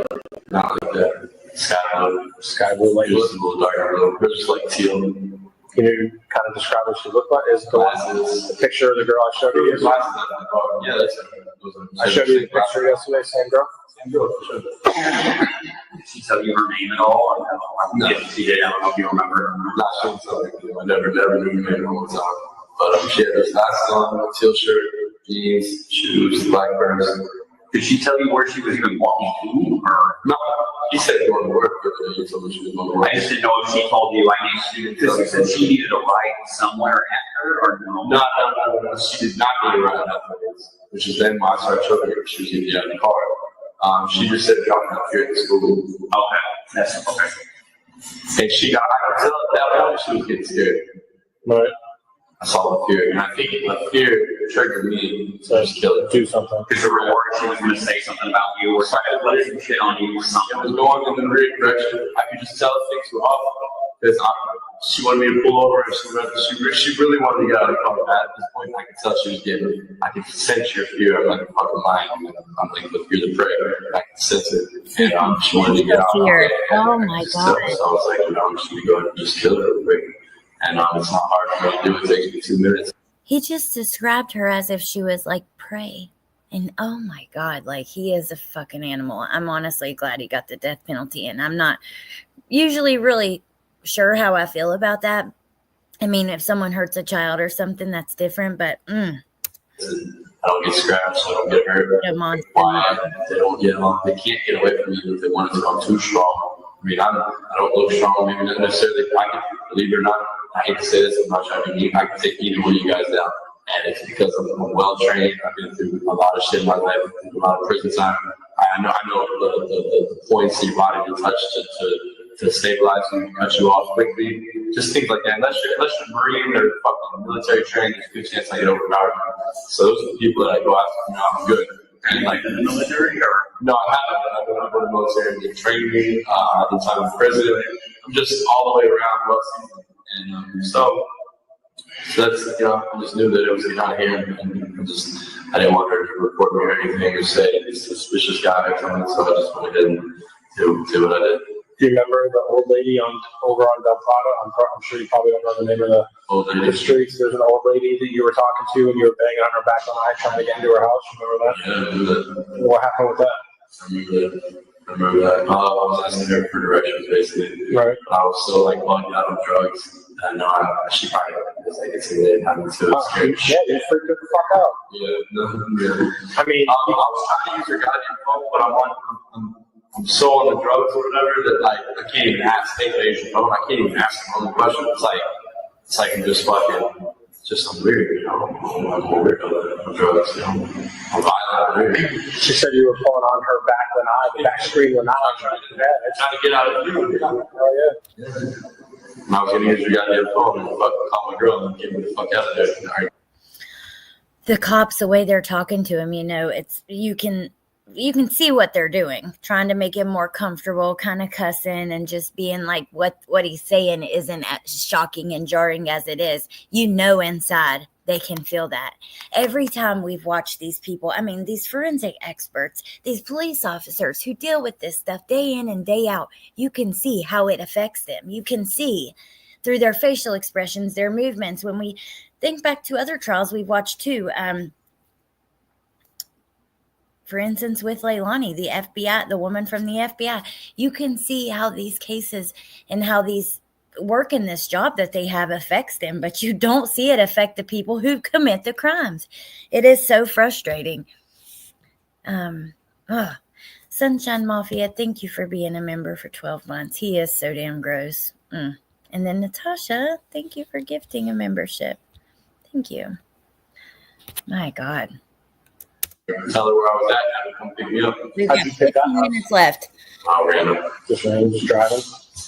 not like that. Sky blue. Sky blue, like It was a little darker blue. It was just like teal. Can you kind of describe what she looked like? Is the picture of the girl I showed you? Yeah, that's it. I showed you the picture yesterday, same girl? Same girl, for sure. Did she tell you her name at all? No. Yeah, she did. I don't know if you remember. Not sure something. I never knew her name all the time. But she had this last on, teal shirt, jeans, shoes, black burners. Did she tell you where she was even walking to? Or? No, she said going to work, but you told me she was going to work. I just didn't know if she told you I need to, because you said she needed a ride somewhere after, or no? No. She did not need a ride afterwards, which is then when I started showing her she was getting out of the car. She just said dropping up here at school. Okay, that's okay. And I could tell at that point she was getting scared. Right. I saw the fear, and I think the fear triggered me to just kill it. Do something. Because the reward, she was going to say something about you, or try to put some shit on you, or It something. was going in the right direction. I could just tell things were off. Because she wanted me to pull over, and she really wanted to get out of the car. At this point, I could tell she was getting. I could sense your fear. I'm like a fucking lion. I'm like the fear, the prey. I could sense it. And she wanted to get out. Fear. Oh my God. So I was like, I'm just going to go and just kill her real quick. And it's not hard for me to do. It takes me 2 minutes. He just described her as if she was like prey. And oh my God, like he is a fucking animal. I'm honestly glad he got the death penalty. And I'm not usually really sure how I feel about that. I mean, if someone hurts a child or something, that's different, but I don't get scratched, I don't get hurt. a monster. They don't get on. They can't get away from you if they want to come too strong. I mean, I don't look strong, maybe not necessarily. I can, believe it or not, I hate to say this, I'm not trying to be, I can take either one of you guys down. And it's because I'm well trained. I've been through a lot of shit in my life, a lot of prison time. I know the points your body can touch to stabilize you, cut you off quickly, just things like that. Unless you're Marine or fucking military trained, there's a good chance I get overpowered. So those are the people that I go after. You know, I'm good. And like in the military, or no, I haven't. I've been in the military. They trained me. At the time of president, I'm just all the way around well seasoned. And so that's, you know, I just knew that it was not here, and I didn't want her to report me or anything or say this suspicious guy or something. So I just went ahead and do what I did. Do you remember the old lady over on Del Prado? I'm sure you probably don't know the name of the streets. There's an old lady that you were talking to and you were banging on her back on eye trying to get into her house. Remember that? Yeah, I knew that. What happened with that? I remember that. I was asking her for directions basically. Right. I was so like bugged out on drugs. I know she probably was like, it's in having to scared. Yeah, you freaked the fuck out. Yeah, no, yeah. I mean, I was trying to use her goddamn phone, but I'm so on the drugs or whatever that like I can't even ask. Take the Asian phone. I can't even ask them the question. It's like I'm just fucking. Just weird, you know. I'm weird on drugs, you know. I'm violent, weird. She said you were pulling on her back screen when I was trying to get out of the room. Oh yeah. And I was gonna use your goddamn phone and fucking call my girl and get me the fuck out of there. The cops, the way they're talking to him, you know, it's you can see what they're doing, trying to make him more comfortable, kind of cussing and just being like what he's saying isn't as shocking and jarring as it is. You know, inside they can feel that. Every time we've watched these people, I mean, these forensic experts, these police officers who deal with this stuff day in and day out, you can see how it affects them. You can see through their facial expressions, their movements. When we think back to other trials we've watched too, for instance, with Leilani, the FBI, the woman from the FBI, you can see how these cases and how these work in this job that they have affects them, but you don't see it affect the people who commit the crimes. It is so frustrating. Sunshine Mafia, thank you for being a member for 12 months. He is so damn gross. And then Natasha, thank you for gifting a membership. Thank you. My God. Tell her where I was at, have her come pick me up. We've got 15 minutes left. Random. Just driving.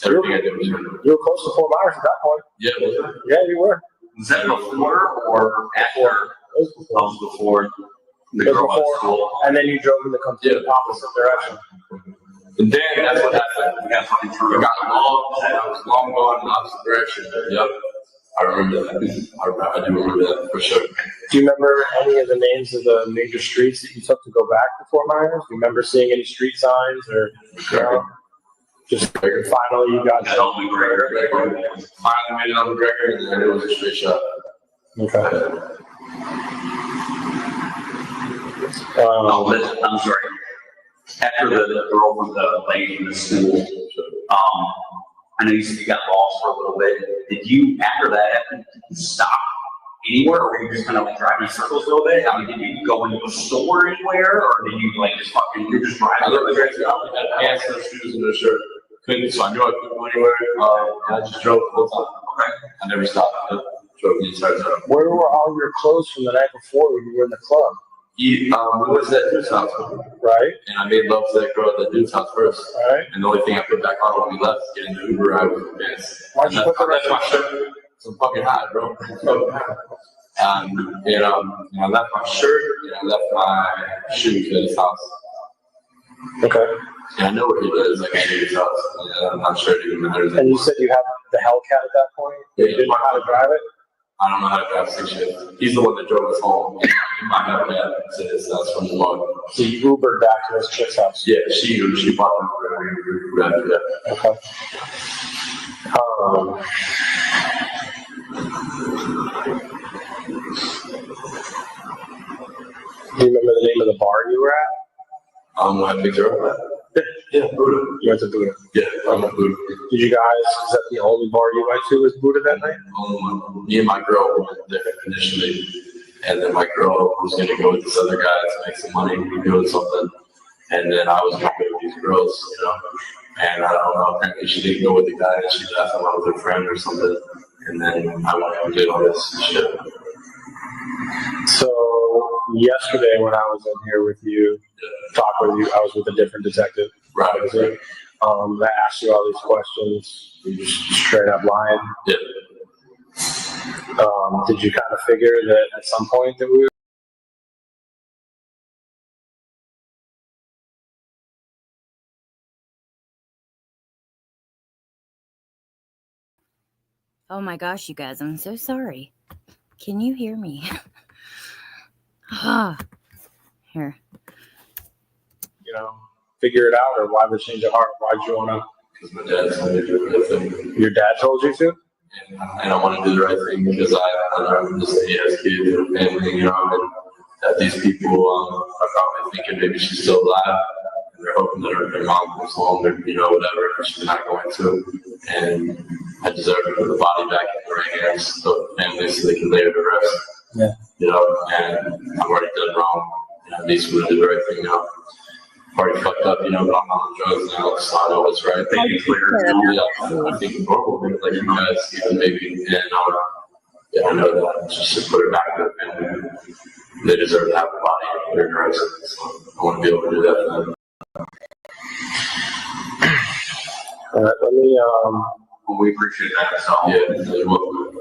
Everything I did was random. You were close to Fort Myers at that point. Yeah, was it? Yeah, you were. Was that before or after? It was before. The girl was school. And then you drove in the complete opposite direction. And then that's what happened. We got I was long gone in the opposite direction. Yep. I remember that. I do remember that for sure. Do you remember any of the names of the major streets that you took to go back to Fort Myers? Do you remember seeing any street signs or just finally you got Elton McGregor? Finally made it on McGregor, and then it was a straight shot. Okay. I'm sorry. After the girl from the lady in the school, I know you said you got lost for a little bit. Did you, after that, stop anywhere, or were you just kind of like driving in circles a little bit? I mean, did you go into a store anywhere, or did you like just fucking, you're just driving? I literally had pants and shoes and a shirt. Couldn't, so I knew I couldn't go anywhere. And I just drove the whole time. Okay. I never stopped. I drove the entire time. Where were all your clothes from the night before when you were in the club? We went to that dude's house. Right. And I made love to that girl at that dude's house first. Right. And the only thing I put back on when we left, getting the Uber ride was the pants. Why'd you put the rest of my shirt? So fucking hot, bro. And I left my shirt and I left my shoes at his house. Okay. And I know where he lives, like at his house. Yeah, I'm not sure it even matters. And you said you had the Hellcat at that point? Yeah. You didn't know how to drive it? I don't know how to drive 6 shifts. He's the one that drove us home. He might have that to his house from the mug. So you Ubered back to his chick's house? Yeah, she bought them after that. Okay. Do you remember the name of the bar you were at? I picked her up at. Yeah, Buddha. You went to Buddha. Yeah, I'm at Buddha. Did you guys, is that the only bar you went to was Buddha that night? Me and my girl went there initially, and then my girl was gonna go with this other guy to make some money, we were doing something, and then I was gonna go with these girls, you know, and I don't know, apparently she didn't go with the guy, and she left along with her friend or something, and then I went and did all this shit. So yesterday when I was in here with you, talk with you, I was with a different detective. Right. That asked you all these questions. You just straight up lying. Yeah. Did you kind of figure that at some point that we were? Oh my gosh, you guys, I'm so sorry. Can you hear me? Ah, here. You know, figure it out, or why the change of heart? Why'd you want to? Because my dad told me to do the right thing. Your dad told you to? And I want to do the right thing because I'm just a kids and family, you know, and that these people are probably thinking maybe she's still alive. And they're hoping that their mom comes home or, you know, whatever, but she's not going to. And I deserve to put the body back in the right hands of the family so they can lay her to rest. Yeah. You know, and I've already done wrong. And at least we're going to do the right thing now. Already fucked up, you know, but I'm on drugs now, so I know what's right. Thank you, clear. I think it's horrible, like you guys, even maybe, and I know that just to put it back to the family. They deserve to have a body in their drugs. So I want to be able to do that for them. All right, let me, we appreciate that. So, yeah, you're welcome.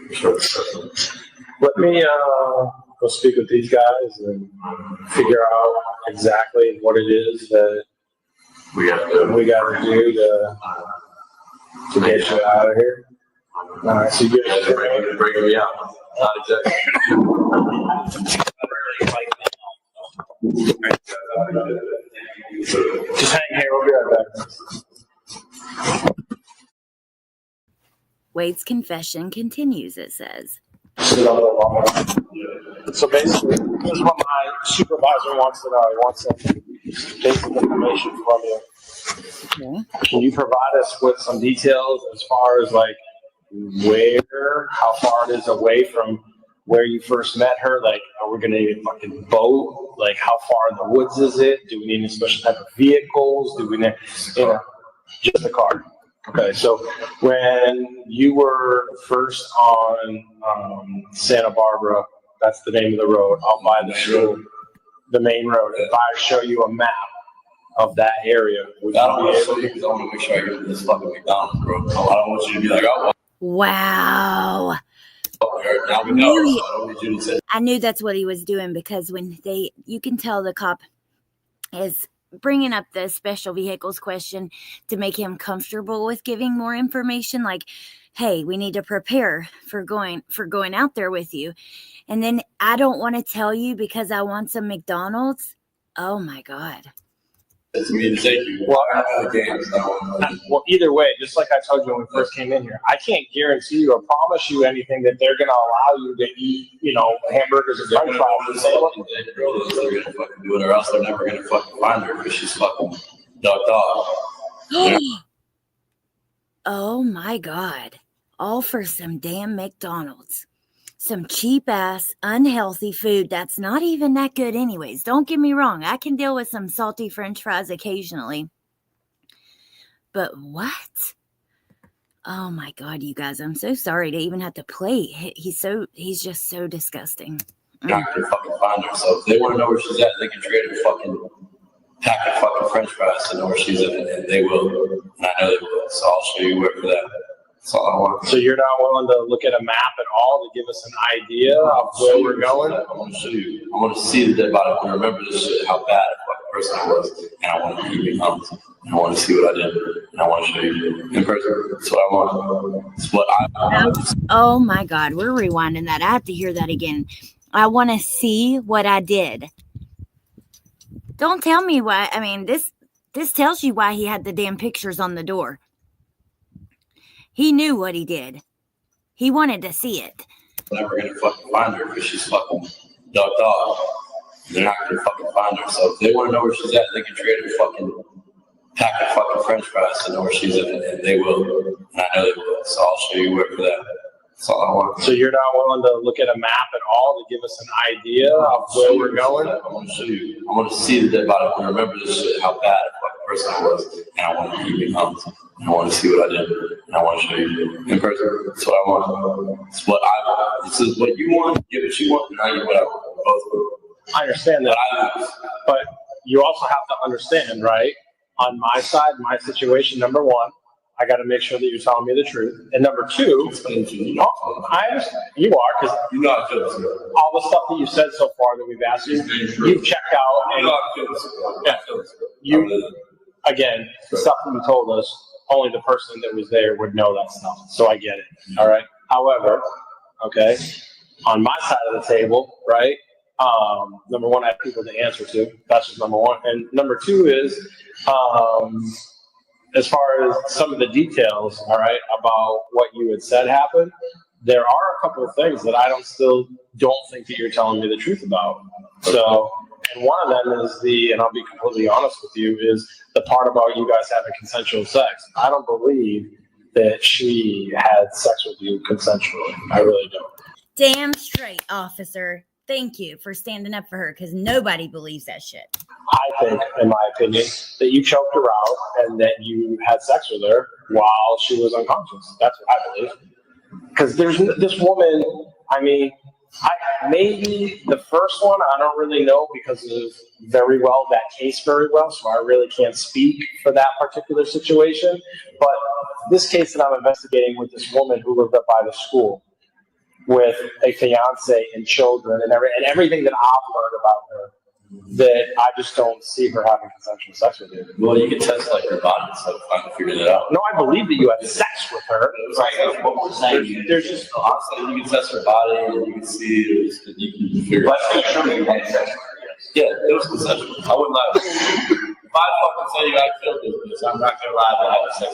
For sure. let me, go speak with these guys and figure out exactly what it is that we got to do to get you out of here. All right, so you're breaking me out. Not exactly. Just hang here, we'll be right back. Wade's confession continues, it says. So basically, here's what my supervisor wants to know. He wants some basic information from you. Okay. Can you provide us with some details as far as like where, how far it is away from where you first met her? Like, are we gonna need a fucking boat? Like, how far in the woods is it? Do we need a special type of vehicles? Do we need, you know, just a car? Okay, so when you were first on Santa Barbara, that's the name of the road, out by the school, the main road. If I show you a map of that area, would you I don't be want to able show you because I want to make sure I get to this fucking McDonald's, bro. So I don't want you to be like, oh, Wow. now we know. So I don't need you to say. I knew that's what he was doing because when you can tell the cop is bringing up the special vehicles question to make him comfortable with giving more information, like, hey, we need to prepare for going out there with you. And then I don't want to tell you because I want some McDonald's. Oh my God. It's me to take you. Well, either way, just like I told you when we first came in here, I can't guarantee you or promise you anything that they're going to allow you to eat, you know, hamburgers and french fries and say, look, They're going to fucking do it or else they're never going to fucking find her because she's fucking ducked off. Oh my God. All for some damn McDonald's. Some cheap ass, unhealthy food that's not even that good anyways. Don't get me wrong. I can deal with some salty french fries occasionally. But what? Oh my God, you guys. I'm so sorry to even have to play. He's just so disgusting. Not going to fucking find her. So if they want to know where she's at, they can trade a fucking pack of fucking french fries to know where she's at, and they will. And I know they will. So I'll show you where for that. That's all I want. so you're not willing to look at a map at all to give us an idea of where we're going? I want to show you. I want to see the dead body. I want to remember this shit, how bad a fucking person I was. And I want to keep it honest. And I want to see what I did. And I want to show you in person. That's what I want. That's what I want. Oh my God, we're rewinding that. I have to hear that again. I want to see what I did. Don't tell me why. I mean, this tells you why he had the damn pictures on the door. He knew what he did. He wanted to see it. I'm never going to fucking find her because she's fucking ducked off. they're not gonna fucking find her. So if they want to know where she's at, they can trade a fucking pack of fucking French fries to know where she's at, and they will. And I know they will. So I'll show you where for that. That's all I want. So you're not willing to look at a map at all to give us an idea of where we're going? I want to show you. I want to see the dead body. I want to remember this shit, how bad a fucking person I was, and I want to keep it honest. I want to see what I did, and I want to show you in person. That's what I want. It's what I want. This is what you want. Get what you want, and I get what I want. Both. I understand that, but you also have to understand, right? On my side, my situation, number one, I got to make sure that you're telling me the truth. And number two, I understand you are, because you know I feel this. All the stuff that you said so far that we've asked you, you've checked out. And you, again, the stuff that you told us, only the person that was there would know that stuff. So I get it. All right. However, okay, on my side of the table, right? Number one, I have people to answer to. That's just number one. And number two is, as far as some of the details, all right, about what you had said happened, there are a couple of things that I still don't think that you're telling me the truth about. So, and one of them is and I'll be completely honest with you, is the part about you guys having consensual sex. I don't believe that she had sex with you consensually. I really don't. Damn straight, officer. Thank you for standing up for her, because nobody believes that shit. I think, in my opinion, that you choked her out and that you had sex with her while she was unconscious. That's what I believe. Because there's this woman, I mean, maybe the first one, I don't really know because of that case very well, so I really can't speak for that particular situation. But this case that I'm investigating with this woman who lived up by the school, with a fiance and children and everything that I've learned about her, that I just don't see her having consensual sex with you. Well, you can test like her body, so I can figure that out. No, I believe that you had sex with her. Right. What we're saying, there's just obviously you can test her body and you can see, you can figure Let's make sure you had sex with her. Yeah, it was consensual. I wouldn't lie. If I fucking tell you I killed this bitch, I'm not gonna lie that I had sex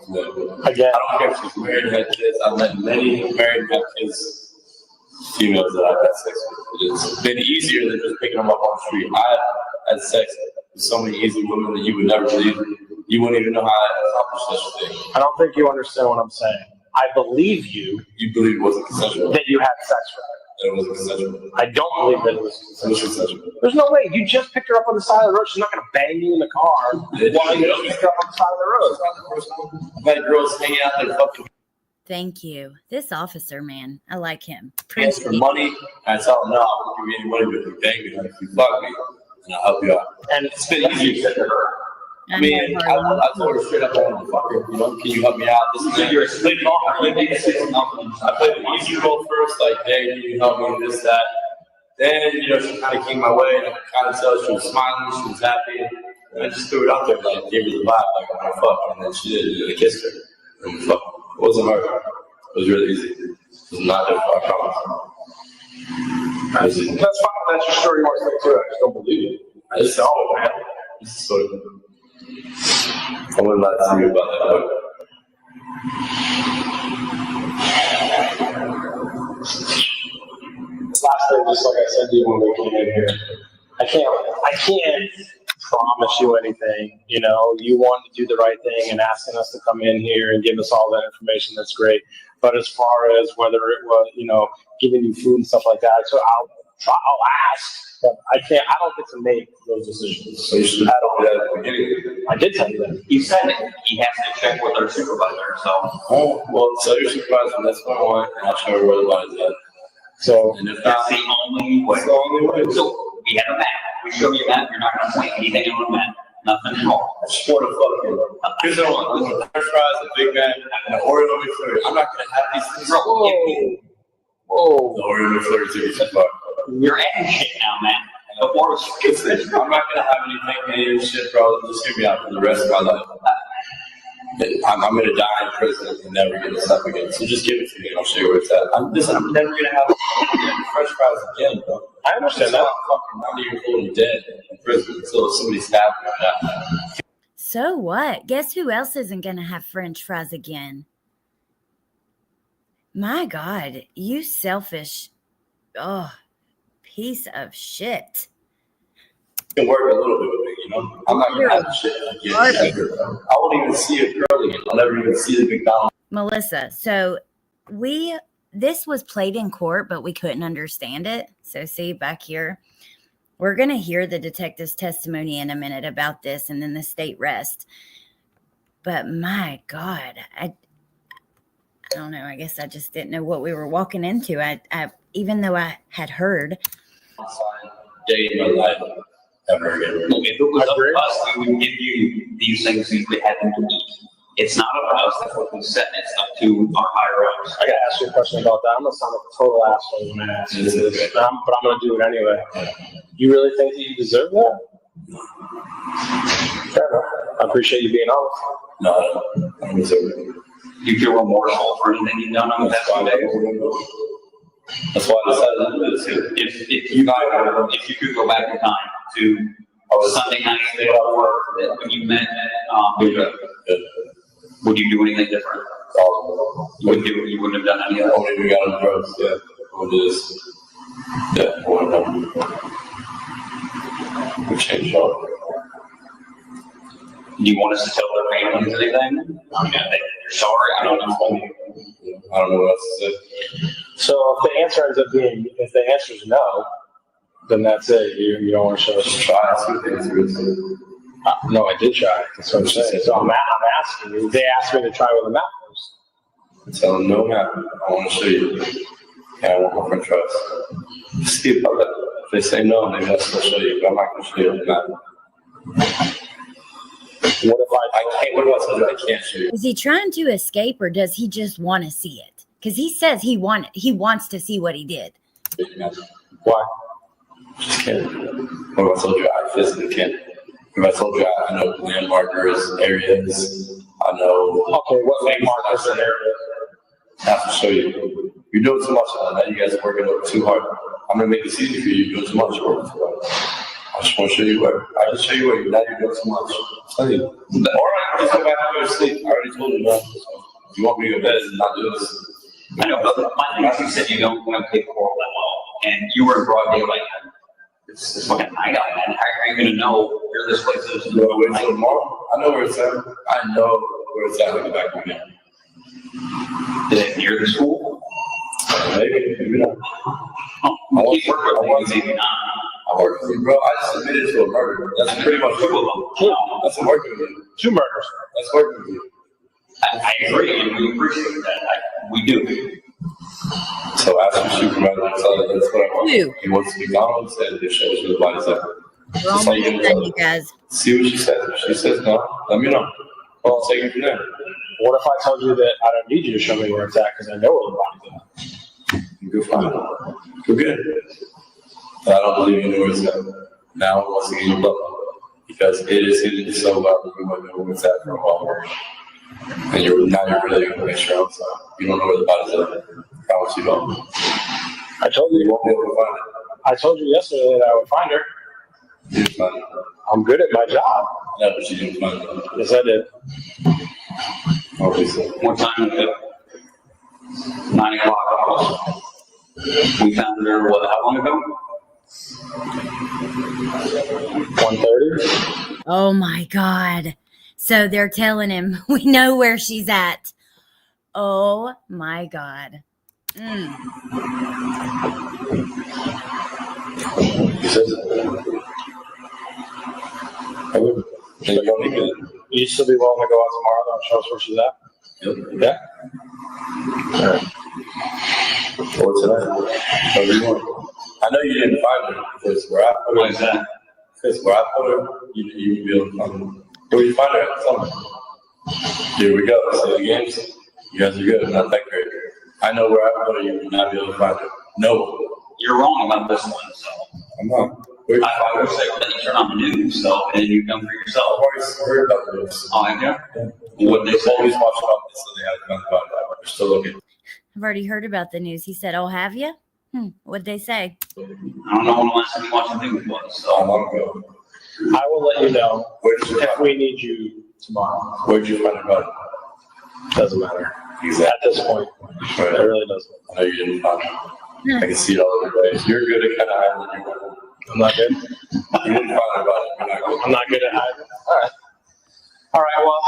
with her. Again, I don't care if she's married and had kids. I've met many married and had kids, females that I've had sex with. It's been easier than just picking them up on the street. I had sex with so many easy women that you would never believe. You wouldn't even know how I accomplished such a thing. I don't think you understand what I'm saying. I believe you. You believe it wasn't consensual? That you had sex with her. That it wasn't consensual? I don't believe that it was consensual. There's no way. You just picked her up on the side of the road. She's not going to bang you in the car while you just picked her up on the side of the road. I've had girls hanging out there fucking. Thank you. This officer, man, I like him. Ask for money, and I tell them, no, I won't give you any money, but if you bang me, if you fuck me, and I'll help you out. And it's been easy to her. I mean, I told her straight up, I want to fuck her, you know, can you help me out? This is you're explaining all I played the easy role first, like, hey, can you help me, this, that. Then, you know, she kind of came my way, and I could kind of tell she was smiling, she was happy. And I just threw it out there, like, gave her the vibe, like, I want to fuck her, and then she did, and I kissed her. And we fucked. It wasn't hard. It was really easy. It was not difficult, I promise. That's fine. That's your story. You want to say too. I just don't believe it. I just saw it, man. This is sort of. I wouldn't lie to you about that, but. Last thing, just like I said to you when we came in here, I can't promise you anything. You know, you want to do the right thing and asking us to come in here and give us all that information. That's great. But as far as whether it was, you know, giving you food and stuff like that, so I'll ask. But I don't get to make those decisions. So you should have told me that at the beginning. I did tell you that. You said he has to check with our supervisor, so. Oh, well, tell your supervisor that's what I want, and I'll show her where the body's at. So, and if that's the only way. It's the only way. So we have a map. We show you a map. You're not going to point anything on the map. Nothing at all. I just want to fucking. Here's what I want. French fries, a Big Mac, and an Oreo McFlurry. I'm not going to have these things. Whoa. The Oreo McFlurry took you too far. You're adding shit now, man. Before it's finished. I'm not going to have any shit, bro. Just hear me out for the rest of my life. I'm going to die in prison and never get this up again. So just give it to me and I'll show you where it's at. I'm never going to have French fries again, bro. I understand that. I'm fucking 90 years old and dead in prison until somebody stabbed me right now. So what? Guess who else isn't going to have French fries again? My God, you selfish, piece of shit. can work a little bit with it, you know? I'm not gonna have the shit. I won't even see a girl again. I'll never even see the McDonald's. Melissa, so this was played in court, but we couldn't understand it. So see back here, we're going to hear the detective's testimony in a minute about this and then the state rest. But my God, I don't know. I guess I just didn't know what we were walking into. I even though I had heard. Day in my life ever again. Look, if it was up to us, we would give you these things so you could have them to eat. It's not up to us, that's what we said, it's up to our higher ups. I gotta ask you a question about that. I'm gonna sound like a total asshole when I ask you this, but I'm gonna do it anyway. You really think that you deserve that? Fair enough. I appreciate you being honest. No, I don't deserve it. Do you feel remorseful for anything you've done on the past 2 days? That's why I decided to do this here. If you could go back in time to Sunday night before when you met, would you do anything different? You wouldn't have done any of that? Only we got on drugs, yeah. We'll do this. Yeah, we'll change all. Do you want us to tell their families anything? I mean, they're sorry, I don't know. I don't know what else to say. So if the answer ends up being, if the answer is no, then that's it. You don't want to show us. Just try and see what the answer is. No, I did try. That's what I'm saying. So I'm asking you. They asked me to try with a map first. Tell them no map. I want to show you. And I want my friend trust. See if they say no, maybe I'll still show you, but I'm not going to show you the map. What if I can't? What if I tell you I can't show you? Is he trying to escape or does he just want to see it? Because he says he wants to see what he did. Why? Just can't. What if I told you I physically can't? If I told you I know landmarkers, areas, I know. Okay, what landmarkers and areas? I have to show you. You're doing too much of that. Now you guys are working too hard. I'm gonna make this easy for you. You're doing too much work. I just want to show you where. I just show you where. Now you're doing too much. I'll tell you. All right, just go back and go to sleep. I already told you that. You want me to go to bed and not do this? I know, but my thing is you said you don't want to play Corporal that well, and you were in broad daylight. It's fucking night out, man. How are you gonna know where this place is? You know, wait till tomorrow. I know where it's at. I know where it's at. Look back again. Is it near the school? Maybe not. I want maybe not. I work with you, bro. I just admitted to a murder. That's pretty much two of them. That's working with you. 2 murders. That's working with you. I agree, and we appreciate that. We do. So ask your supervisor. That's what I want. Who? He wants to be gone and it shows you the body's up. We're almost done, you guys. See what she says. If she says no, let me know. I'll take it from there. What if I told you that I don't need you to show me where it's at because I know where the body's at? You go find it. Go get it. But I don't believe you know where it's at. Now I want to get you love. Because it is hidden so well, we won't know where it's at for a while. And you're really going to make sure outside. You don't know where the body's at. I promise you don't. I told you You won't be able to find it. I told you yesterday that I would find her. You didn't find it. I'm good at my job. No, but you didn't find it. Yes, I did. Obviously. What time is it? 9 o'clock almost. We found her, what, how long ago? 1:30. Oh my God. So they're telling him, we know where she's at. Oh my God. He says it. I would. You don't need it. You still be willing to go out tomorrow and show us where she's at? Yep. Yeah. All right. Or tonight. Whatever you want. I know you didn't find her because where I put her. Why is that? Because where I put her, you would be able to find her. Where you find her at? Tell me. Here we go. See the games. You guys are good. Not that great. I know where I put her. You would not be able to find her. No. You're wrong about this one, so. I'm not. Where I always say, then you turn on the news, so, and you come for yourself. I've already heard about the news. Oh, yeah? What they say? Always watch about this, so they haven't found about that. They're still looking. I've already heard about the news. He said, oh, have you? What'd they say? I don't know when the last time you watched the news was, so. How long ago? I will let you know If if we need you tomorrow. Where'd you find her? Doesn't matter. Exactly. At this point, it really doesn't. I know you didn't find her. I can see it all over the place. You're good at kind of hiding your weapon. I'm not good. You didn't find her I'm not good at hiding. All right, well,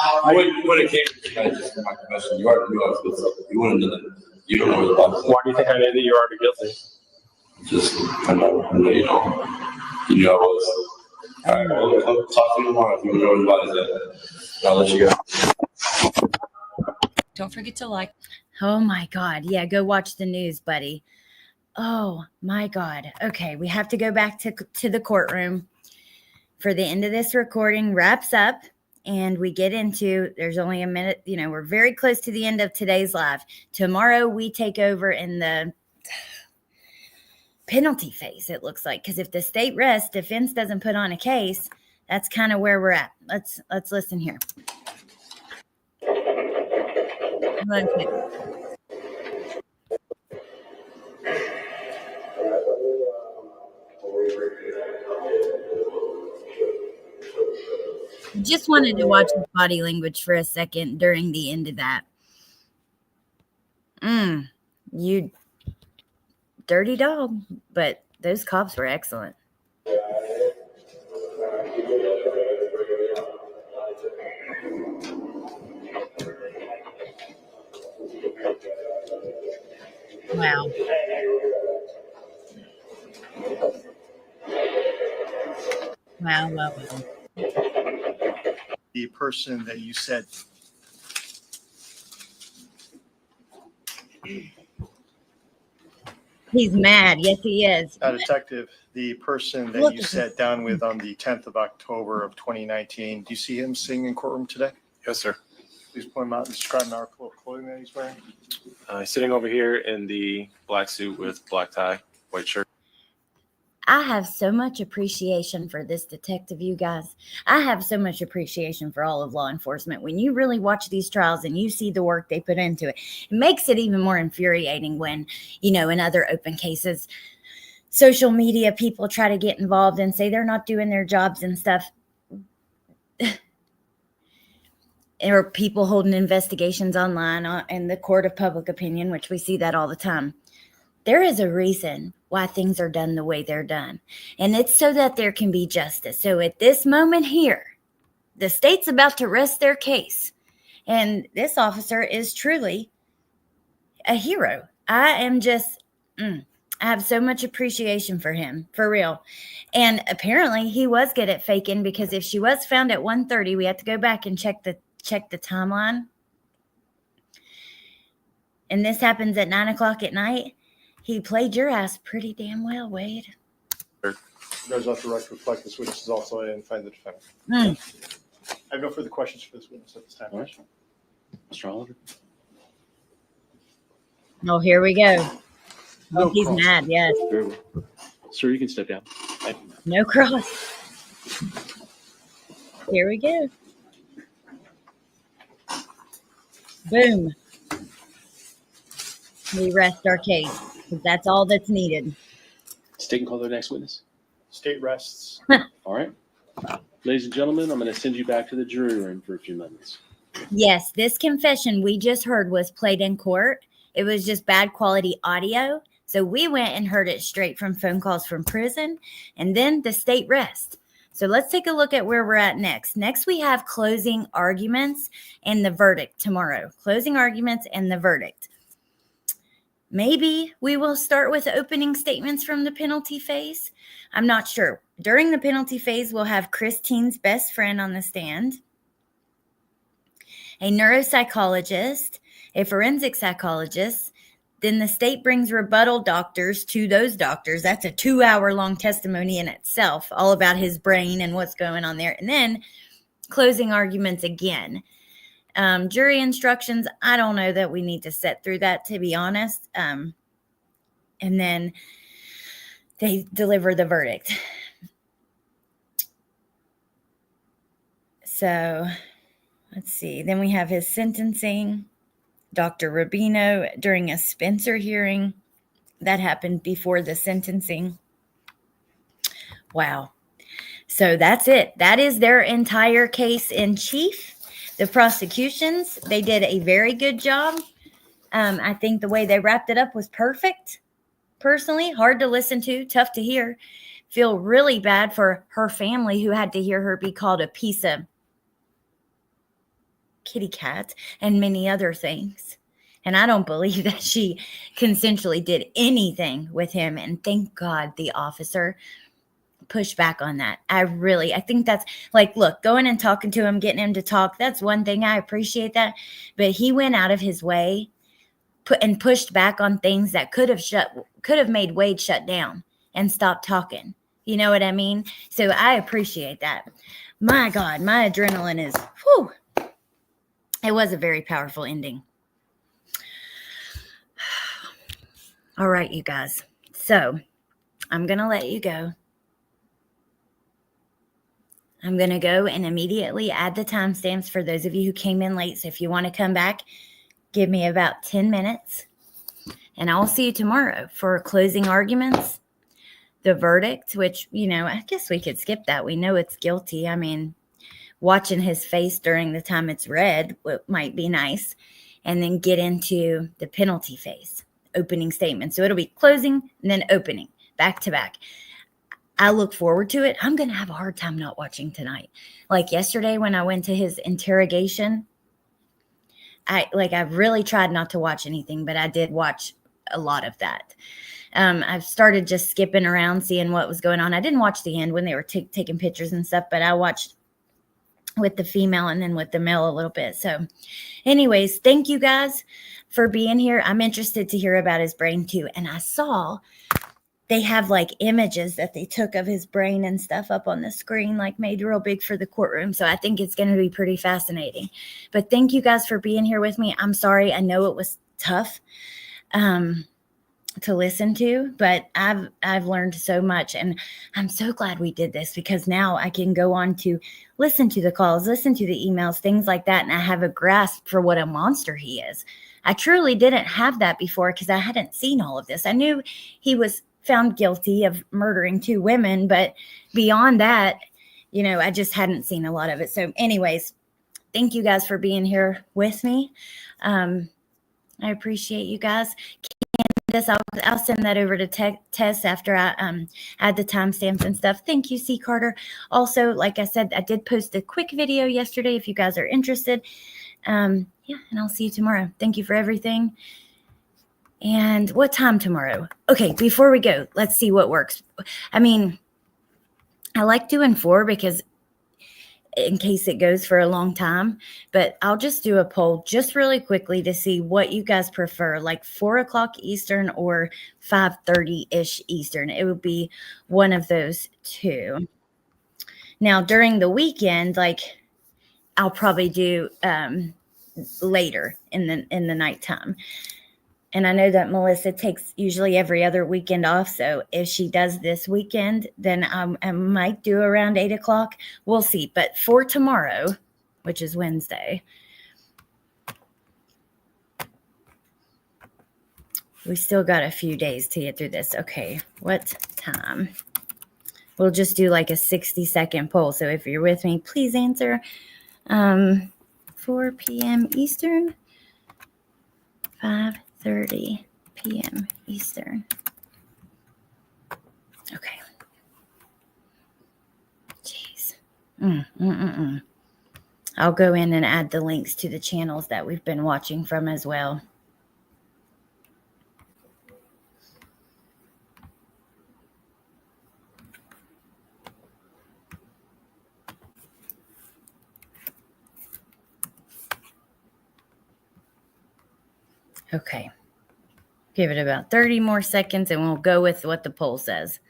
when it came to kind of just my question, you already knew I was guilty. You wouldn't have done it. You don't know where the box is. Why do you think I knew that you were already guilty? Just, I know, you know, you knew I was. All right, well, I'll talk to you tomorrow if you know where the box is. I'll let you go. Don't forget to like. Oh my God. Yeah, go watch the news, buddy. Oh my God. Okay, we have to go back to the courtroom for the end of this recording wraps up and we get into, there's only a minute, you know, we're very close to the end of today's live. Tomorrow we take over in the penalty phase, it looks like, because if the state rests, defense doesn't put on a case, that's kind of where we're at. Let's listen here. Just wanted to watch his body language for a second during the end of that. You dirty dog, but those cops were excellent. Wow. Wow. The person that you said, He's mad. Yes, he is. detective, the person that you sat down with on the 10th of October of 2019, do you see him sitting in courtroom today? Yes, sir. Please point him out and describe the article of clothing that he's wearing. Sitting over here in the black suit with black tie, white shirt. I have so much appreciation for this detective, you guys. I have so much appreciation for all of law enforcement. When you really watch these trials and you see the work they put into it, it makes it even more infuriating when, you know, in other open cases, social media people try to get involved and say they're not doing their jobs and stuff. Or people holding investigations online in the court of public opinion, which we see that all the time. There is a reason why things are done the way they're done. And it's so that there can be justice. So at this moment here, the state's about to rest their case. And this officer is truly a hero. I am just, I have so much appreciation for him, for real. And apparently he was good at faking, because if she was found at 1:30, we have to go back and check the timeline. And this happens at 9:00 at night. He played your ass pretty damn well, Wade. Does not the record reflect this witness is also identified the defendant? I have no further questions for this witness at this time. All right. Mr. Oliver. Oh, here we go. No He's cross. mad, yes. Very well. Sir, you can step down. No cross. Here we go. Boom. We rest our case, because that's all that's needed. State and call the next witness. State rests. All right. Ladies and gentlemen, I'm going to send you back to the jury room for a few minutes. Yes, this confession we just heard was played in court. It was just bad quality audio. So we went and heard it straight from phone calls from prison, and then the state rest. So let's take a look at where we're at next. Next, we have closing arguments and the verdict tomorrow. Closing arguments and the verdict. Maybe we will start with opening statements from the penalty phase. I'm not sure. During the penalty phase, we'll have Christine's best friend on the stand, a neuropsychologist, a forensic psychologist. Then the state brings rebuttal doctors to those doctors. That's a 2-hour-long testimony in itself, all about his brain and what's going on there. And then closing arguments again. Jury instructions, I don't know that we need to sit through that, to be honest. And then they deliver the verdict. So let's see. Then we have his sentencing. Dr. Rubino during a Spencer hearing. That happened before the sentencing. Wow. So that's it. That is their entire case in chief. The prosecutions, they did a very good job. I think the way they wrapped it up was perfect. Personally, hard to listen to, tough to hear. feel really bad for her family who had to hear her be called a piece of kitty cat and many other things. And I don't believe that she consensually did anything with him. And thank God the officer pushed back on that. I think that's like, look, going and talking to him, getting him to talk, that's one thing. I appreciate that. But he went out of his way and pushed back on things that could have made Wade shut down and stop talking. You know what I mean? So I appreciate that. My God, my adrenaline is, whew. It was a very powerful ending. All right, you guys. So I'm going to let you go. I'm going to go and immediately add the timestamps for those of you who came in late. So if you want to come back, give me about 10 minutes. And I'll see you tomorrow for closing arguments, the verdict, which, I guess we could skip that. We know it's guilty. I mean, watching his face during the time it's read might be nice. And then get into the penalty phase. Opening statement. So it'll be closing and then opening back to back. I look forward to it. I'm going to have a hard time not watching tonight. Like yesterday when I went to his interrogation, I really tried not to watch anything, but I did watch a lot of that. I've started just skipping around, seeing what was going on. I didn't watch the end when they were taking pictures and stuff, but I watched with the female and then with the male a little bit. So anyways, thank you guys for being here. I'm interested to hear about his brain too. And I saw they have like images that they took of his brain and stuff up on the screen, like made real big for the courtroom. So I think it's going to be pretty fascinating. But thank you guys for being here with me. I'm sorry. I know it was tough to listen to, but I've learned so much, and I'm so glad we did this because now I can go on to listen to the calls, listen to the emails, things like that, and I have a grasp for what a monster he is. I truly didn't have that before because I hadn't seen all of this. I knew he was found guilty of murdering 2 women, but beyond that, I just hadn't seen a lot of it. So anyways, thank you guys for being here with me. I appreciate you guys. I'll send that over to Tess after I add the timestamps and stuff. Thank you, C. Carter. Also, like I said, I did post a quick video yesterday if you guys are interested. And I'll see you tomorrow. Thank you for everything. And what time tomorrow? Okay, before we go, let's see what works. I mean, I like doing 4 because in case it goes for a long time, but I'll just do a poll just really quickly to see what you guys prefer, like 4 o'clock Eastern or 5:30-ish Eastern. It would be one of those 2. Now, during the weekend, I'll probably do later in the nighttime. And I know that Melissa takes usually every other weekend off. So if she does this weekend, then I might do around 8 o'clock. We'll see. But for tomorrow, which is Wednesday, we still got a few days to get through this. Okay, what time? We'll just do like a 60-second poll. So if you're with me, please answer. 4 p.m. Eastern, 5:30 p.m. Eastern. Okay. Jeez. I'll go in and add the links to the channels that we've been watching from as well. Okay. Give it about 30 more seconds and we'll go with what the poll says.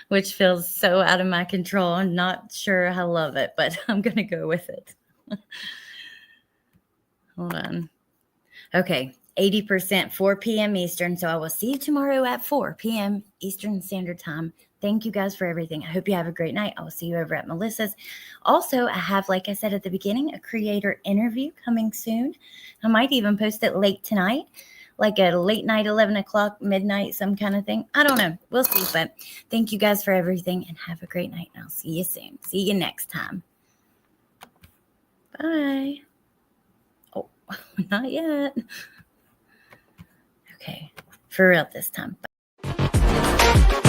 Which feels so out of my control. I'm not sure I love it, but I'm going to go with it. Hold on. Okay. 80% 4 p.m. Eastern. So I will see you tomorrow at 4 p.m. Eastern Standard Time. Thank you guys for everything. I hope you have a great night. I will see you over at Melissa's. Also, I have, like I said at the beginning, a creator interview coming soon. I might even post it late tonight, like a late night, 11 o'clock, midnight, some kind of thing. I don't know. We'll see. But thank you guys for everything and have a great night. And I'll see you soon. See you next time. Bye. Oh, not yet. Okay. For real this time. Bye.